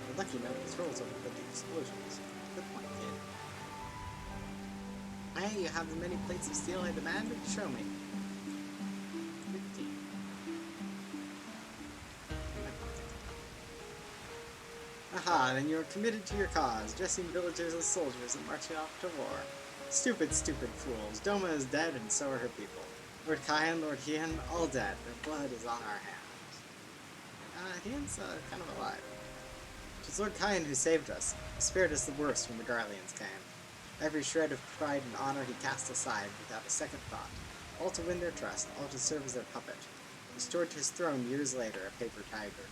You're lucky nobody's rolls over with the explosions. Good point, kid. Hey, you have the many plates of steel I demanded? Show me. 15. Aha, then you are committed to your cause, dressing villagers as soldiers and marching off to war. Stupid, stupid fools. Doma is dead, and so are her people. Lord Kyan, Lord Hian, all dead. Their blood is on our hands. Hian's kind of alive. It was Lord Kyan who saved us. He spared us the worst when the Garleans came. Every shred of pride and honor he cast aside without a second thought. All to win their trust, all to serve as their puppet. Restored to his throne years later, a paper tiger.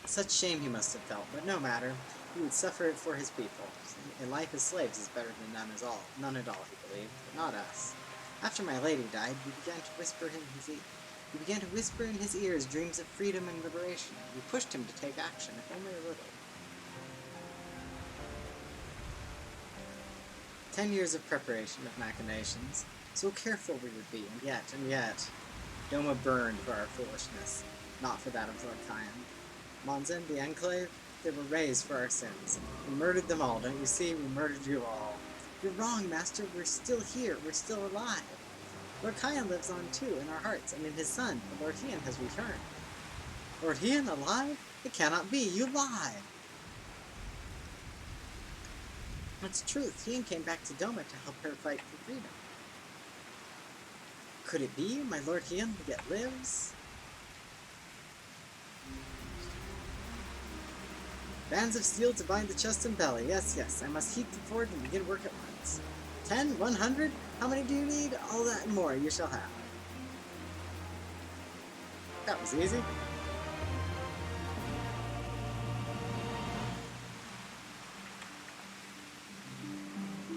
Such shame he must have felt, but no matter. He would suffer it for his people. A life as slaves is better than none at all, he believed, but not us. After my lady died, we began to whisper in his ears dreams of freedom and liberation. We pushed him to take action, if only a little. 10 years of preparation, of machinations. So careful we would be, and yet, Doma burned for our foolishness, not for that of Lord Kyan. Monzen, the Enclave, they were raised for our sins. We murdered them all, don't you see? We murdered you all. You're wrong, Master. We're still here. We're still alive. Lord Kyan lives on too, in our hearts, and in his son, but Lord Hian has returned. Lord Hian alive? It cannot be. You lie. It's truth. Hian came back to Doma to help her fight for freedom. Could it be my Lord Hian who yet lives? Bands of steel to bind the chest and belly. Yes, yes, I must heat the forge and begin work at once. 10? 100? How many do you need? All that and more you shall have. That was easy.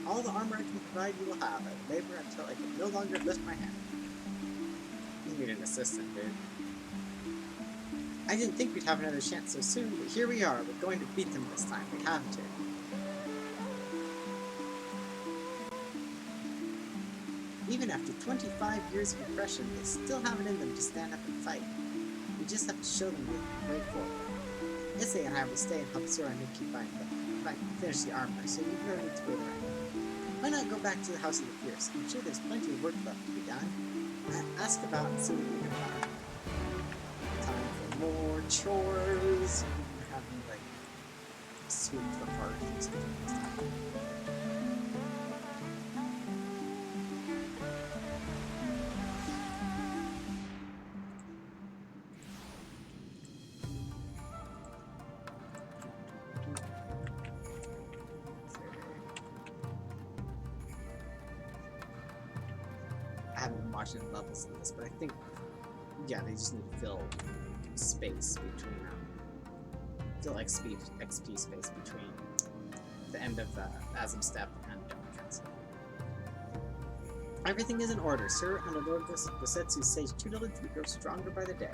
All the armor I can provide you will have. I will labor until I can no longer lift my hand. You need an assistant, dude. I didn't think we'd have another chance so soon, but here we are. We're going to beat them this time. We have to. Even after 25 years of oppression, they still have it in them to stand up and fight. We just have to show them the way forward. Issei and I will stay and help Sora and Nikki finish the armor, so you no need to wait around. Why not go back to the House of the Fierce? I'm sure there's plenty of work left to be done. Ask about and see what you can find. Time for more chores. We're having, like, sweep the hearth and stuff. I haven't been watching levels in this, but I think, yeah, they just need to fill space between fill XP space between the end of Asm Step and Dome Castle. Everything is in order, sir. Under Lord Gosetsu's sage tutelage, we grow stronger by the day.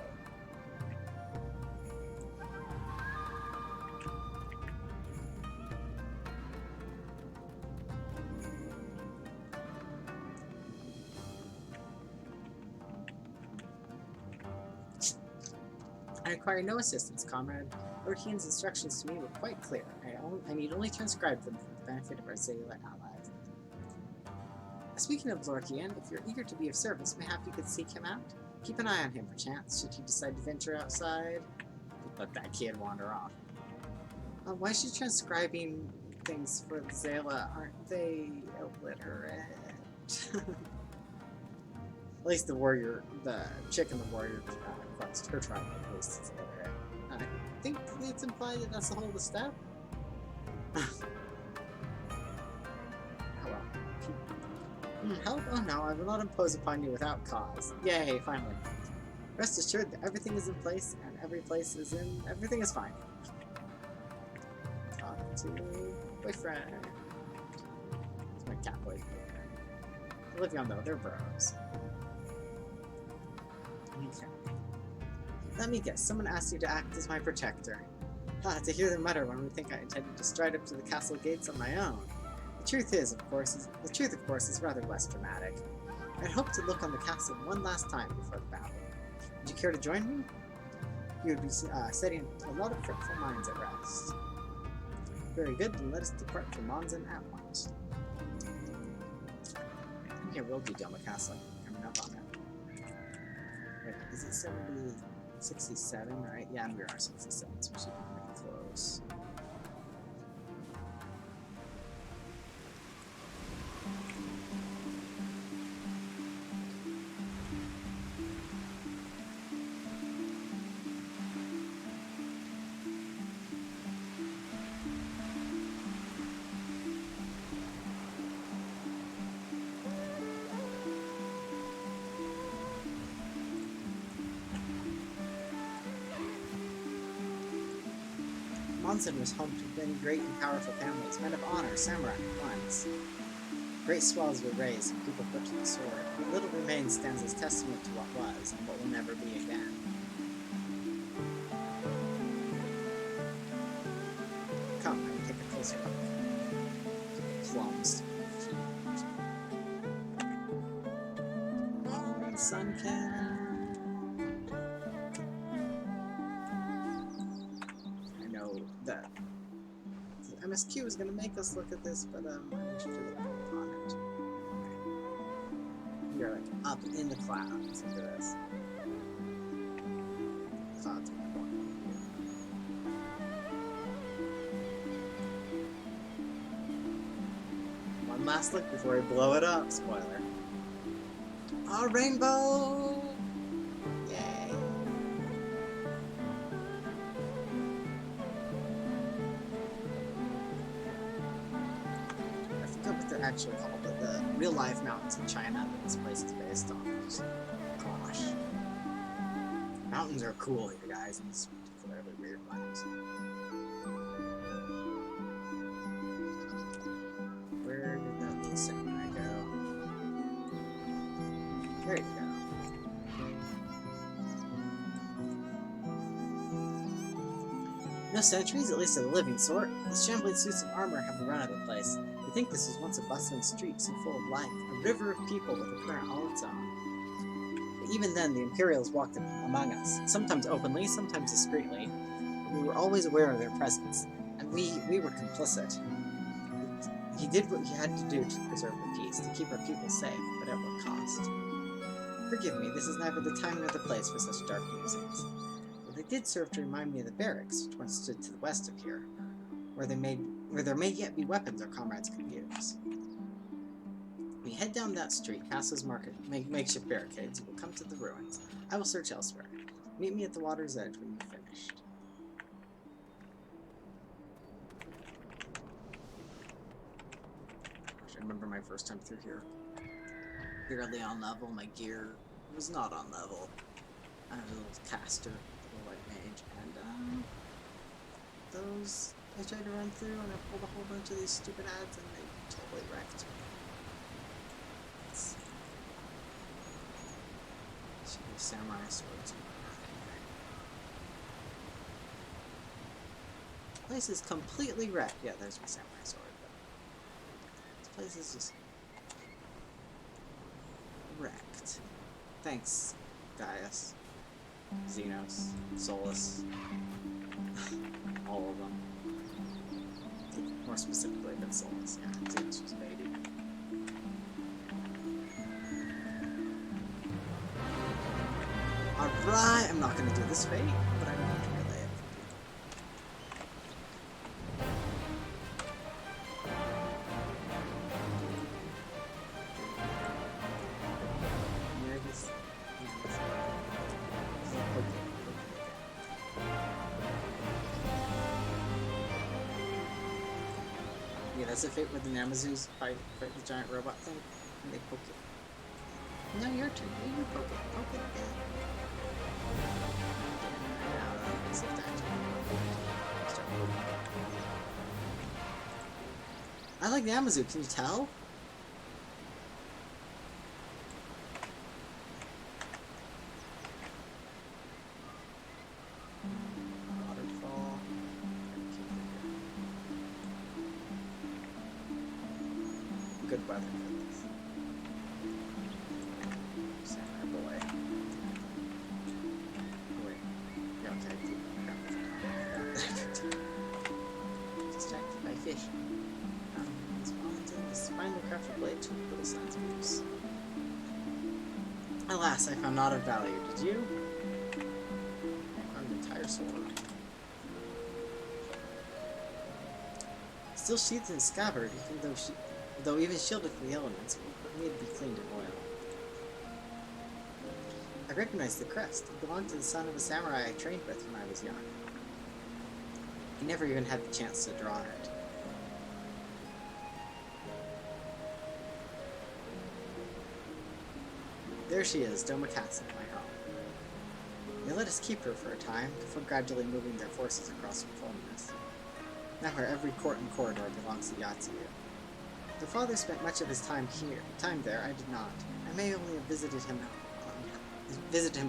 I require no assistance, comrade. Lord Hien's instructions to me were quite clear. I need only transcribe them for the benefit of our Zayla allies. Speaking of Lord Hien, if you're eager to be of service, mayhap you could seek him out? Keep an eye on him, perchance, should he decide to venture outside. Let that kid wander off. Why is she transcribing things for the Zayla? Aren't they illiterate? At least the warrior, the chick in the warrior quest, her tribe at least is illiterate. I think it's implied that that's the whole of the step. Oh well. Help? Oh no, I will not impose upon you without cause. Yay, finally. Rest assured that everything is in place, and everything is fine. Talk to boyfriend. It's my cat boy's boyfriend. Olivia, though, they're bros. Okay. Let me guess, someone asked you to act as my protector. To hear them mutter when we think I intended to stride up to the castle gates on my own. The truth, of course, is rather less dramatic. I'd hoped to look on the castle one last time before the battle. Would you care to join me? You would be setting a lot of fretful minds at rest. Very good, then let us depart for Monzen at once. Yeah, we'll do Delma Castle coming up on it. Wait, is it 67, right? Yeah, we are 67, so we should be pretty close. Monson was home to many great and powerful families, men of honor, samurai, and clans. Great swells were raised and people put to the sword. What little remains stands as testament to what was and what will never be again. Come and take a closer look. Plums. Oh, Sunken. That the MSQ is going to make us look at this, but I should do it on it. You're like up in the clouds. Look at this. Clouds are going. One last look before we blow it up. Spoiler. Oh, rainbow! Yay! actually called, but the real-life mountains in China that this place is based on. Just, gosh. Mountains are cool here, guys, in these particularly weird ones. Where did that little samurai go? There you go. No sentries, at least of the living sort. The shambling suits of armor have the run of the place. You think this was once a bustling street so full of life, a river of people with a current all its own. But even then, the Imperials walked among us, sometimes openly, sometimes discreetly. We were always aware of their presence, and we were complicit. He did what he had to do to preserve the peace, to keep our people safe, but at what cost? Forgive me, this is neither the time nor the place for such dark musings. They did serve to remind me of the barracks, which once stood to the west of here, where there may yet be weapons our comrades could use. We head down that street, past those makeshift barricades, and we'll come to the ruins. I will search elsewhere. Meet me at the water's edge when you've finished. I remember my first time through here. Barely on level, my gear was not on level. I have a little caster. White mage, and those I tried to run through and I pulled a whole bunch of these stupid ads and they totally wrecked me. Should be samurai swords. This place is completely wrecked. Yeah, there's my samurai sword. This place is just wrecked. Thanks, Gaius. Xenos, Solus, all of them. More specifically than Solus, yeah. Xenos was a baby. Alright, I'm not gonna do this fate, but I'm going to relay it for people. Yeah, that's a fate where the Namazus fight the giant robot thing, and they poke it. No, your turn. You poke it. Poke it again. I like the Namazu, can you tell? Waterfall. Good weather for this. Samurai boy. Oh, wait. Yeah, okay. Distracted by fish. This finely crafted blade took little signs of use. Alas, I found naught of value. Did you? I found an entire sword. Still sheathed in scabbard, even though even shielded from the elements, it would need to be cleaned in oil. I recognized the crest. It belonged to the son of a samurai I trained with when I was young. He never even had the chance to draw it. There she is, Doma Castle, my home. They let us keep her for a time, before gradually moving their forces across from Fulminus. Now her every court and corridor belongs to Yatsuyu. Their father spent much of his time there, I did not. I may only have visited him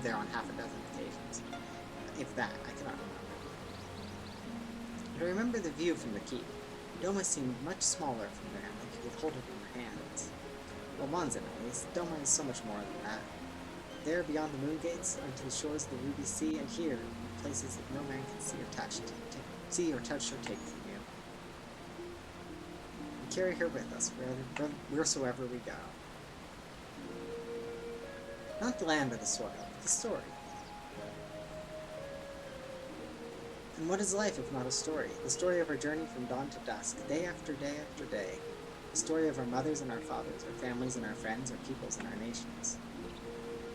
there on half a dozen occasions. If that, I cannot remember. But I remember the view from the keep. Doma seemed much smaller from there, like you could hold it in your hands. Well, Monzan at least, Doma is so much more than that. There, beyond the moon gates, onto the shores of the Ruby Sea, and here, places that no man can see or touch or take from you. We carry her with us, wheresoever we go. Not the land or the soil, but the story. And what is life if not a story? The story of our journey from dawn to dusk, day after day after day. The story of our mothers and our fathers, our families and our friends, our peoples and our nations.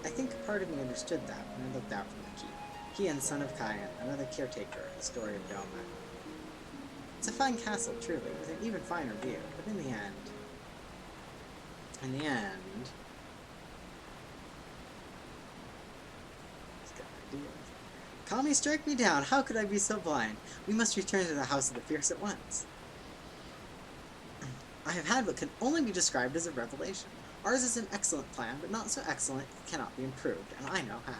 I think a part of me understood that when I looked out from the keep. He and son of Kayan, another caretaker, the story of Doma. It's a fine castle, truly, with an even finer view, but in the end, In the end, he's got ideas. Kami, strike me down. How could I be so blind? We must return to the House of the Fierce at once. I have had what can only be described as a revelation. Ours is an excellent plan, but not so excellent it cannot be improved, and I know how.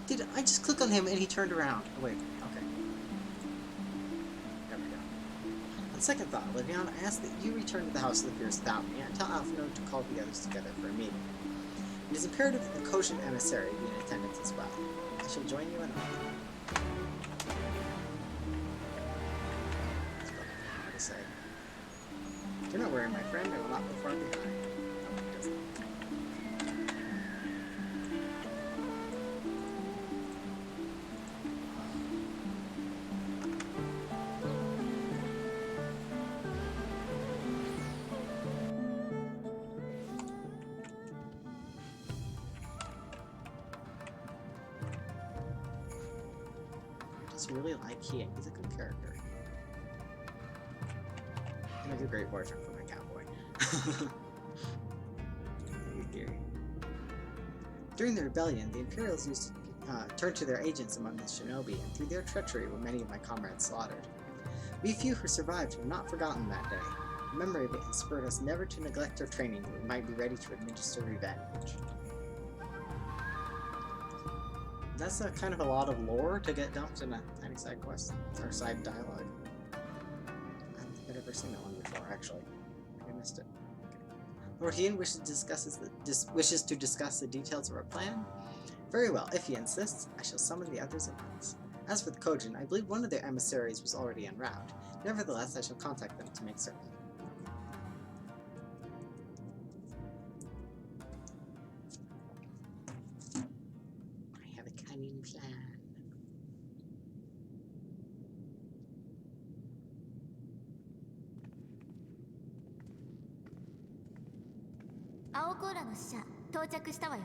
Did I just click on him and he turned around? Oh, wait, okay. There we go. On second thought, Livian, I ask that you return to the House of the Fierce without me, and tell Alphino to call the others together for a meeting. It is imperative that the Koshin emissary be in attendance as well. I shall join you in all. What to say? Do not worry, my friend, I will not be far behind. No, he doesn't. I just really like Kian. He's a good character. And like a great boyfriend for my cowboy. During the rebellion, the Imperials used to turn to their agents among the shinobi, and through their treachery were many of my comrades slaughtered. We few who survived have not forgotten that day. The memory of it has spurred us never to neglect our training that we might be ready to administer revenge. That's a kind of a lot of lore to get dumped in a tiny side quest, or side dialogue. I don't think I've ever seen that one before, actually. I missed it. Lord Hien wishes to discuss the details of our plan. Very well, if he insists, I shall summon the others at once. As for the Kojin, I believe one of their emissaries was already en route. Nevertheless, I shall contact them to make certain. I have a cunning plan.青コーラの使者到着したわよ。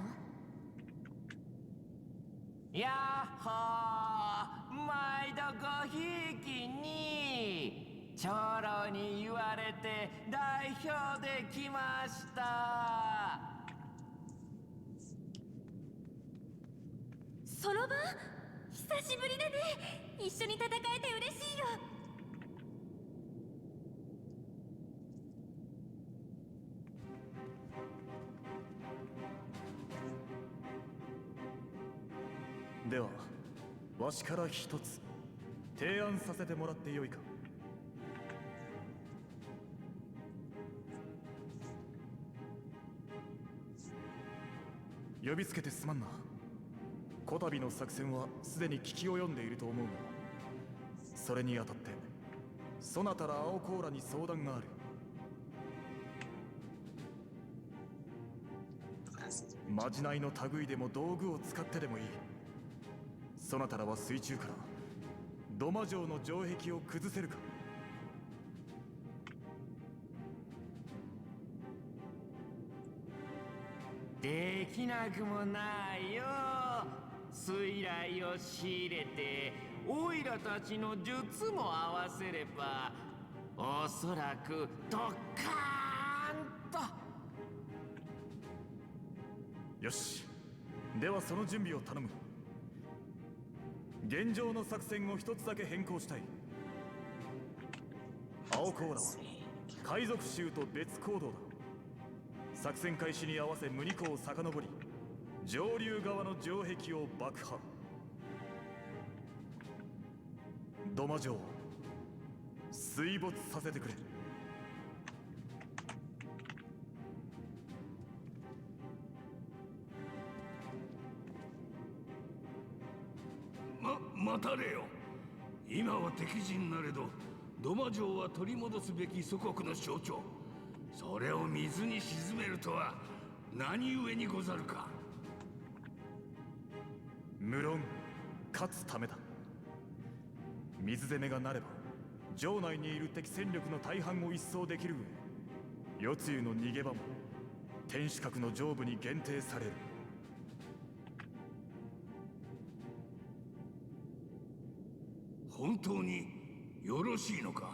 やっほー、毎度ごひいきに長老に言われて代表で来ました。そろばん久しぶりだね。一緒に戦えて嬉しいよ。ではわしから一つ提案させてもらってよいか。呼びつけてすまんな。こたびの作戦はすでに聞き及んでいると思うが、それにあたってそなたら青コーラに相談がある。まじないの類でも道具を使ってでもいい。そなたらは水中から土間城の城壁を崩せるか。できなくもないよ。水雷を仕入れてオイラたちの術も合わせれば、おそらくドッカーンと。よし、ではその準備を頼む。現状の作戦を一つだけ変更したい。青コーラは海賊衆と別行動だ。作戦開始に合わせムニ湖を遡り、上流側の城壁を爆破。土間城を水没させてくれ。待たれよ。今は敵陣なれど、土間城は取り戻すべき祖国の象徴。それを水に沈めるとは何故にござるか。無論勝つためだ。水攻めがなれば城内にいる敵戦力の大半を一掃できる上、夜露の逃げ場も天守閣の上部に限定される。本当によろしいのか。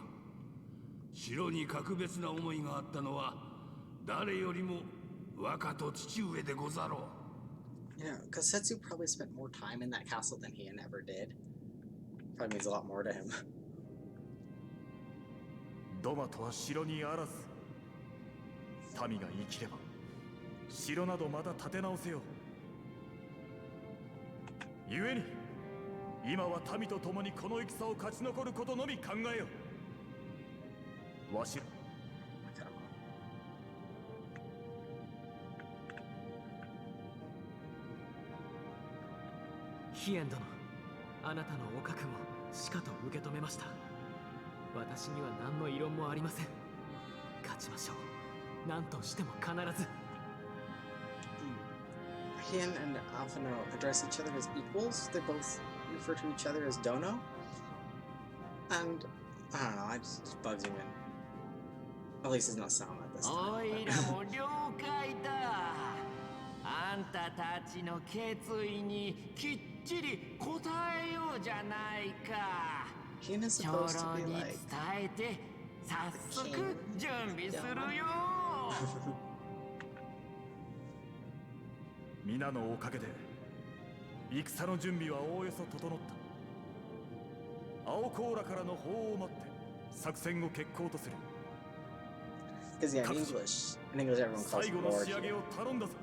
城に格別な思いがあったのは誰よりも若と父上でござろう。You know, Kosetsu probably spent more time in that castle than Heian ever did. Probably means a lot more to him. ドマとは城にあらず。民が生きれば城などまた建て直せよう。故に今は民と共にこの戦を勝ち残ることのみ考えよう。わしらヒエン殿、あなたのお覚悟しかと受け止めました。私には何の異論もありません。勝ちましょう。何としても必ず。Heian and Alphino address each other as equals. They both refer to each other as Dono. And I don't know, it just bugs me when at least it's not Sama this お time. いらも了解だ。あんたたちの決意にきっちり応えようじゃないか。 Heian is 長 supposed to 老 be に伝 like えて早速準備するよ。皆のおかげで戦の準備はおおよそ整った。青コーラからの報を待って作戦を決行とする。 because yeah, in English everyone calls 最 him 後の Lord 仕上げ here. を頼んだぞ。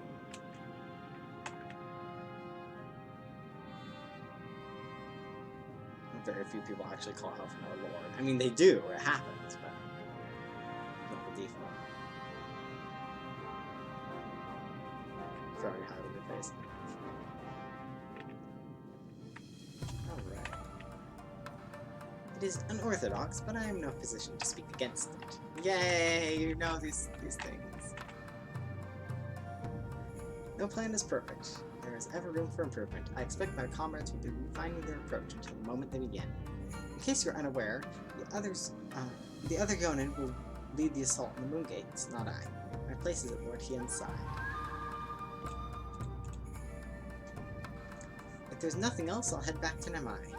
Very few people actually call Alphino Lord. I mean, they do, it happens, but not the default. Very high with your face. Alright. It is unorthodox, but I am in no position to speak against it. Yay! You know these things. No plan is perfect. There is ever room for improvement. I expect my comrades will be refining their approach until the moment they begin. In case you're unaware, the other Yonin will lead the assault on the Moon Gates, not I. My place is at Lord Heian's side. If there's nothing else, I'll head back to Namai.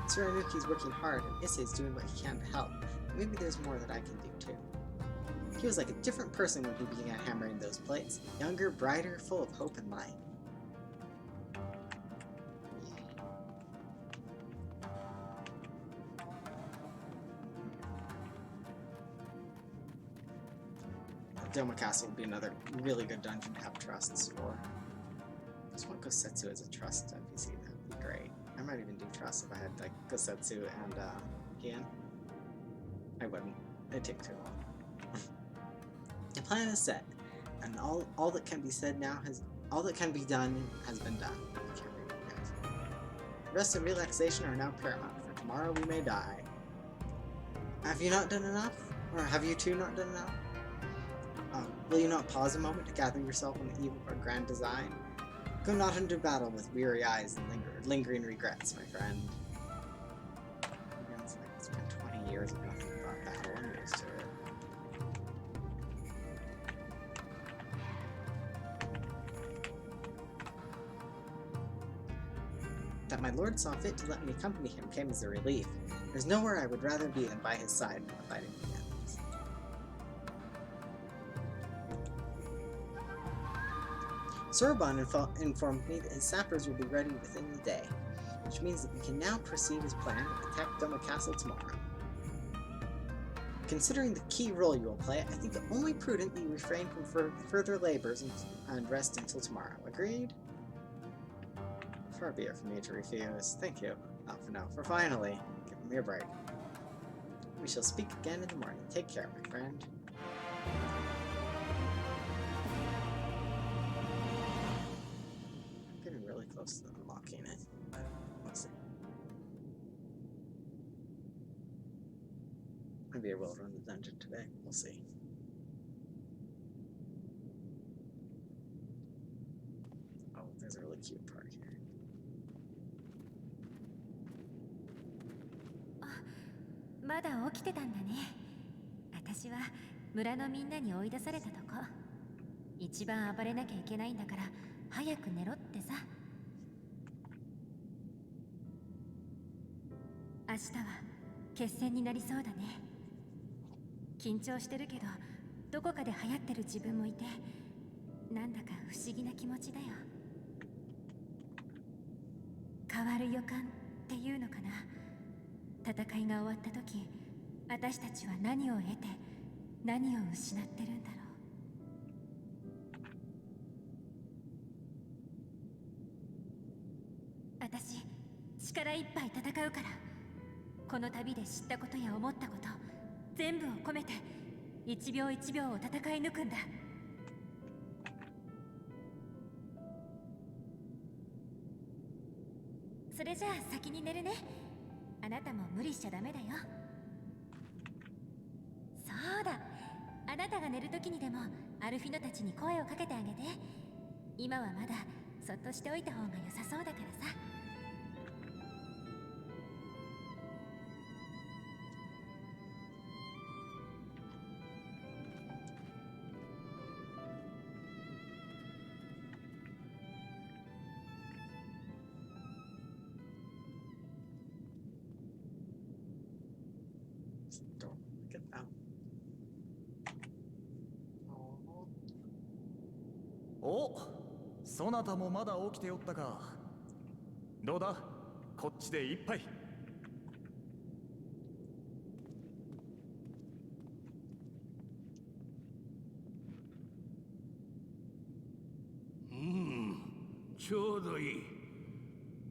Tsurunuki's working hard, and Issei's doing what he can to help. Maybe there's more that I can do too. He was like a different person when he began hammering those plates. Younger, brighter, full of hope and light. Doma Castle would be another really good dungeon to have trusts for. I just want Gosetsu as a trust NPC, that would be great. I might even do trust if I had like Gosetsu and Heian. I wouldn't. It'd take too long. The plan is set, and all that can be said now all that can be done has been done. I can't read it, guys. Rest and relaxation are now paramount, for tomorrow we may die. Have you not done enough? Or have you two not done enough? Will you not pause a moment to gather yourself on the eve of our grand design? Go not into battle with weary eyes and lingering regrets, my friend. It's been 20 years of nothing about battle. I'm used to it. That my lord saw fit to let me accompany him came as a relief. There's nowhere I would rather be than by his side when the fighting begins. Sorbonne informed me that his sappers will be ready within the day, which means that we can now proceed as planned and attack Doma Castle tomorrow. Considering the key role you will play, I think it only prudent that you refrain from further labors and rest until tomorrow. Agreed? Far be it from me to refuse. Thank you. Not for now. For finally, giving me a break. We shall speak again in the morning. Take care, my friend. I'm getting really close to unlocking it, but let's see. Maybe I will run the dungeon today. We'll see. Oh, there's a really cute part here. まだ起きてたんだね。私は村のみんなに追い出されたとこ。一番暴れなきゃいけないんだから早く寝ろってさ。明日は決戦になりそうだね。緊張してるけど、どこかで流行ってる自分もいて、なんだか不思議な気持ちだよ。変わる予感っていうのかな。戦いが終わった時、私たちは何を得て何を失ってるんだろう。私、力いっぱい戦うから、この旅で知ったことや思ったこと、全部を込めて一秒一秒を戦い抜くんだ。それじゃあ先に寝るね。あなたも無理しちゃダメだよ。そうだ、あなたが寝る時にでもアルフィノたちに声をかけてあげて。今はまだそっとしておいた方が良さそうだからさ。Don't get out. Oh. お、そなたもまだ起きておったか。どうだ、こっちで一杯。ちょうどいい。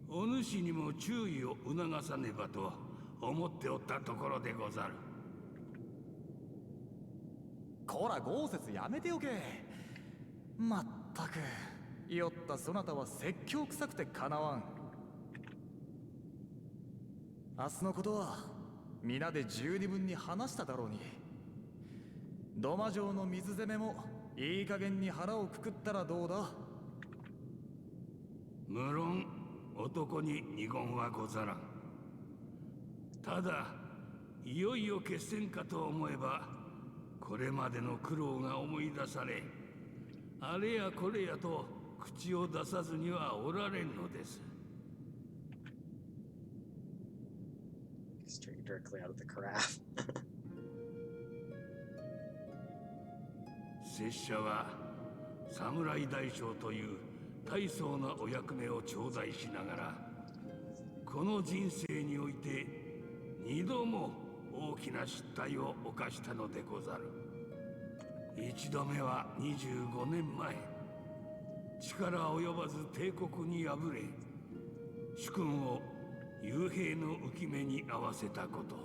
お主にも注意を促さねばと思っておったところでござる。こら豪雪やめておけ。まったく酔ったそなたは説教臭くてかなわん。明日のことは皆で十二分に話しただろうに。土間城の水攻めもいい加減に腹をくくったらどうだ。無論男に二言はござらん。ただいよいよ決戦かと思えば、これまでの苦労が思い出され、あれやこれやと口を出さずにはおられんのです。Straight directly out of the carafe. 拙者は侍大将という大層なお役目を頂戴しながら、この人生において二度も大きな失態を犯したのでござる。一度目は25年前、力及ばず帝国に敗れ、主君を幽閉の浮き目に合わせたこと。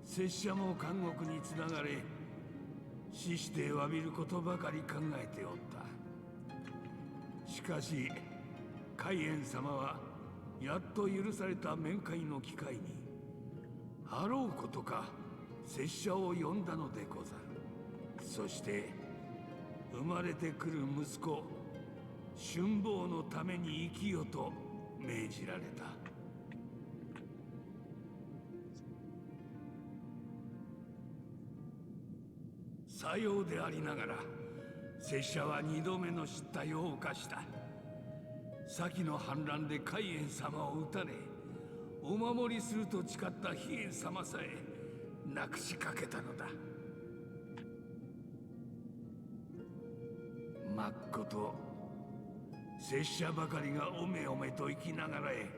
拙者も監獄につながれ、死して詫びることばかり考えておった。しかし海燕様はやっと許された面会の機会に、あろうことか拙者を呼んだのでござる。そして生まれてくる息子春坊のために生きよと命じられた。さようでありながら、拙者は二度目の失態を犯した。先の反乱で海燕様を討たれ、お守りすると誓った飛燕様さえなくしかけたのだ。まっこと拙者ばかりがおめおめと生きながらえ、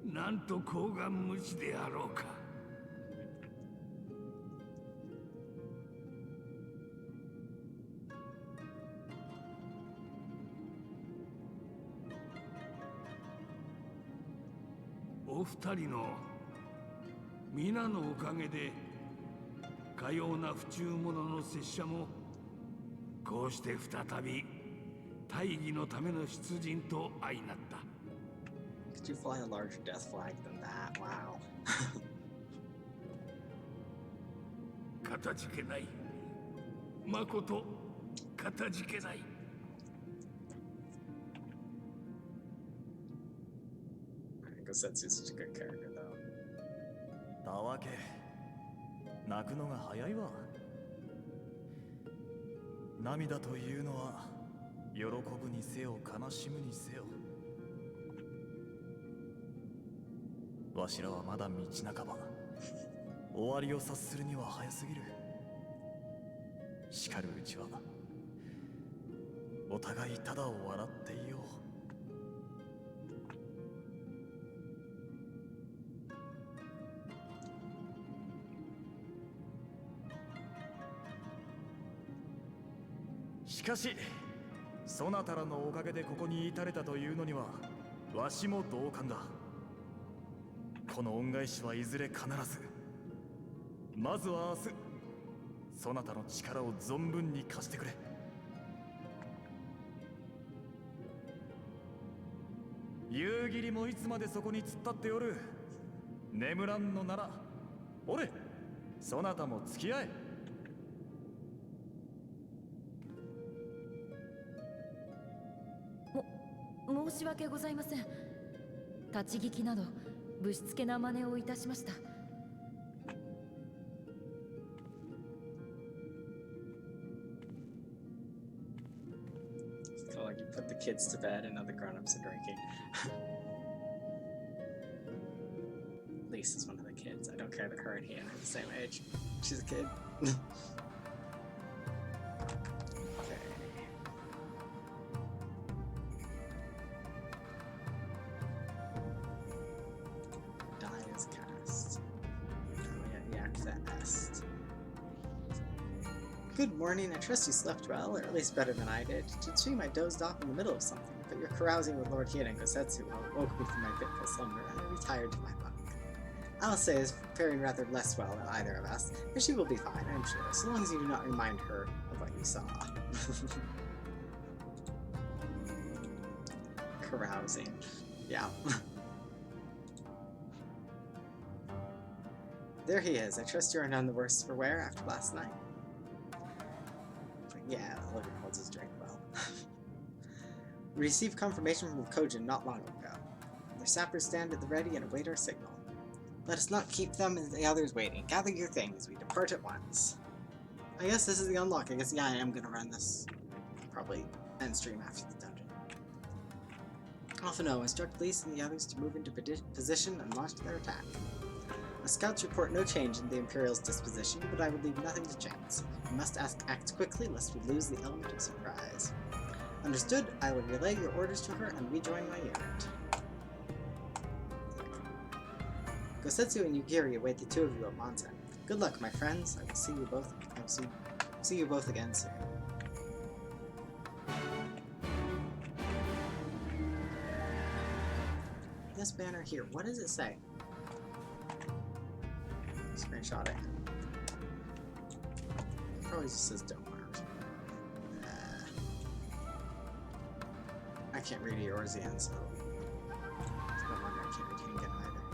なんと厚顔無知であろうか。お二人の皆のおかげで、かような不忠者の拙者もこうして再び大義のための出陣と相なった。Could you fly a larger death flag than that? Wow. かたじけない。まことかたじけない。Gosetsu's such a good character, though. たわけ、泣くのが早いわ。涙というのは喜ぶにせよ悲しむにせよ、わしらはまだ道半ば。終わりを察するには早すぎる。しかるうちはお互いただを笑っていよう。しかしそなたらのおかげでここに至れたというのにはわしも同感だ。この恩返しはいずれ必ず。まずは明日そなたの力を存分に貸してくれ。夕霧もいつまでそこに突っ立っておる。眠らんのならおれそなたも付き合え。申し訳ございません。立ち聞きなどぶしつけな真似をいたしました。So like you put the kids to bed and now the grown-ups are drinking. Lisa's one of the kids. I don't care that her and Ian are the same age. She's a kid. Good morning, I trust you slept well, or at least better than I did. To dream I dozed off in the middle of something, but your carousing with Lord Hian and Gosetsu woke me from my fitful slumber, and I retired to my bunk. Alice is faring rather less well than either of us, but she will be fine, I'm sure, so long as you do not remind her of what you saw. Carousing. Yeah. There he is. I trust you are none the worse for wear after last night. Yeah, Logan holds his drink well. We received confirmation from Kojin not long ago. Their sappers stand at the ready and await our signal. Let us not keep them and the others waiting. Gather your things, we depart at once. I guess this is the unlock. I guess, yeah, I am gonna run this. Probably end stream after the dungeon. Alpha No, instruct Lise and the others to move into position and launch their attack. The scouts report no change in the Imperial's disposition, but I would leave nothing to chance. We must act quickly, lest we lose the element of surprise. Understood, I will relay your orders to her and rejoin my unit. Gosetsu and Yugiri await the two of you at Monsen. Good luck, my friends. I will see you both. I will see you both again soon. This banner here, what does it say? Screenshot it. Probably just says don't mark. I can't read Eorzean, so no wonder I can't read Hingan either.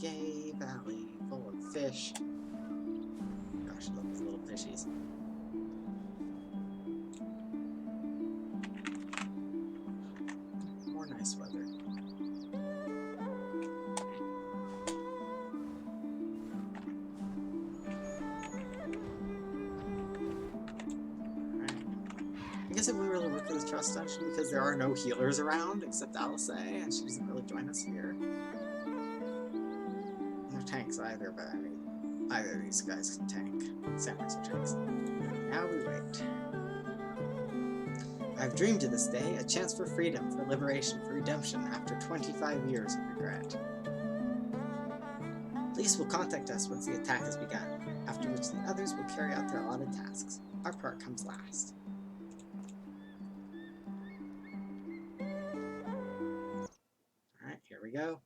Gay valley full of fish. Gosh, I love these little fishies. More nice weather. I guess it wouldn't really work for this trust dungeon because there are no healers around except Alice, and she doesn't really join us here. No tanks either, but I mean, either of these guys can tank. Samurais are tanks. Now we wait. I've dreamed of this day, a chance for freedom, for liberation, for redemption, after 25 years of regret. Police will contact us once the attack has begun, after which the others will carry out their allotted tasks. Our part comes last. Alright, here we go.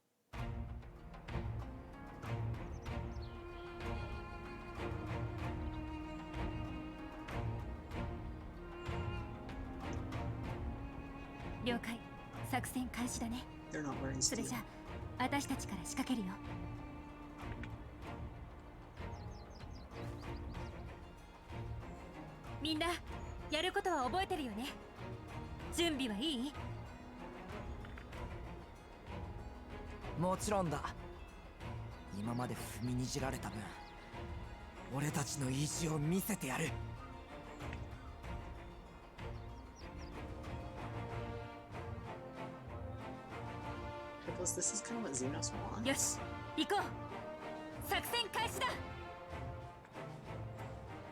They're not wearing steel. 私たちから仕掛けるよ。みんな、やることは覚えてるよね。準備はいい？もちろんだ。今まで踏みにじられた分、俺たちの意地を見せてやる。Pickles, this is kind of what Xenos wants. よし行こう。作戦開始だ。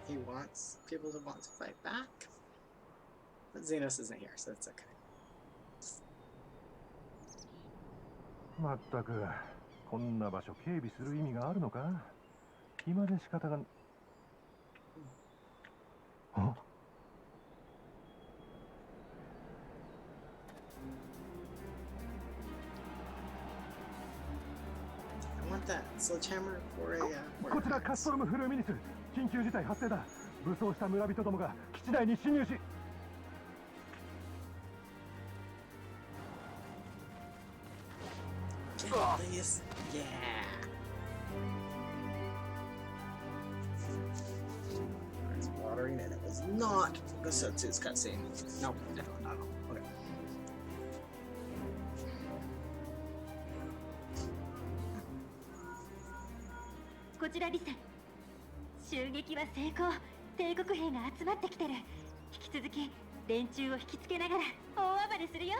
He wants people to want to fight back. But Xenos isn't here, so that's okay. まったくこんな場所警備する意味があるのか。暇で仕方が。あ、I want that sledgehammer for a こちらカストロムフルーミニス、緊急事態発生だ。武装した村人どもが基地内に侵入し。Please. Yeah. It's watering and it was not Gosutsu's cutscene. No, definitely not. Okay. こちらリサ。襲撃は成功。帝国兵が集まってきてる。引き続き連中を引きつけながら大暴れするよ。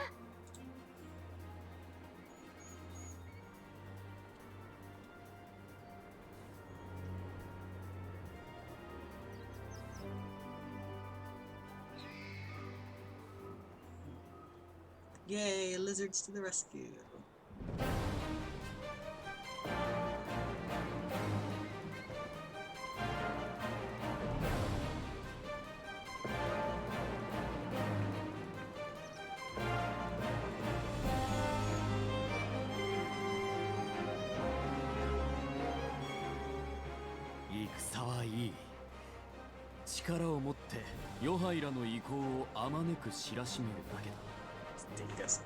Yay, lizards to the rescue.戦はいい。力を持ってヨハイラの意向をあまねく知らしめるだけだ。Take this.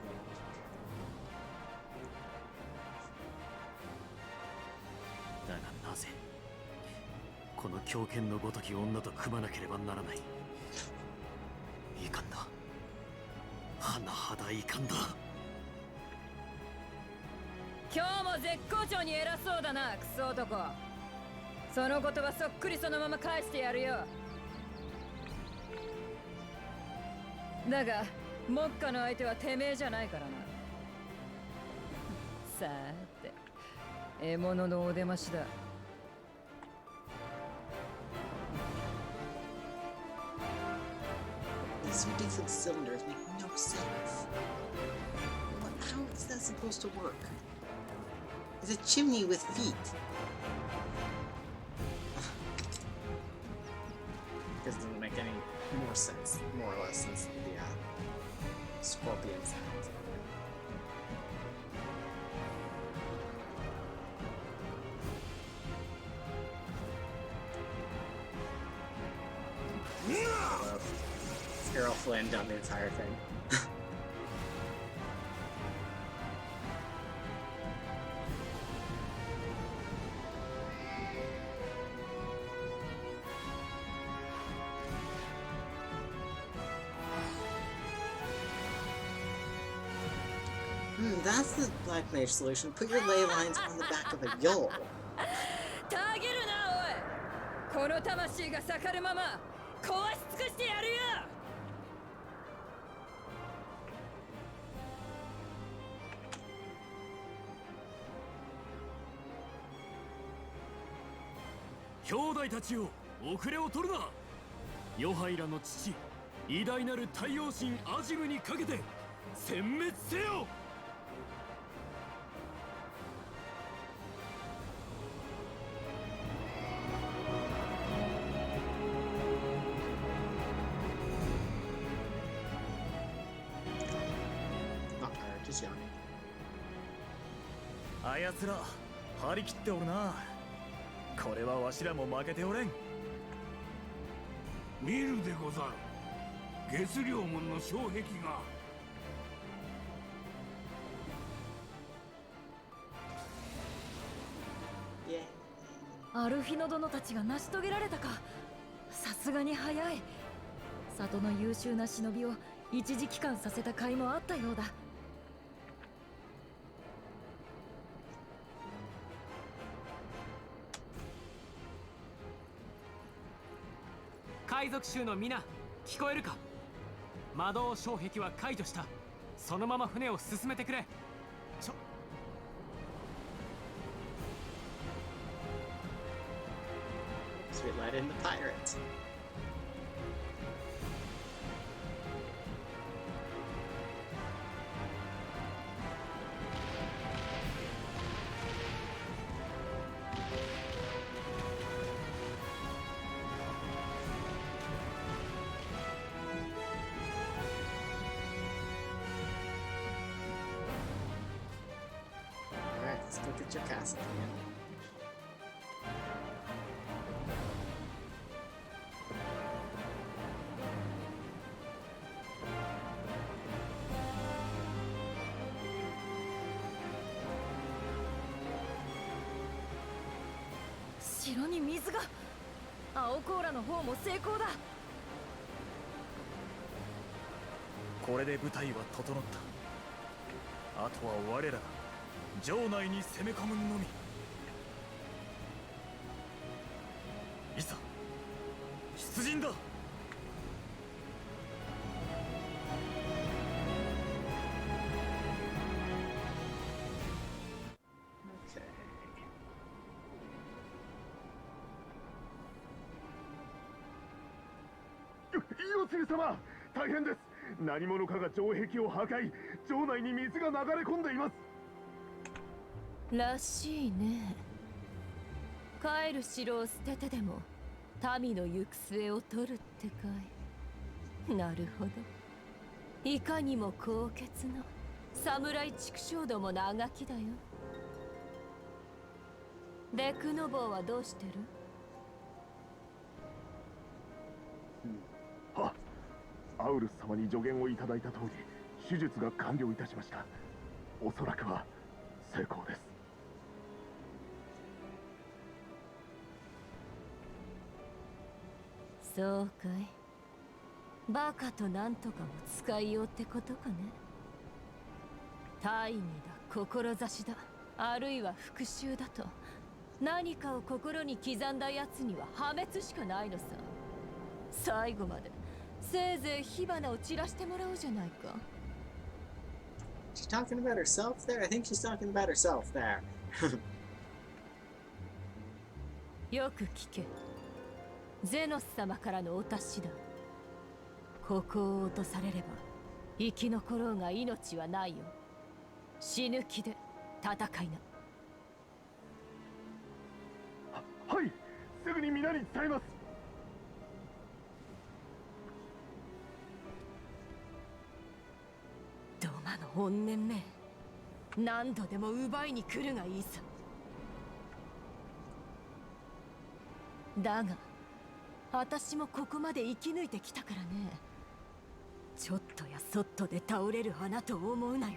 だがなぜこの狂犬のごとき女と組まなければならない。いかんだ。甚だいかんだ。今日も絶好調に偉そうだな、クソ男。その言葉そっくりそのまま返してやるよ。だが目下の相手はてめえじゃないからな。さーて、獲物のお出ましだ。These ridiculous cylinders make no sense. How is that supposed to work? It's a chimney with feet. This doesn't make any more sense, more or less, since the scorpion sounds. Errol Flynn done the entire thing. That's the Black Mage solution. Put your ley lines on the back of a Yol. たぎるな、おい。この魂が盛るまま壊し尽くしてやるよ。兄弟たちよ、遅れを取るな。ヨハイラの父、偉大なる太陽神アジムにかけて殲滅せよ。Just yawning. あやつら張り切っておるな。これはわしらも負けておれん。見るでござる。月亮門の障壁が。アルフィノ殿たちが成し遂げられたか。さすがに早い。里の優秀な忍びを一時帰還させた甲斐もあったようだ。海賊衆の皆、聞こえるか？魔導障壁は解除した。そのまま船を進めてくれ。So we let in the pirates. Alright, let's go get your castle again. "城に水が!" 青コーラの方も成功だ。これで部隊は整った。あとは我らが城内に攻め込むのみ。いざ出陣だ。Okay. イオツル様、大変です。何者かが城壁を破壊、城内に水が流れ込んでいます。らしいね。帰る城を捨ててでも民の行く末を取るってかい。なるほど。いかにも高潔な侍畜生どものあがきだよ。で、クノボーはどうしてる？は、アウルス様に助言をいただいた通り、手術が完了いたしました。おそらくは成功です。そうかい。バカとなんとかも使いようってことかね。大義だ、志だ、あるいは復讐だと何かを心に刻んだ奴には破滅しかないのさ。最後までせいぜい火花を散らしてもらおうじゃないか。 She's talking about herself there? I think she's talking about herself there. よく聞け。ゼノス様からのお達しだ。ここを落とされれば生き残ろうが命はないよ。死ぬ気で戦いな。はい、すぐに皆に伝えます。ドマの怨念め、何度でも奪いに来るがいいさ。だが私もここまで生き抜いてきたからね。ちょっとやそっとで倒れる花と思うなよ。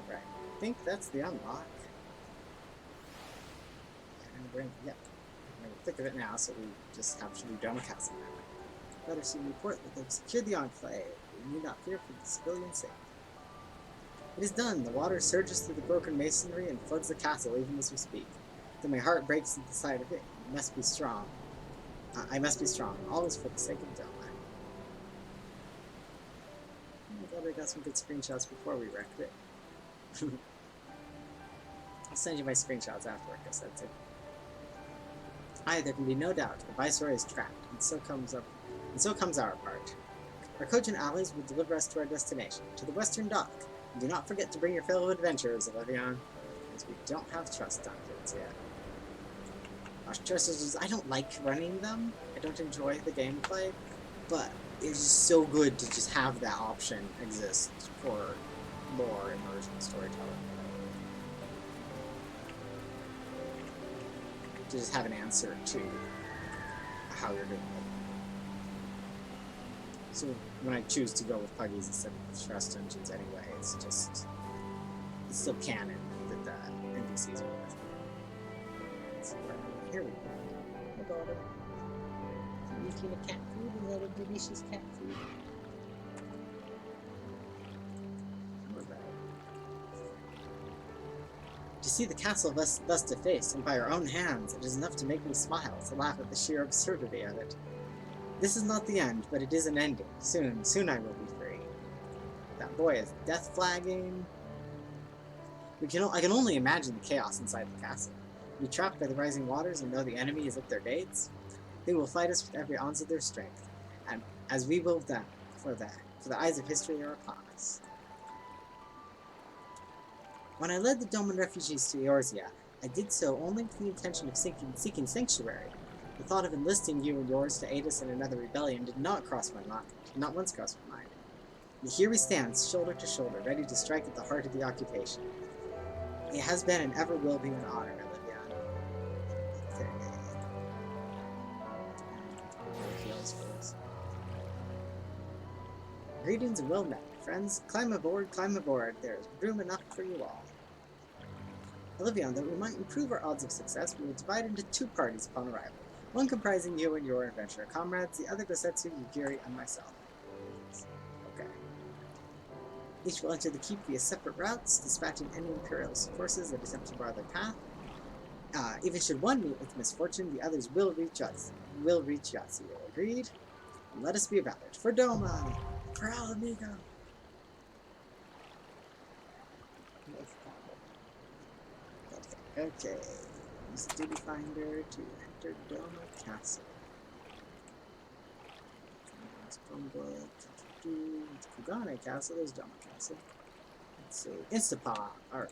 Alright, I think that's the unlock. And yep. I'm going to think of it now, so we just have to do Dome Castle now. Better soon report that they've secured the Enclave. We need not fear for the civilian safety. It is done. The water surges through the broken masonry and floods the castle even as we speak. Then my heart breaks at the sight of it. I must be strong. I must be strong. All is for the sake of Dome. I'm glad we got some good screenshots before we wrecked it. I'll send you my screenshots after, I said too. Aye, there can be no doubt. The Viceroy is trapped, and so comes our part. Our cogent allies will deliver us to our destination, to the Western Dock. And do not forget to bring your fellow adventurers, Olivion, because we don't have trust dungeons yet. Trust is I don't like running them. I don't enjoy the gameplay, but it's just so good to just have that option exist for lore immersion storytelling. To just have an answer to how you're doing it. So when I choose to go with Puggies instead of Trust Dungeons anyway, it's still canon that the NPCs are with. Here we go. My daughter. You eating a cat food? Is that a delicious cat food? We're back. To see the castle thus defaced, and by our own hands, it is enough to make me smile, to laugh at the sheer absurdity of it. This is not the end, but it is an ending. Soon I will be free. That boy is death flagging. I can only imagine the chaos inside the castle. Be trapped by the rising waters and know the enemy is at their gates. They will fight us with every ounce of their strength, and as we will them, for the eyes of history are upon us. When I led the Doman refugees to Eorzea, I did so only with the intention of seeking sanctuary. The thought of enlisting you and yours to aid us in another rebellion did not cross my mind, not once cross my mind. And here we stand, shoulder to shoulder, ready to strike at the heart of the occupation. It has been and ever will be an honor, Olivia. Greetings and well met, friends. Climb aboard, there is room enough for you all. Olivia, that we might improve our odds of success, we will divide into 2 parties upon arrival. One comprising you and your adventurer comrades, the other Gosetsu, Yugiri, and myself. Okay. Each will enter the keep via separate routes, dispatching any Imperial forces that attempt to bar their path. Even should one meet with misfortune, the others will reach Yatsu. Agreed? And let us be about it. For Doma! For Alamigo! Okay. Use Duty Finder to enter Doma Castle. Stormblood. It's Kugane Castle. There's Doma Castle. Let's see. Instapaw. Alright.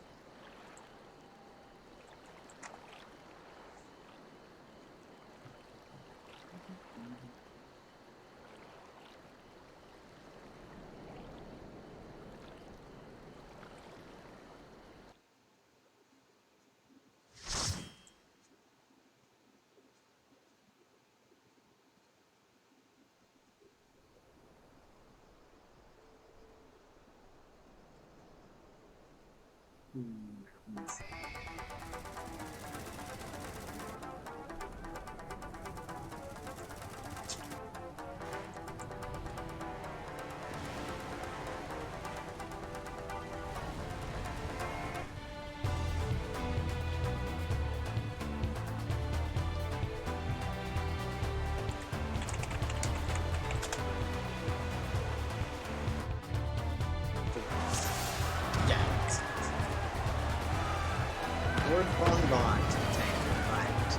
Lord Bonbon to tank the fight.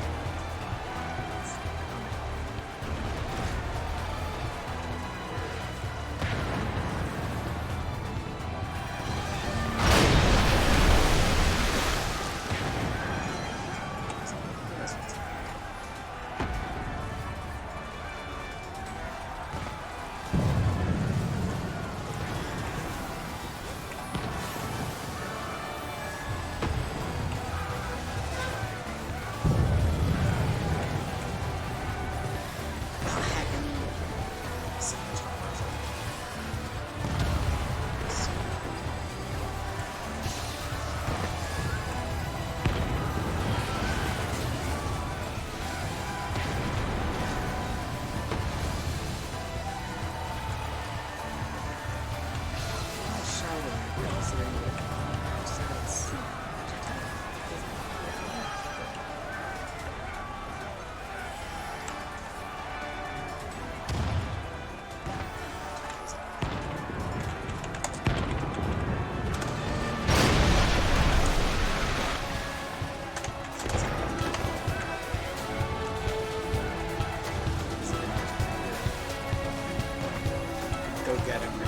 Go get him, man.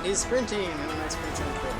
He's sprinting, and I'm not sprinting for him.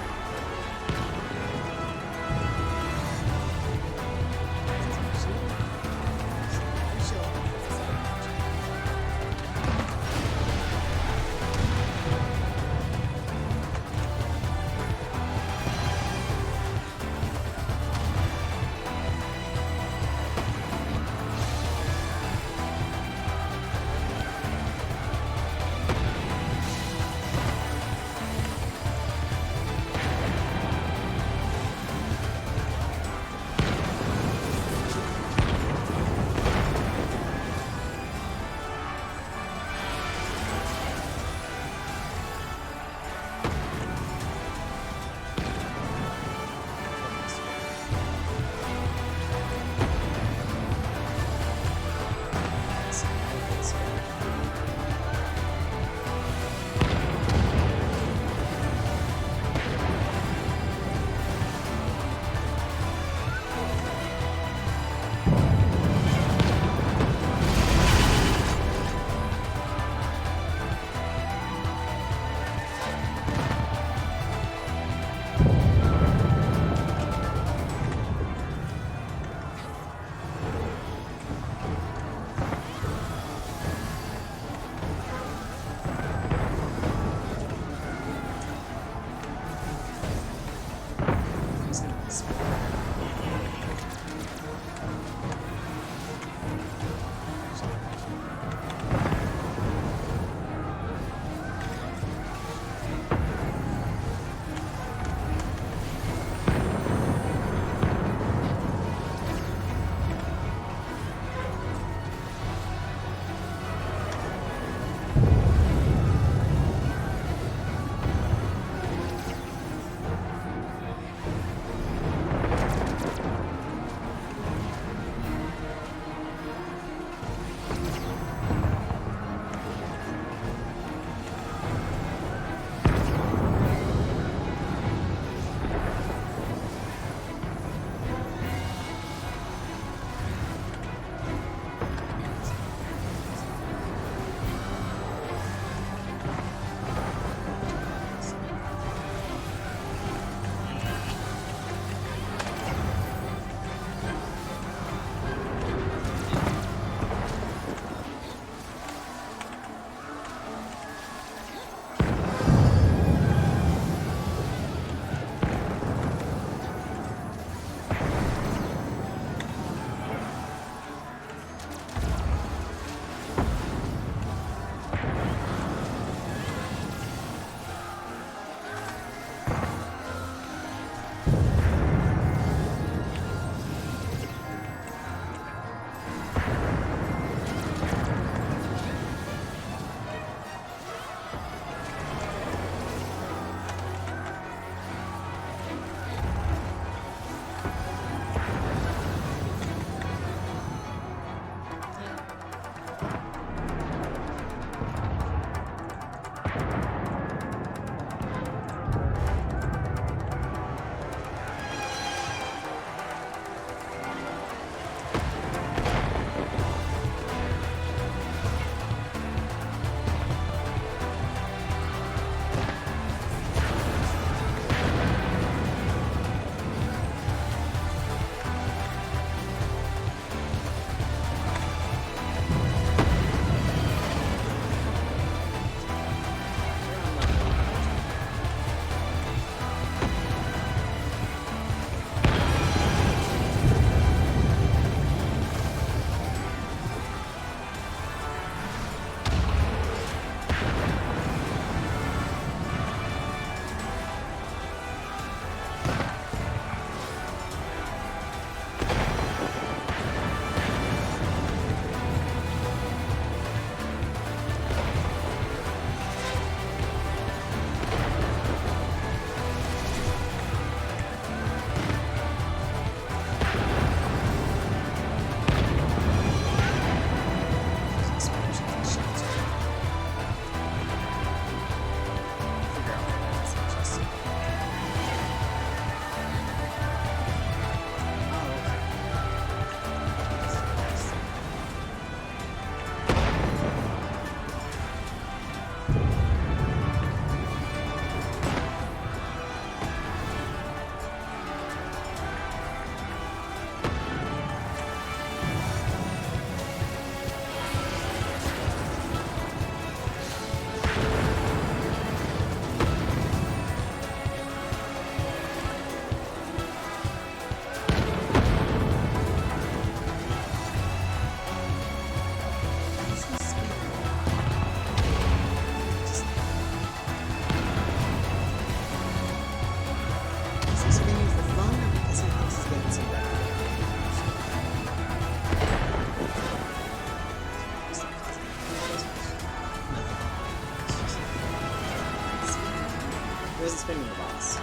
spinning the boss.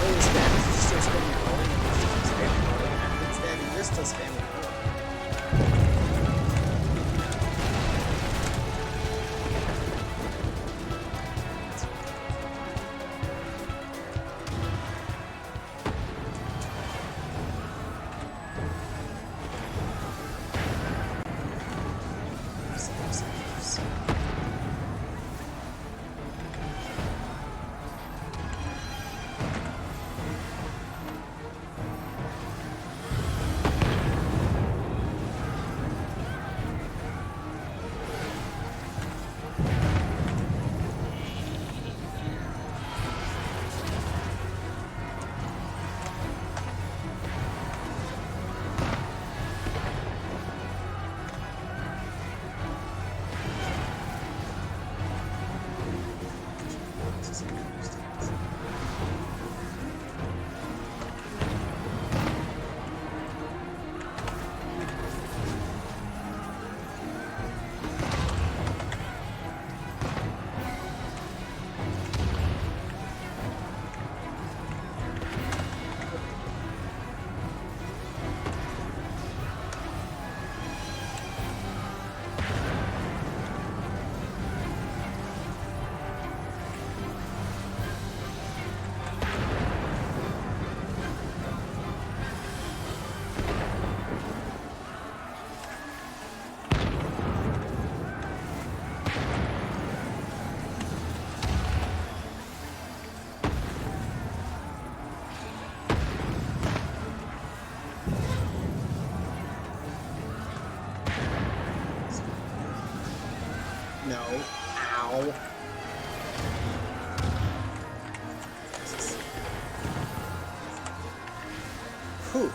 fully spammed. You're still spamming rolling. You're still spamming rolling. And instead, you're still spamming rolling. No. Ow. Whew.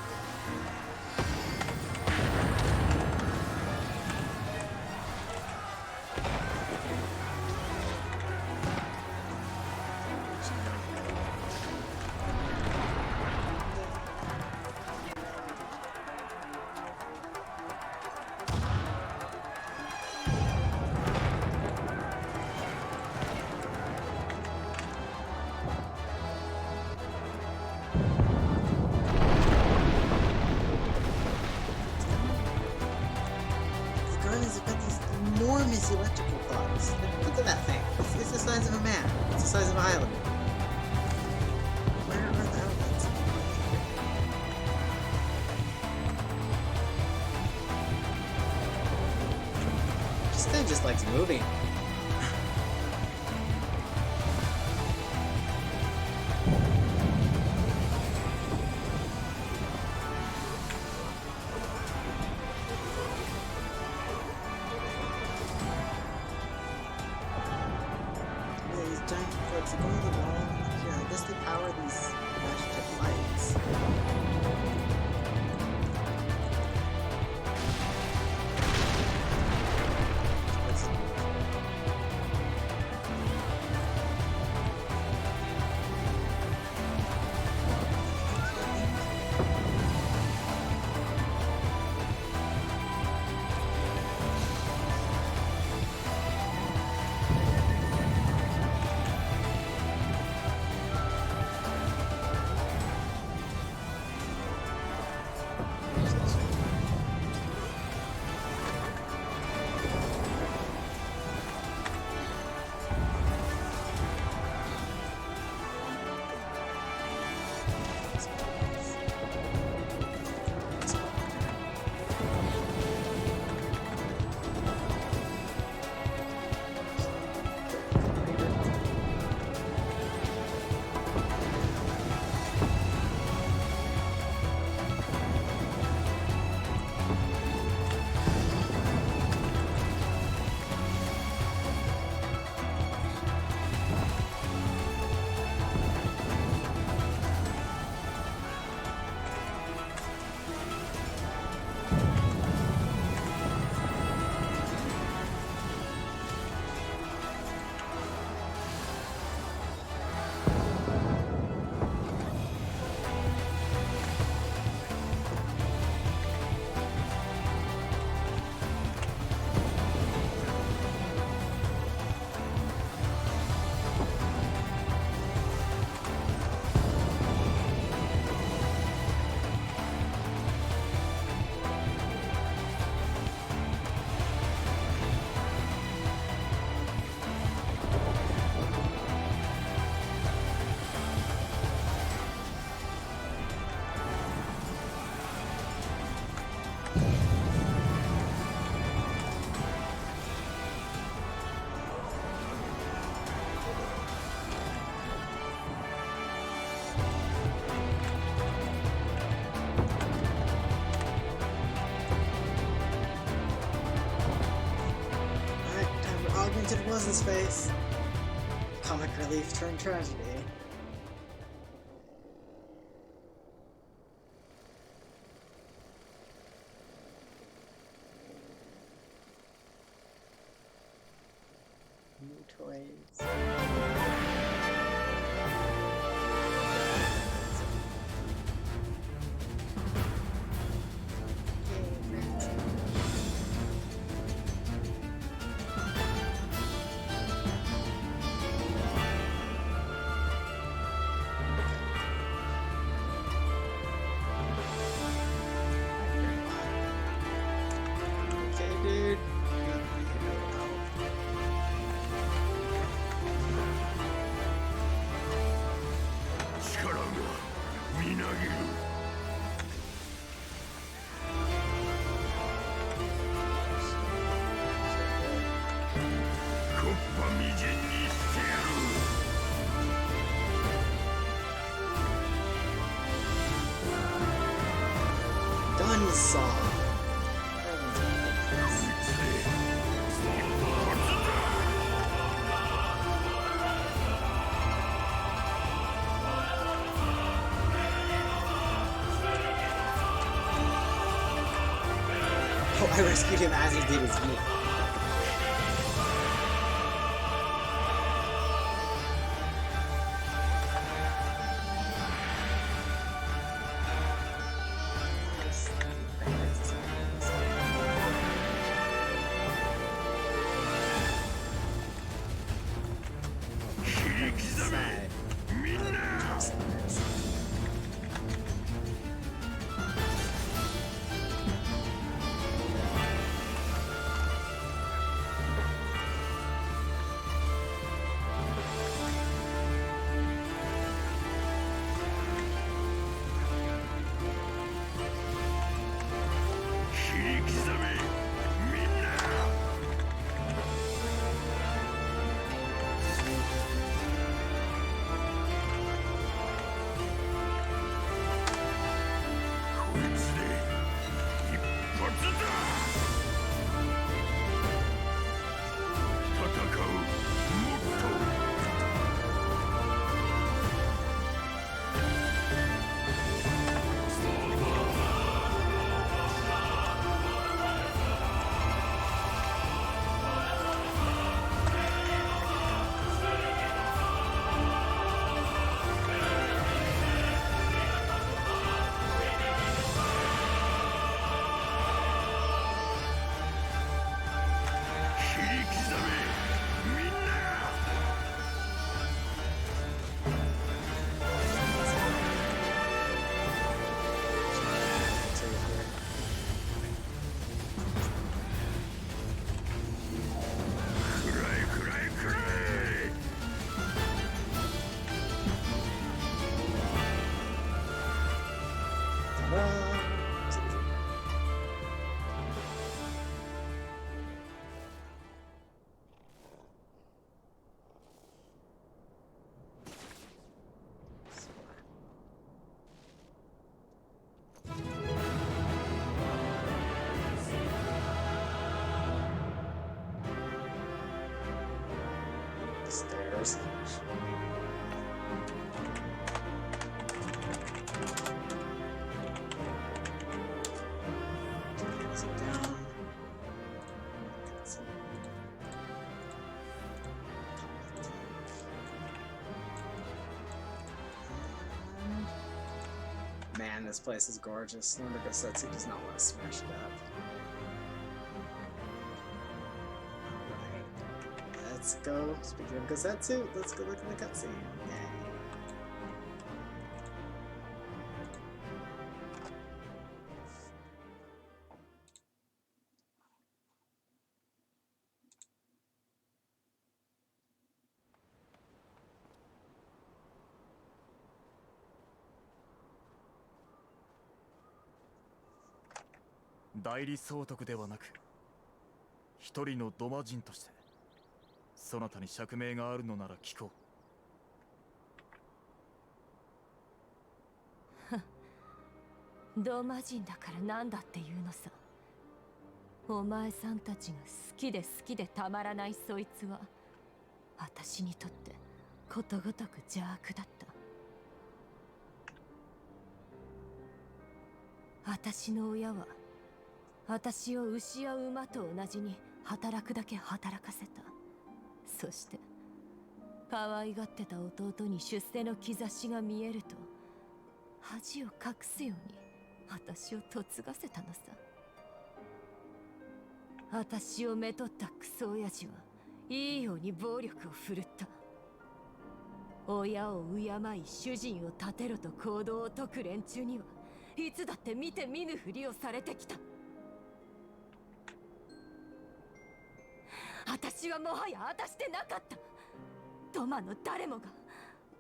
Guardians have got these enormous electrical bugs. Look at that thing. It's the size of a man. It's the size of an island. Where are the outlets? This thing just likes moving. These giant flips go to the wall. Here, I guess they power these magic lights. Let's was his face? Comic relief turned tragedy. New toys. Okay, dude. 力がみなぎる。木っ端みじんにしてやる。Gunsaw. こいつで Oh, I rescued him as he did his meat. Stairs. Sit down. Man, this place is gorgeous. No wonder Gosetsu does not want to smash it up. Alright. Let's go. Speaking of Gosetsu, let's go look at the cutscene. Yay.代理総督ではなく一人のドマ人としてそなたに釈明があるのなら聞こう。ドマ人だからなんだっていうのさ。お前さんたちが好きでたまらないそいつは私にとってことごとく邪悪だった。私の親は私を牛や馬と同じに働くだけ働かせた。そして可愛がってた弟に出世の兆しが見えると恥を隠すように私を嫁がせたのさ。私をめとったクソ親父はいいように暴力を振るった。親を敬い主人を立てろと行動を解く連中にはいつだって見て見ぬふりをされてきた。私はもはや果たしてなかった。ドマの誰もが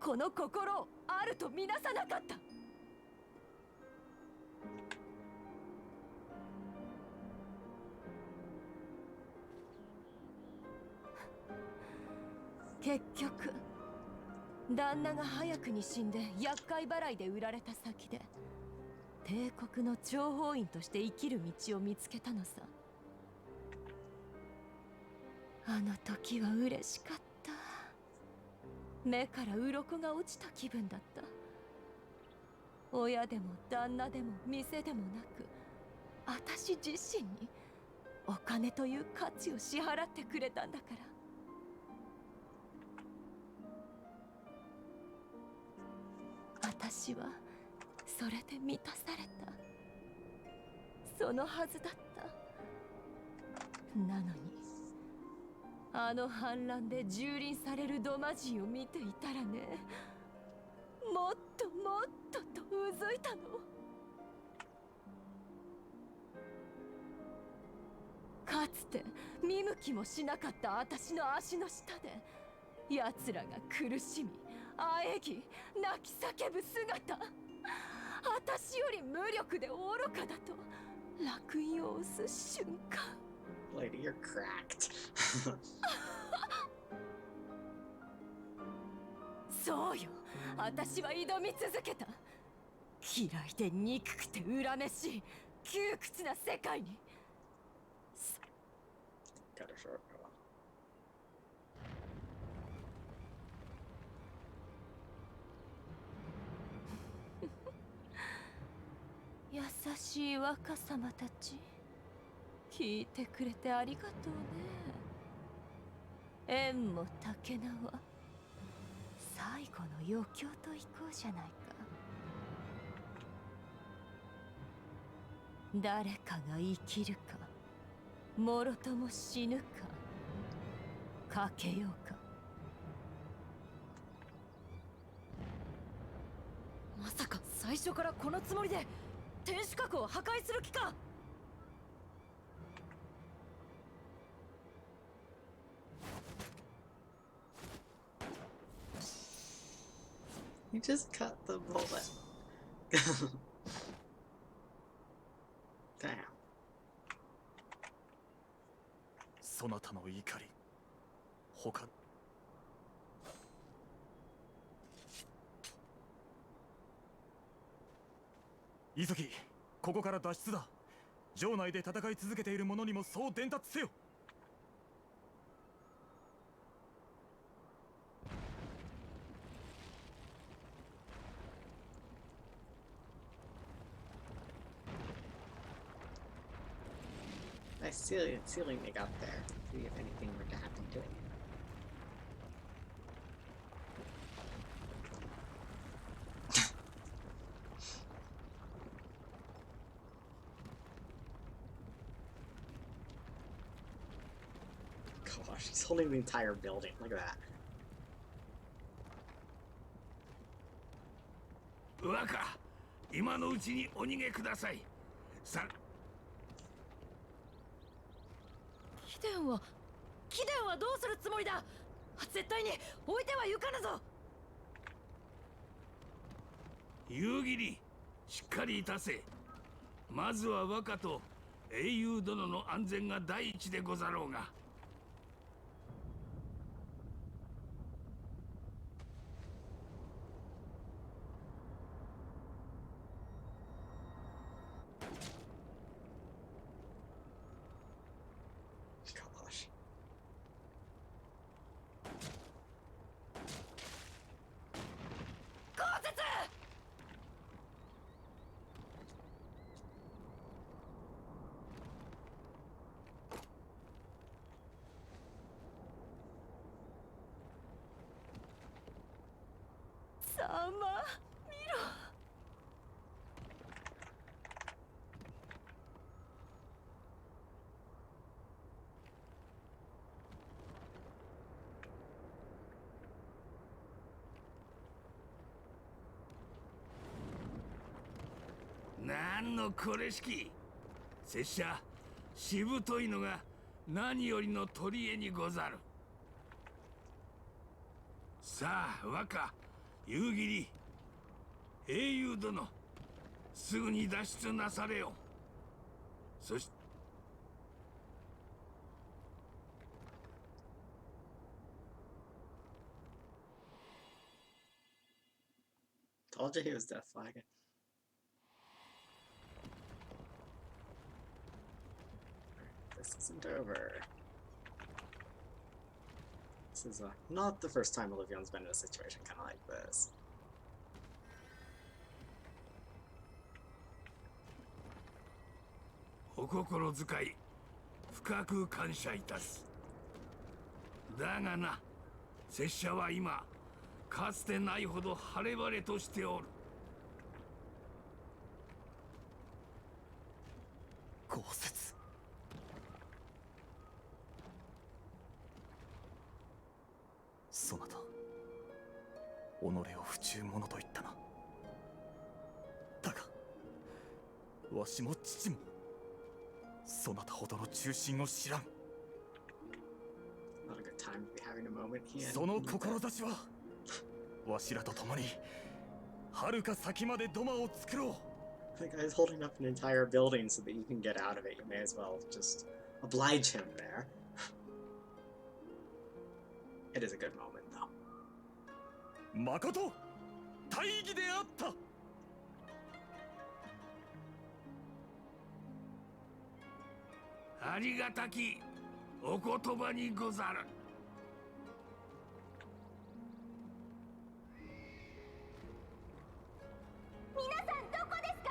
この心をあるとみなさなかった。結局旦那が早くに死んで厄介払いで売られた先で帝国の諜報員として生きる道を見つけたのさ。あの時は嬉しかった。目から鱗が落ちた気分だった。親でも旦那でも店でもなく私自身にお金という価値を支払ってくれたんだから。私はそれで満たされた。そのはずだった。なのにあの反乱で蹂躙されるドマ人を見ていたらね、もっともっととうずいたの。かつて見向きもしなかった私の足の下で奴らが苦しみあえぎ泣き叫ぶ姿、私より無力で愚かだと烙印を押す瞬間。Lady, you're cracked. そうよ、私は挑み続けた。嫌いで憎くて恨めしい窮屈な世界に。Got a short girl. 優しい若様たち、聞いてくれてありがとうね。縁も竹縄、最後の余興と行こうじゃないか。誰かが生きるかもろとも死ぬか、かけようか。まさか最初からこのつもりで天守閣を破壊する気か。You just cut the bullet. Damn. そなたの怒り、他急ぎここから脱出だ。城内で戦い続けている者にもそう伝達せよ。Nice ceiling they got there. See if anything were to happen to it. Gosh, he's holding the entire building. Look at that. 若、今のうちにお逃げください。さ貴殿はどうするつもりだ。絶対に置いてはゆかぬぞ。夕霧、しっかりいたせ。まずは若と英雄殿の安全が第一でござろうが。Gosh. なんのこれしき。拙者しぶといのが何よりの取り柄にござる。さあ若夕霧英雄殿、すぐに脱出なされよ。そしてTold you he was death flagging. This isn't over. This is not the first time Olivion's been in a situation kind of like this. お心遣い深く感謝いたす。だがな、拙者は今かつてないほど晴れ晴れとしておる。豪雪。そなた己を不忠者と言ったな。だがわしも父もそなたほどの忠心を知らん。 Not a good time to be having a moment here. その志はわしらと共に遥か先まで土間を作ろう。 The guy's holding up an entire building so that you can get out of it. You may as well just oblige him there. It is a good moment, though. まこと大義であった。ありがたきお言葉にござる。皆さんどこですか？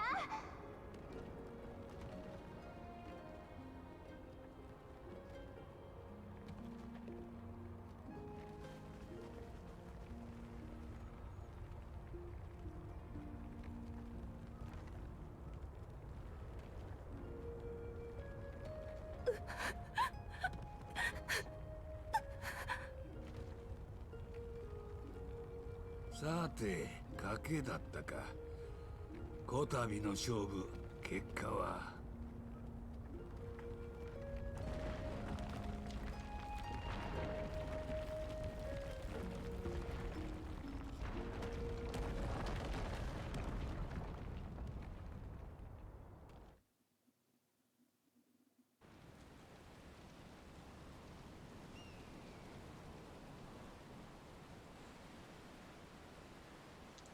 さて賭けだったか。こたびの勝負結果は。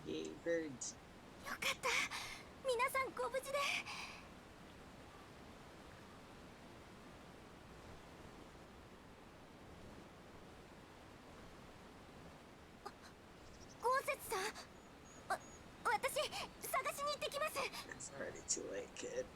Yay, birds. よかった。皆さんご無事で。豪雪さん、私探しに行ってきます。 It's already too late, kid.「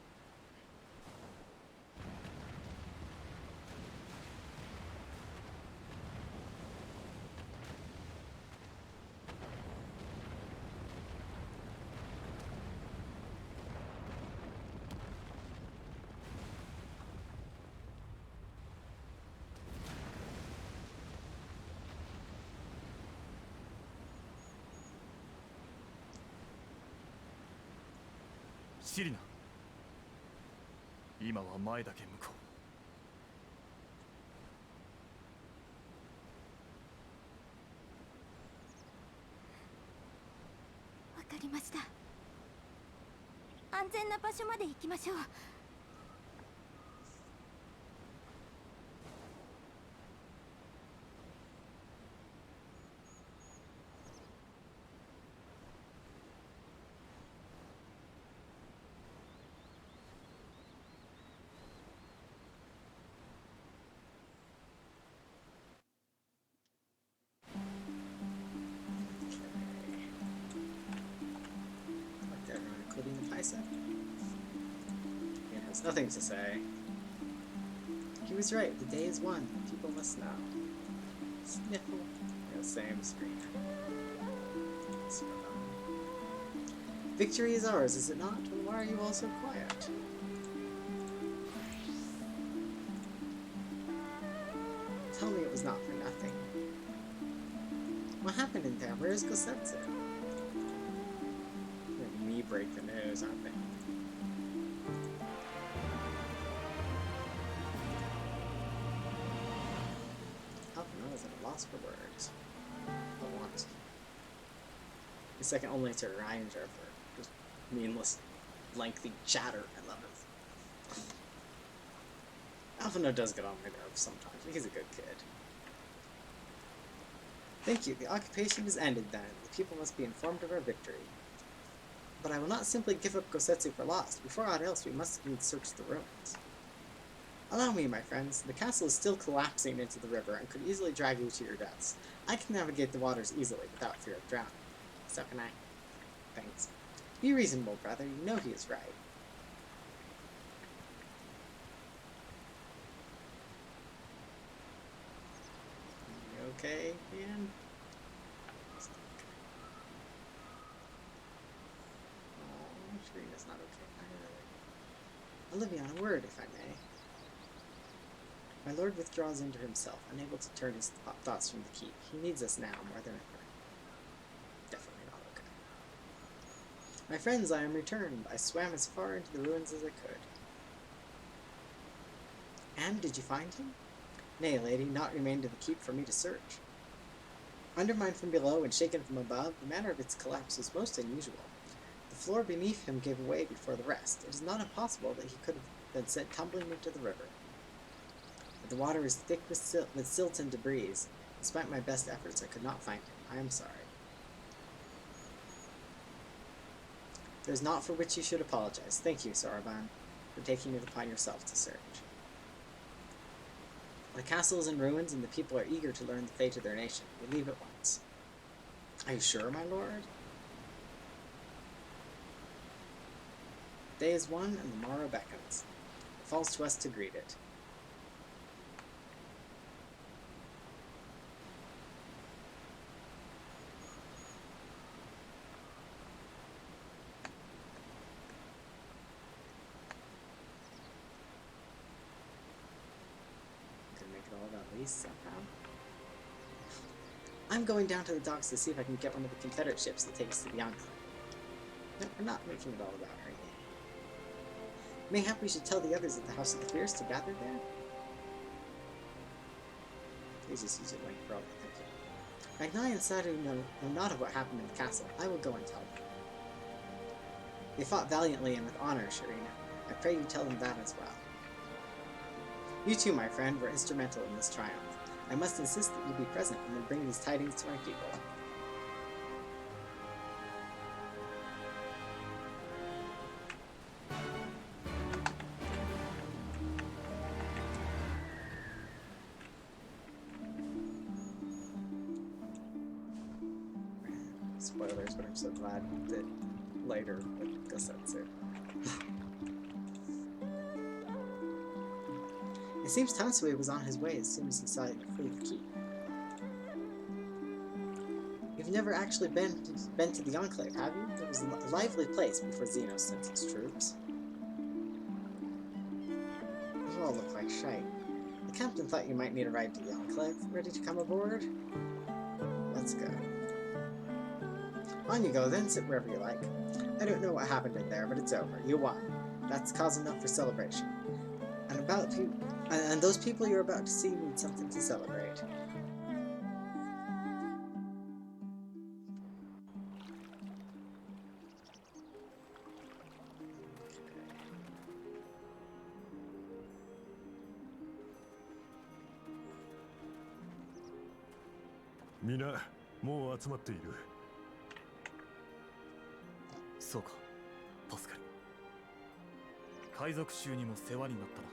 シリナ、今は前だけ向こわかりました。安全な場所まで行きましょう。Like everyone, including the Paisa. It has nothing to say. He was right. The day is won. People must know. Sniffle. Yeah, same screen. So, victory is ours, is it not? And why are you all so quiet? Tell me it was not for nothing. What happened in there? Where's Gosetsu? Me break the news, aren't they? know is at a loss for words. For once. Second only to Ranger for just meaningless, lengthy chatter. I love it. Alphino does get on my nerves sometimes, but he's a good kid. Thank you. The occupation is ended then. The people must be informed of our victory. But I will not simply give up Gosetsu for lost. Before aught else, we must indeed search the ruins. Allow me, my friends. The castle is still collapsing into the river and could easily drag you to your deaths. I can navigate the waters easily without fear of drowning. So can I. Thanks. Be reasonable, brother. You know he is right. You okay, Ian? Oh, Sharina's not okay. Olivia, on a word, if I may. My lord withdraws into himself, unable to turn his thoughts from the keep. He needs us now more than ever. Definitely not okay. My friends, I am returned. I swam as far into the ruins as I could. And did you find him? Nay, lady, naught remained of the keep for me to search. Undermined from below and shaken from above, the manner of its collapse was most unusual. The floor beneath him gave way before the rest. It is not impossible that he could have been sent tumbling into the river. But the water is thick with silt and debris. Despite my best efforts, I could not find him. I am sorry. There is naught for which you should apologize. Thank you, Saraban, for taking it upon yourself to search. The castle is in ruins, and the people are eager to learn the fate of their nation. We leave at once. Are you sure, my lord? Day is won, and the morrow beckons. It falls to us to greet it. Somehow. I'm going down to the docks to see if I can get one of the Confederate ships that takes us to the Enclave. No, we're not making it all about her. Mayhap we should tell the others at the House of the Fierce to gather there? Please just use it like for all the thinking. Magnalia and Sadu know not of what happened in the castle. I will go and tell them. They fought valiantly and with honor, Sharina. I pray you tell them that as well. You too, my friend, were instrumental in this triumph. I must insist that you be present when we bring these tidings to our people. Spoilers, but I'm so glad that later with Gosetsu. It seems Tansui was on his way as soon as he saw you flee the keep. You've never actually been to the Enclave, have you? It was a lively place before Xenos sent his troops. You all look like shite. The captain thought you might need a ride to the Enclave. Ready to come aboard? Let's go. On you go then, sit wherever you like. I don't know what happened in there, but it's over. You won. That's cause enough for celebration. And those people you're about to see need something to celebrate. Mina, もう集まっている。そうか、助かる。海賊衆にも世話になったな。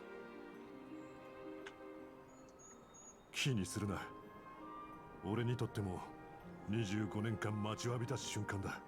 気にするな。俺にとっても25年間待ちわびた瞬間だ。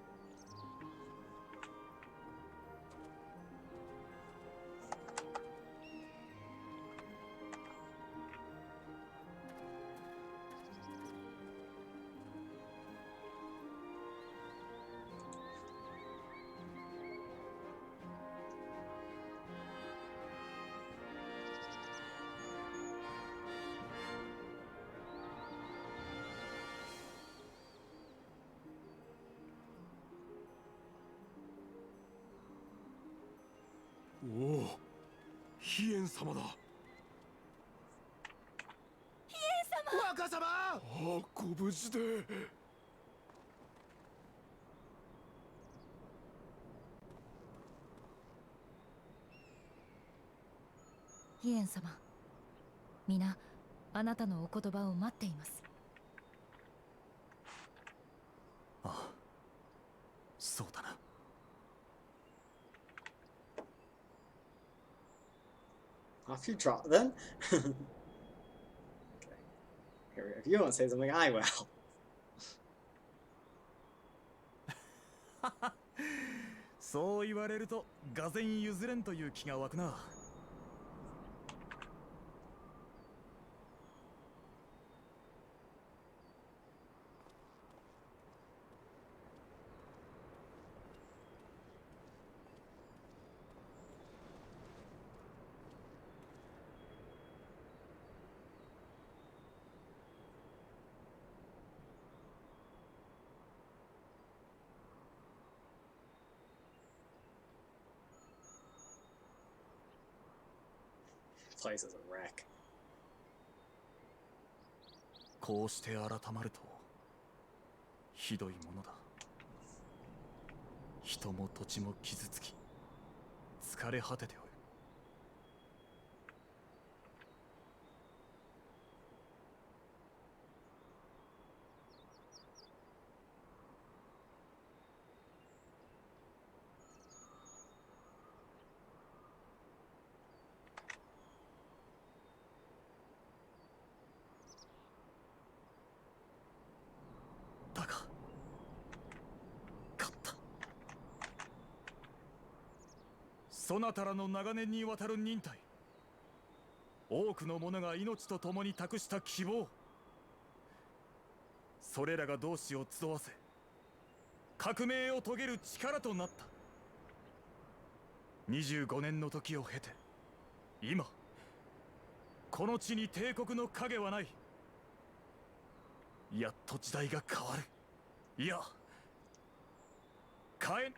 おお、飛燕様だ。飛燕様。若様。あ、ご無事で。ヒエン様、皆あなたのお言葉を待っています。ああ、そうだな。Off you trot then. Okay. Here, if you won't say something, I will. そう言われると、がぜん譲れんという気が湧くな。Place is a wreck. こうして改まると、ひどいものだ。人も土地も傷つき、疲れ果てておる。だが、勝った。そなたらの長年にわたる忍耐、多くの者が命と共に託した希望、それらが同志を集わせ、革命を遂げる力となった。25年の時を経て、今この地に帝国の影はない。やっと時代が変わる。いや、変えん。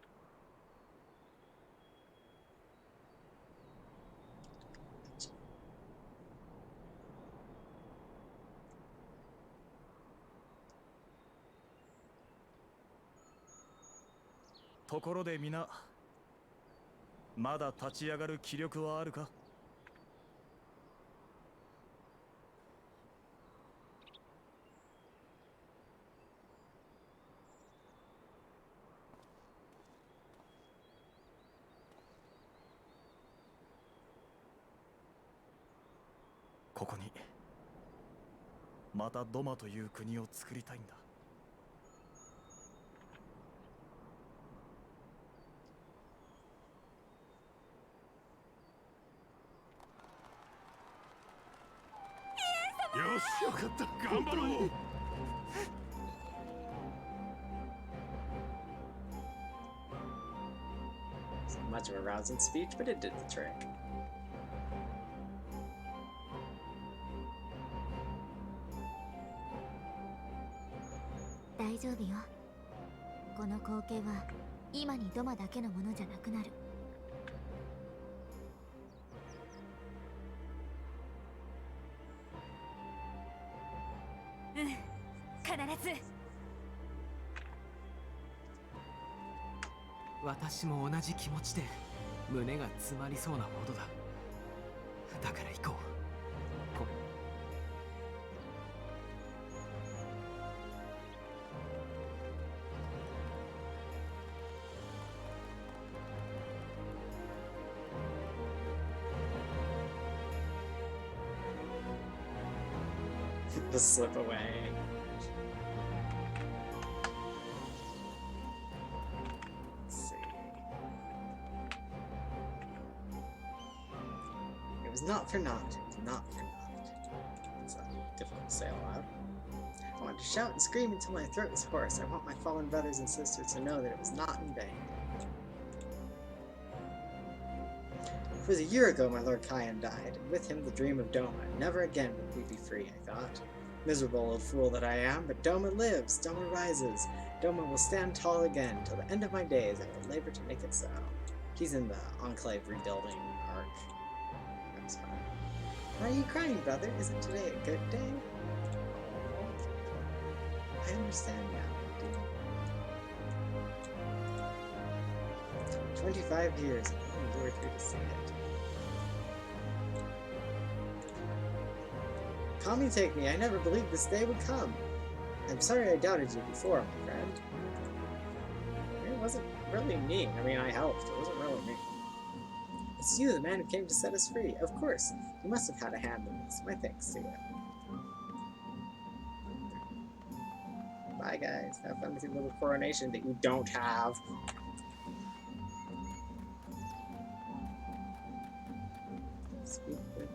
ところで皆、まだ立ち上がる気力はあるか？ここにまたドマという国を作りたいんだ。よし、よかった。頑張ろう。Not much of a rousing speech, but it did the trick. 大丈夫よ。この光景は今にドマだけのものじゃなくなる。うん、必ず。私も同じ気持ちで胸が詰まりそうなほどだ。だから行こう。これ Just slip away. Let's see. It was not for naught. It was not for naught. It's difficult to say aloud. I wanted to shout and scream until my throat was hoarse. I want my fallen brothers and sisters to know that it was not in vain. It was a year ago my Lord Kyan died, and with him the dream of Doma. Never again would we be free, I thought. Miserable old fool that I am, but Doma lives, Doma rises. Doma will stand tall again. Till the end of my days, I will labor to make it so. He's in the Enclave rebuilding arc. That's fine. Why are you crying, brother? Isn't today a good day? I understand now. 25 years. I've endured here to see it. Kami, take me. I never believed this day would come. I'm sorry I doubted you before, my friend. It wasn't really me. I mean, I helped. It wasn't really me. It's you, the man who came to set us free. Of course. You must have had a hand in this. My thanks to you. Bye, guys. Have fun with your little coronation that you don't have. Speak with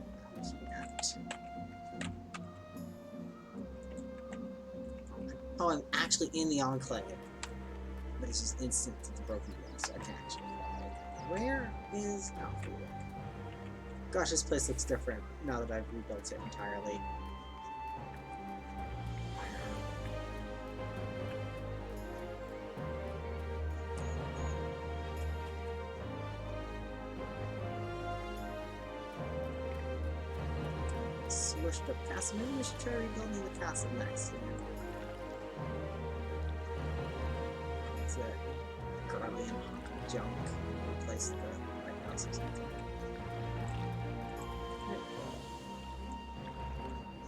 Oh, I'm actually in the Enclave. But it's just instant to the broken wheel, so I can't actually fly. Where is Alpha? Gosh, this place looks different now that I've rebuilt it entirely. Smushed up castle. Maybe we should try rebuilding the castle next. It's a Garlean junk. Replace the White House or something.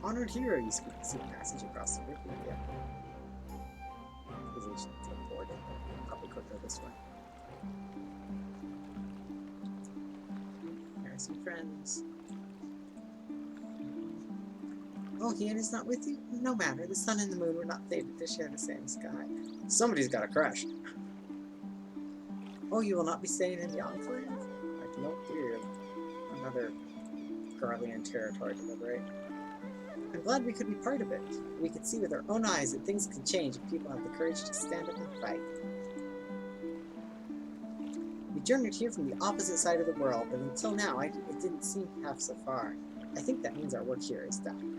Honored hero, you speak the passage across the river. Yeah. Position to board it. Probably quicker this way. There are some friends. Oh, Ian is not with you? No matter. The sun and the moon were not fated to share the same sky. Somebody's got a crush. Oh, you will not be staying in the Enclave? Like, nope, weird. Another Garlean territory to liberate. I'm glad we could be part of it. We could see with our own eyes that things could change if people have the courage to stand up and fight. We journeyed here from the opposite side of the world, but until now, it didn't seem half so far. I think that means our work here is done.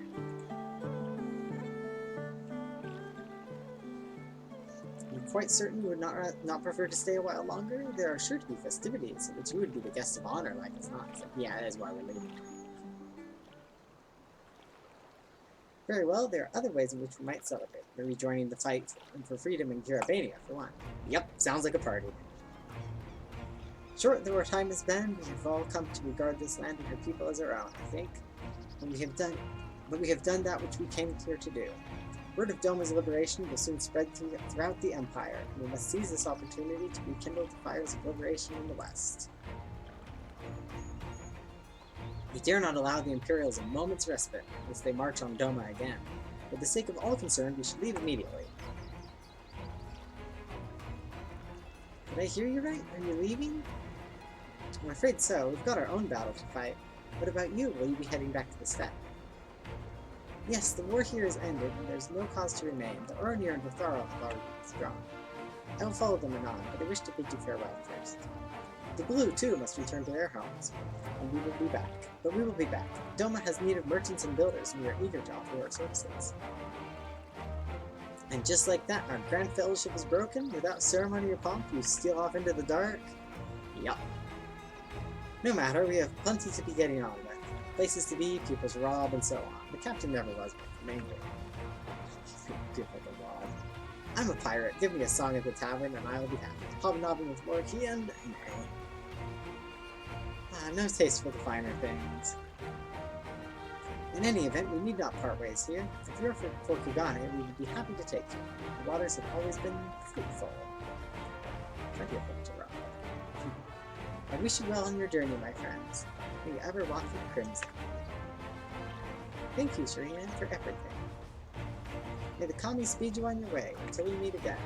You're quite certain you would not prefer to stay a while longer? There are sure to be festivities, which you would be the guest of honor like as not. So, yeah, that is why we're leaving. Very well, there are other ways in which we might celebrate. We're rejoining the fight for freedom in Garabania, for one. Yep, sounds like a party. Short though our time has been, we have all come to regard this land and her people as our own, I think. But we have done that which we came here to do. Word of Doma's liberation will soon spread throughout the Empire, and we must seize this opportunity to rekindle the fires of liberation in the West. We dare not allow the Imperials a moment's respite, lest they march on Doma again. For the sake of all concerned, we should leave immediately. Did I hear you right? Are you leaving? I'm afraid so. We've got our own battle to fight. What about you? Will you be heading back to the steppe? Yes, the war here is ended, and there's no cause to remain. The Oronir and Vithara have already withdrawn. I will follow them anon, but I wish to bid you farewell first. The Blue, too, must return to their homes, and we will be back. But we will be back. Doma has need of merchants and builders, and we are eager to offer our services. And just like that, our grand fellowship is broken. Without ceremony or pomp, you steal off into the dark? Yup. No matter, we have plenty to be getting on with. Places to be, people to rob, and so on. The captain never was mainly. People to rob. I'm a pirate. Give me a song at the tavern, and I will be happy. Hobnobbing with Lord Kian? Nay. No taste for the finer things. In any event, we need not part ways here. If you're for Kugane, we would be happy to take you. The waters have always been fruitful. Plenty of them to rob. I wish you well on your journey, my friends. May you ever walk in crimson. Thank you, Shireen, for everything. May the Kami speed you on your way until we meet again.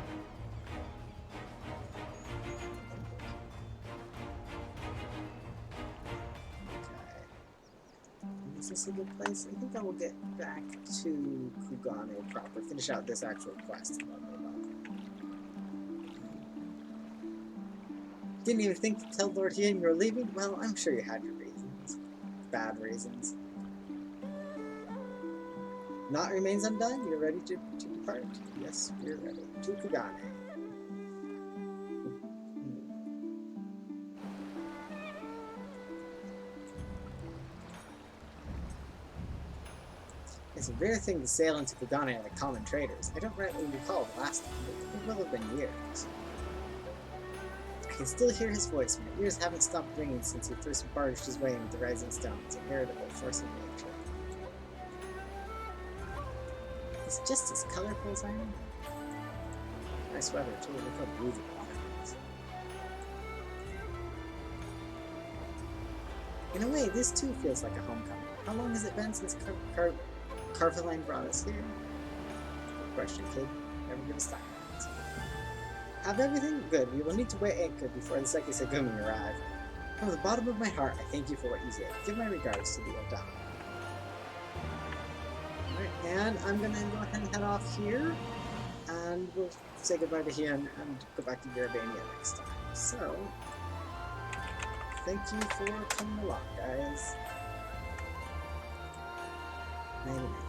Is this a good place? I think I will get back to Kugane proper, finish out this actual quest. Didn't even think to tell Lord Ian you were leaving? Well, I'm sure you had your reasons. Bad reasons. Naught remains undone? You're ready to depart? Yes, we're ready. To Kugane. I It's a rare thing to sail into Kagane like common traders. I don't rightly recall the last time, but it will have been years. I can still hear his voice. My ears haven't stopped ringing since he first barged his way into the Rising Stones, a veritable force of nature. He's just as colorful as I am. Nice weather, too. Look how blue the water is. In a way, this too feels like a homecoming. How long has it been since Carveline brought us here? Good question, kid. Never give us time. Have everything? Good. We will need to weigh anchor before the Sekisagumi arrive. From the bottom of my heart, I thank you for what you did. Give my regards to the Oda. Alright, and I'm gonna go ahead and head off here. And we'll say goodbye to him and go back to Yerbania next time. So, thank you for coming along, guys. Night.